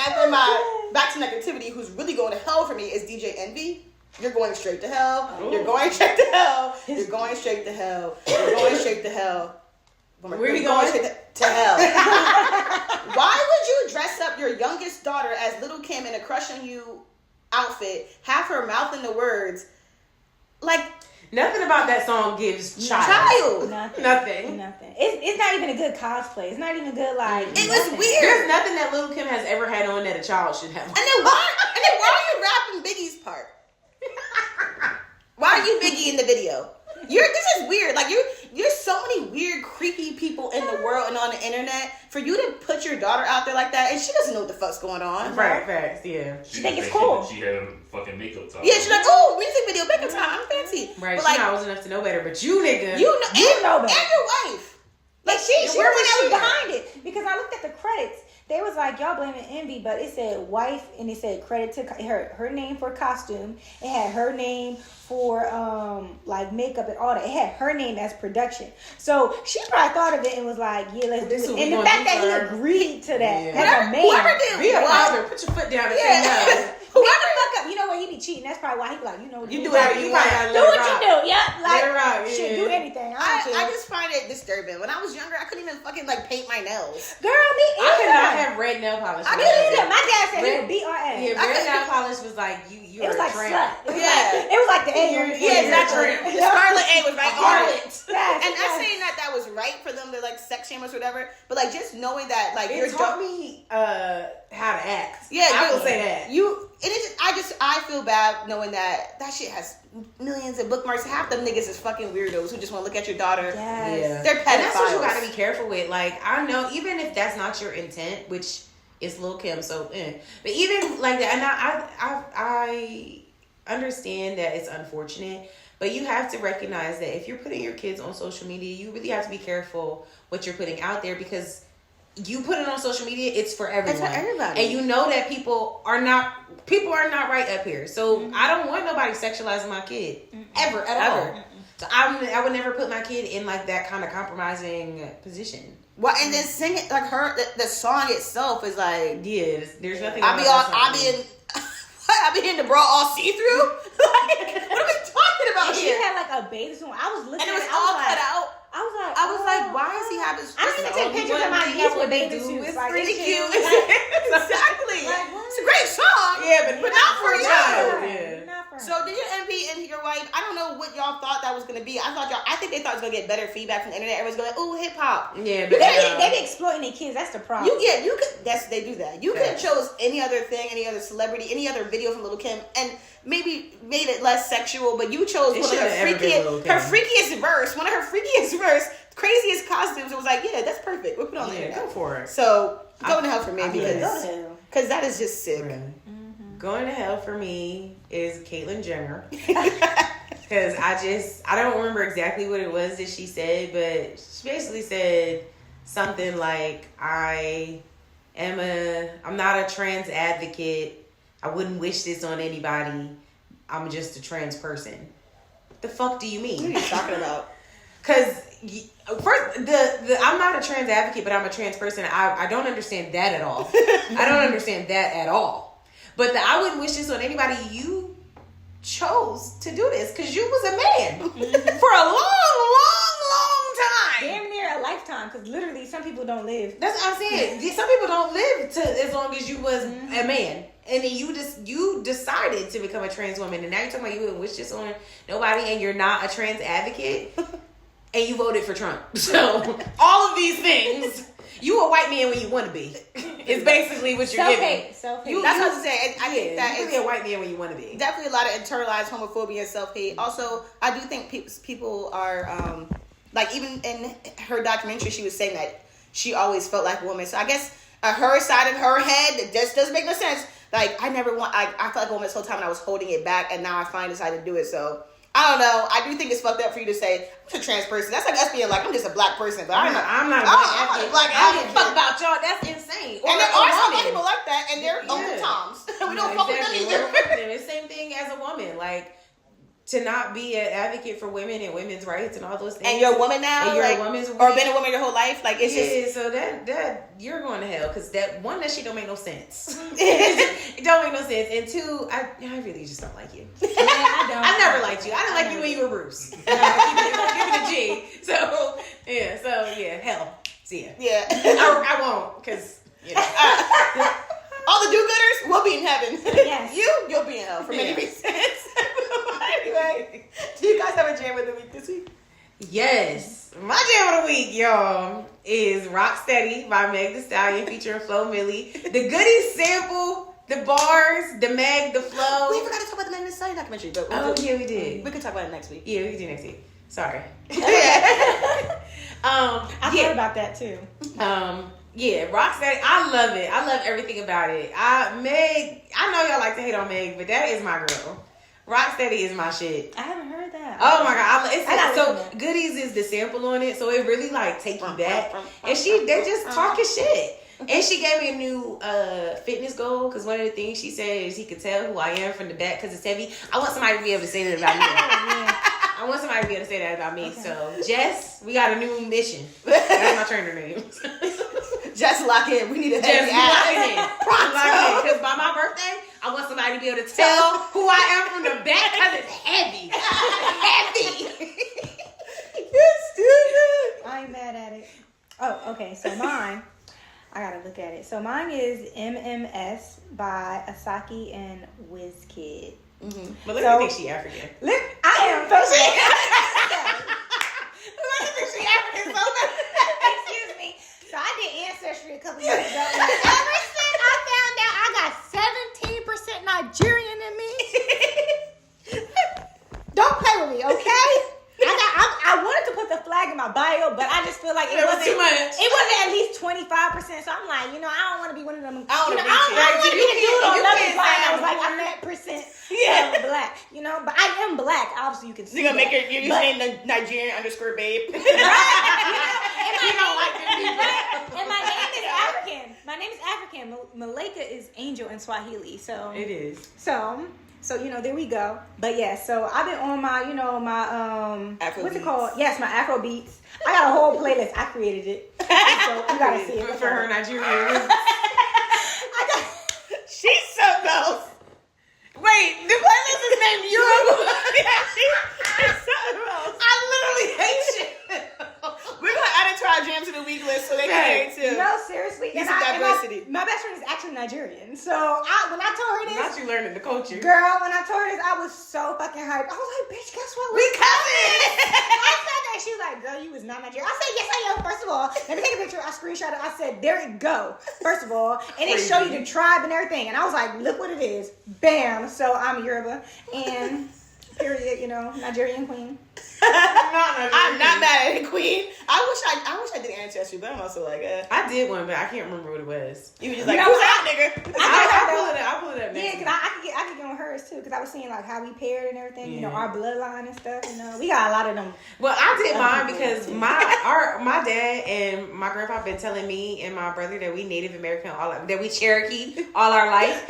And then my back to negativity, who's really going to hell for me, is DJ Envy. You're going straight to hell. Ooh. You're going straight to hell. You're going straight to hell. You're going straight to hell.
Where are we going?
Straight to hell. Why would you dress up your youngest daughter as Little Kim in a Crush on You outfit, have her mouth in the words, like...
Nothing about that song gives child. Nothing.
It's not even a good cosplay. It's not even good, like...
It was weird.
There's nothing that Little Kim has ever had on that a child should have.
And then why are you rapping Biggie's part? Why are you Biggie in the video? This is weird. Like you're so many weird, creepy people in the world and on the internet. For you to put your daughter out there like that, and she doesn't know what the fuck's going on.
Right, facts, yeah.
She think it's cool.
She had fucking makeup time.
Yeah, she's like, oh, music video, makeup time. I'm fancy.
Right,
but
she's not old enough to know better, but you nigga.
You know better. And your wife.
Like she the one that was behind it. Because I looked at the credits. They was like, y'all blaming Envy, but it said wife and it said credit to her name for costume. It had her name for like makeup and all that. It had her name as production. So she probably thought of it and was like, yeah, let's do it. And the fact that he agreed to that as a man.
Whoever did
be a father, put your foot down and say no.
Whoever fuck up, you know what, he be cheating. That's probably why he be like, you know what,
you do whatever you want.
Do what you do, yeah. Like
shit,
do anything.
I just find it disturbing. When I was younger, I couldn't even fucking like paint my nails.
Girl, me either.
I could not have red nail polish.
I couldn't either. My dad said he would beat our ass.
Yeah, red nail polish was like you.
It was like
tramp.
slut. It was like the A.
Yeah, exactly. The Scarlet A was right on it.
Yes,
And not
yes.
saying that was right for them to like sex shame us or whatever, but like just knowing that like
It
you're
taught me how to act.
Yeah,
I will say that.
I feel bad knowing that shit has millions of bookmarks. Half them niggas is fucking weirdos who just want to look at your daughter.
Yes.
Yeah.
They're pedophiles.
And that's what you got to be careful with. Like, I know, even if that's not your intent, which is Lil' Kim, so, but even like that, and I understand that it's unfortunate, but you have to recognize that if you're putting your kids on social media, you really have to be careful what you're putting out there, because you put it on social media, it's for everyone.
It's for everybody.
And you know that people are not right up here. So I don't want nobody sexualizing my kid. Ever, at all. So I would never put my kid in like that kind of compromising position.
Well, and then sing it like the song itself is like,
yeah, there's nothing.
I be in the bra all see through. Like, what are we talking about
And she
here?
had like a bathing suit. I was looking
And it was
at
all cut out.
I was
like, why is he having?
I need to take pictures of my niece with bathing suits.
It's
Like,
pretty
it's
cute.
Exactly.
Like, what?
It's a great song.
Yeah, but not for a child.
Yeah. Not for her.
So did you envy and your wife? I don't know what y'all thought that was gonna be. I think they thought it was gonna get better feedback from the internet. Everyone's going, ooh, hip hop.
Yeah, but
They be exploiting their kids. That's the problem.
They do that. You could have chose any other thing, any other celebrity, any other video from Lil' Kim, and maybe made it less sexual. But you chose one of her freakiest verse, craziest costumes. It was like, yeah, that's perfect. We'll put it on there.
Go for it.
So going to hell for me
Yes.
because that is just sick.
Really. Going to hell for me is Caitlyn Jenner. Because I don't remember exactly what it was that she said, but she basically said something like, I'm not a trans advocate. I wouldn't wish this on anybody. I'm just a trans person. The fuck do you mean?
What are you talking about?
Because first, I'm not a trans advocate, but I'm a trans person. I don't understand that at all. I don't understand that at all. But I wouldn't wish this on anybody. You chose to do this because you was a man for a long time.
Damn near a lifetime, because literally some people don't live.
That's what I'm saying. Some people don't live to as long as you was a man. And then you decided to become a trans woman. And now you're talking about you wouldn't wish this on nobody, and you're not a trans advocate. And you voted for Trump. So all of these things, you a white man when you want to be. It's basically what you're giving.
Self-hate.
That's what I'm saying. I think that
you're
is
really a white man when you want to be.
definitely a lot of internalized homophobia and self-hate. Also, I do think people are like, even in her documentary, she was saying that she always felt like a woman. So I guess her side of her head, it just doesn't make no sense. Like, I felt like a woman this whole time and I was holding it back, and now I finally decided to do it. So I don't know. I do think it's fucked up for you to say I'm a trans person. That's like us being like, I'm just a black person, but I'm not a black advocate.
Fuck about y'all. That's insane.
And there are some people like that, and they're Uncle Toms. We don't fuck with them either.
It's the same thing as a woman. Like, to not be an advocate for women and women's rights and all those things.
And you're a woman now?
And you're
like,
a woman's
or been a woman your whole life? Like, it's just...
so that you're going to hell, because that shit don't make no sense. It don't make no sense. And two, I really just don't like you.
Yeah, I don't.
I never liked you. I didn't like you when you were Bruce. Keep it a G. So yeah, hell. See ya.
Yeah.
I won't, because, you know.
All the do-gooders will be in heaven.
Yes.
You'll be in hell for many reasons. Anyway, do you guys have a jam of the week this week?
Yes. My jam of the week, y'all, is Rocksteady by Meg Thee Stallion featuring Flo Milli. The goodies sample, the bars, the Meg, the Flo.
We forgot to talk about the Meg Thee Stallion documentary. But
Yeah, we did.
We can talk about it next week.
Yeah, we can do next week. Sorry.
I thought about that too.
Yeah, Rocksteady, I love it. I love everything about it. Meg, I know y'all like to hate on Meg, but that is my girl. Rocksteady is my shit.
I haven't heard that.
Oh my god! So Goodies is the sample on it, so it really like take you back. And they just talking shit. And she gave me a new fitness goal, because one of the things she said is he could tell who I am from the back because it's heavy. I want somebody to be able to say that about me. I want somebody to be able to say that about me. Okay. So Jess, we got a new mission. That's my trainer name.
Just lock in. We need a heavy
lock in. Because by my birthday, I want somebody to be able to tell who I am from the back, because it's heavy. Heavy.
You're stupid.
I ain't bad at it. Oh, okay. So mine, I gotta look at it. So mine is MMS by Asaki and Wizkid.
Mm-hmm. But look, I think she African.
Look, I am personally.
I think she African so much.
Excuse me. So I did Ancestry a couple years ago. Like, ever since I found out I got 17% Nigerian in me, don't play with me, okay? I wanted to put the flag in my bio, but I just feel like it wasn't
too much.
It wasn't at least 25%. So I'm like, I don't want to be one of them.
I don't want to
be the dude on Love is Blind. I
say
was like, I'm that percent black, but I am black. Obviously, you can see.
You're gonna
that.
make your name the Nigerian _ babe.
Right? You don't like them people. And my name is African. My name is African. Malika is angel in Swahili. So
it is.
So there we go. But yeah, so I've been on my, my
Afro
what's
beats.
it called? Yes, my Afro beats. I got a whole playlist. I created it. So you gotta see it
For her Nigerian.
She's something else. Wait, the playlist is named Europe. Yeah, she's something else. I literally hate shit. We're gonna add it to our jams of the week list so they can hear it too.
No, seriously.
Need some diversity.
My best friend is actually Nigerian. So when I told her this,
Not you learning the culture.
girl, when I told her this, I was so fucking hyped. I was like, bitch, guess what?
We cousins.
I said that. She was like, girl, you was not Nigerian. I said, yes, I am. First of all, let me take a picture. I screenshot it. I said, there it go. First of all. And it showed you the tribe and everything. And I was like, look what it is. Bam. So I'm Yoruba. And period, Nigerian queen.
I'm not mad at it, Queen. I wish I did Ancestry, but I'm also like,
I did one, but I can't remember what it was.
You were just like, who's that nigga?
I'll pull it up.
Yeah, because I could get on hers too. Because I was seeing like how we paired and everything. Our bloodline and stuff. We got a lot of them.
Well, I did mine because my dad and my grandpa been telling me and my brother that we Native American that we Cherokee all our life.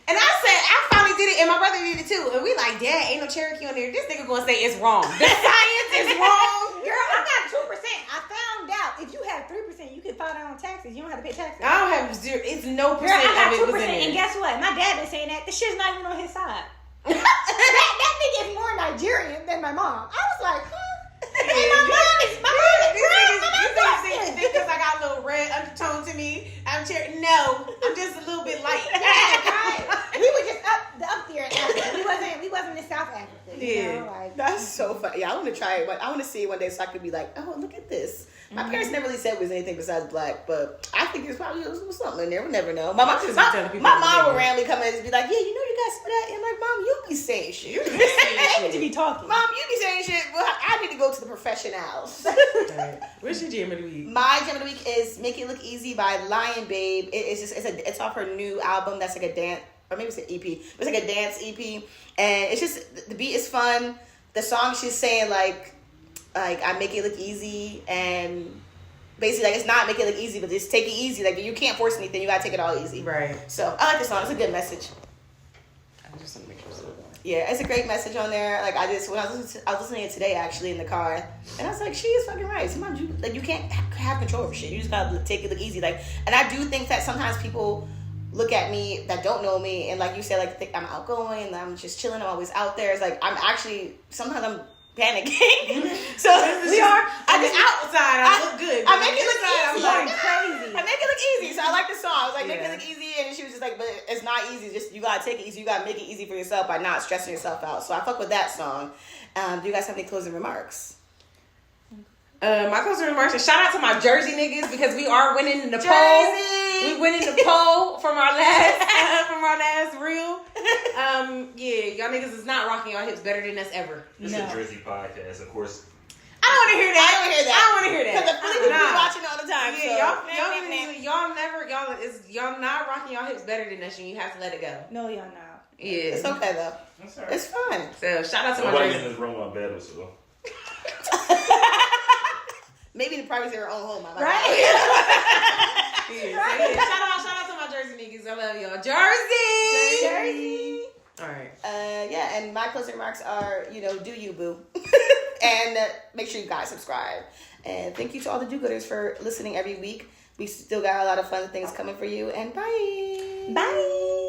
And I said, I finally did it, and my brother did it too. And we like, Dad, ain't no Cherokee on there. This nigga gonna say it's wrong. The science is wrong.
Girl, I got 2%. I found out if you have 3%, you can file that on taxes. You don't have to pay taxes.
I don't have zero. It's no
Girl,
percent
I got
of it
2%.
was in there.
And guess what? My dad been saying that. The shit's not even on his side. that nigga is more Nigerian than my mom. I was like, huh? And my mom is
because I got a little red undertone to me. I'm no, I'm just a little bit light.
Right. We were just up there in Africa. We wasn't in South Africa.
That's so funny. Yeah, I want to try it, but I want to see it one day so I could be like, oh, look at this. My parents never really said it was anything besides black, but I think there's probably was something in there. We'll never know. My mom would randomly come in and be like, yeah, you guys said that? And like, Mom, you be saying shit. You
need to be talking.
Mom, you be saying shit. Well, I need to go to the professionals.
Right. What's your jam of the week?
My jam of the week is "Make It Look Easy" by Lion Babe. It's off her new album. That's like a dance, or maybe it's an EP. It's like a dance EP, and it's just the beat is fun. The song she's saying like I make it look easy, and basically like it's not make it look easy, but just take it easy. Like you can't force anything. You gotta take it all easy.
Right.
So I like this song. It's a good message.
I just want to make sure it's going.
Yeah, it's a great message on there. Like I was listening to it today actually in the car, and I was like, she is fucking right. Sometimes you can't have control over shit. You just gotta take it look easy. Like, and I do think that sometimes people look at me that don't know me, and like you said, like think I'm outgoing and I'm just chilling. I'm always out there. It's like I'm actually sometimes I'm panicking. So we are.
I just outside. I look good.
I make it look easy.
I'm going crazy.
I make it look easy. So I like the song. I was like, make it look easy, and she was just like, but it's not easy. Just you gotta take it easy. You gotta make it easy for yourself by not stressing yourself out. So I fuck with that song. Do you guys have any closing remarks?
My closing remarks is shout out to my Jersey niggas because we are winning the poll. We winning the poll from our last reel. Yeah, y'all niggas is not rocking y'all hips better than us ever.
This is a Jersey podcast, of course.
I don't want to hear that.
I don't want to hear that.
Because
the Philly people be watching all the time.
Yeah, y'all not rocking y'all hips better than us, and you have to let it go.
No, y'all not.
Yeah,
it's okay though.
That's all right.
It's fun.
So shout out to my
Nobody
Jersey.
in this room on bed, so.
Maybe in the privacy of her own home.
Right.
Yeah, shout out to my Jersey niggas. I love y'all. Jersey. All right.
Yeah, and my closing remarks are, do you, boo. And make sure you guys subscribe. And thank you to all the do-gooders for listening every week. We still got a lot of fun things coming for you. And bye.
Bye.